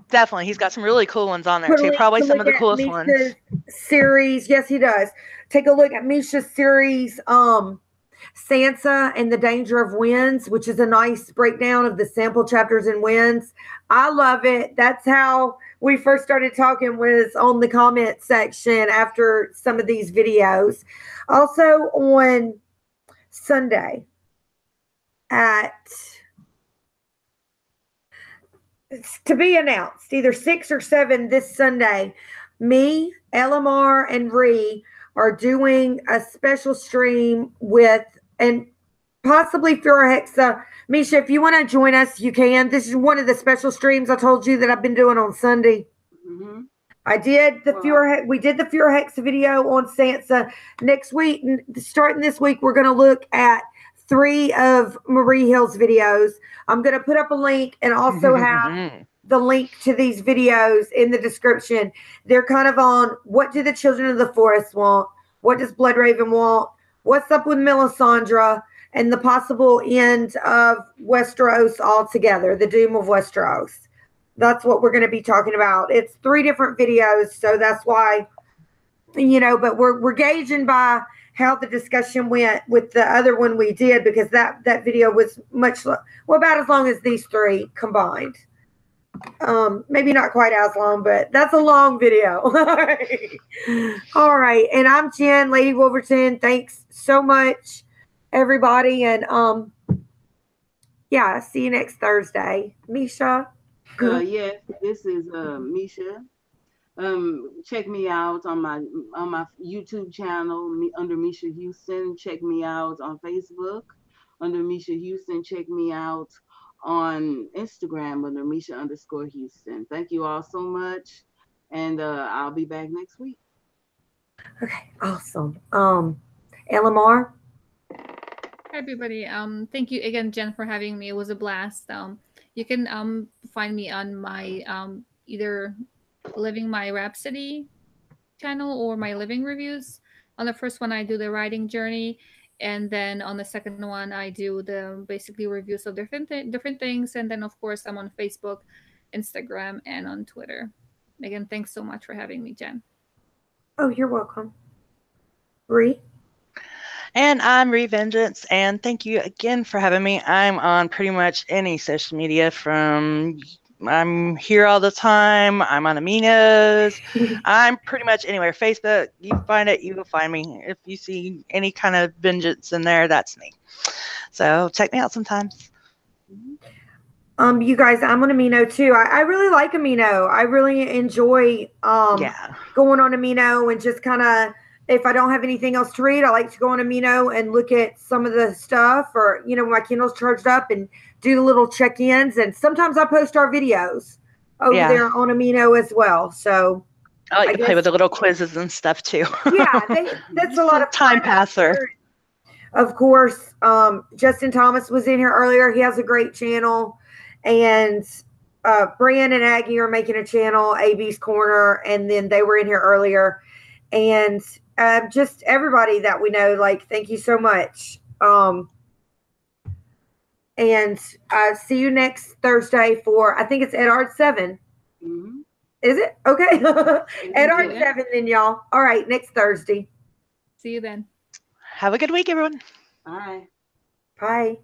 Definitely. He's got some really cool ones on there too. Probably some of the coolest ones. Series. Yes, he does. Take a look at Mischa's series, Sansa and the Danger of Winds, which is a nice breakdown of the sample chapters in Winds. I love it. That's how we first started talking, was on the comment section after some of these videos. Also on Sunday at, to be announced, either 6 or 7 this Sunday, me, LMR, and Rhee are doing a special stream with, and possibly Fura Hexa. Mischa, if you want to join us, you can. This is one of the special streams I told you that I've been doing on Sunday. Mm-hmm. I did we did the Fura Hexa video on Sansa. Next week, starting this week, we're going to look at 3 of Marie Hill's videos. I'm going to put up a link and also have the link to these videos in the description. They're kind of on what do the Children of the Forest want? What does Bloodraven want? What's up with Melisandre? And the possible end of Westeros altogether, the doom of Westeros. That's what we're going to be talking about. It's 3 different videos, so that's why, but we're gauging by how the discussion went with the other one we did, because that video was about as long as these 3 combined. Maybe not quite as long, but that's a long video. All right. And I'm Jen, Lady Wolverton. Thanks so much, everybody. And see you next Thursday. Mischa. Yes, this is Mischa. Check me out on my YouTube channel under Mischa Houston. Check me out on Facebook under Mischa Houston. Check me out on Instagram under Mischa_Houston. Thank you all so much, and I'll be back next week. Okay, awesome. LMR. Hi everybody. Thank you again, Jen, for having me. It was a blast. You can find me on my either Living My Rhapsody channel or my living reviews. On the first one, I do the writing journey. And then on the second one, I do the basically reviews of different things. And then, of course, I'm on Facebook, Instagram, and on Twitter. Again, thanks so much for having me, Jen. Oh, you're welcome. Rhee? And I'm Rhee Venjenz, and thank you again for having me. I'm on pretty much any social media I'm here all the time. I'm on Aminos. I'm pretty much anywhere. Facebook, you find it, you will find me. If you see any kind of vengeance in there, that's me. So check me out sometimes. You guys, I'm on Amino too. I really like Amino. I really enjoy going on Amino and just kind of, if I don't have anything else to read, I like to go on Amino and look at some of the stuff, or when my Kindle's charged up, and do the little check-ins. And sometimes I post our videos over there on Amino as well. So I like to play with the little quizzes and stuff too. Yeah, that's a lot of time passer. Of course, Justin Thomas was in here earlier. He has a great channel, and Brian and Aggie are making a channel, AB's Corner, and then they were in here earlier. And just everybody that we know, thank you so much. And see you next Thursday for, I think it's at Art 7. Mm-hmm. Is it? Okay. At Art 7 then, y'all. All right, next Thursday. See you then. Have a good week, everyone. Bye. Bye.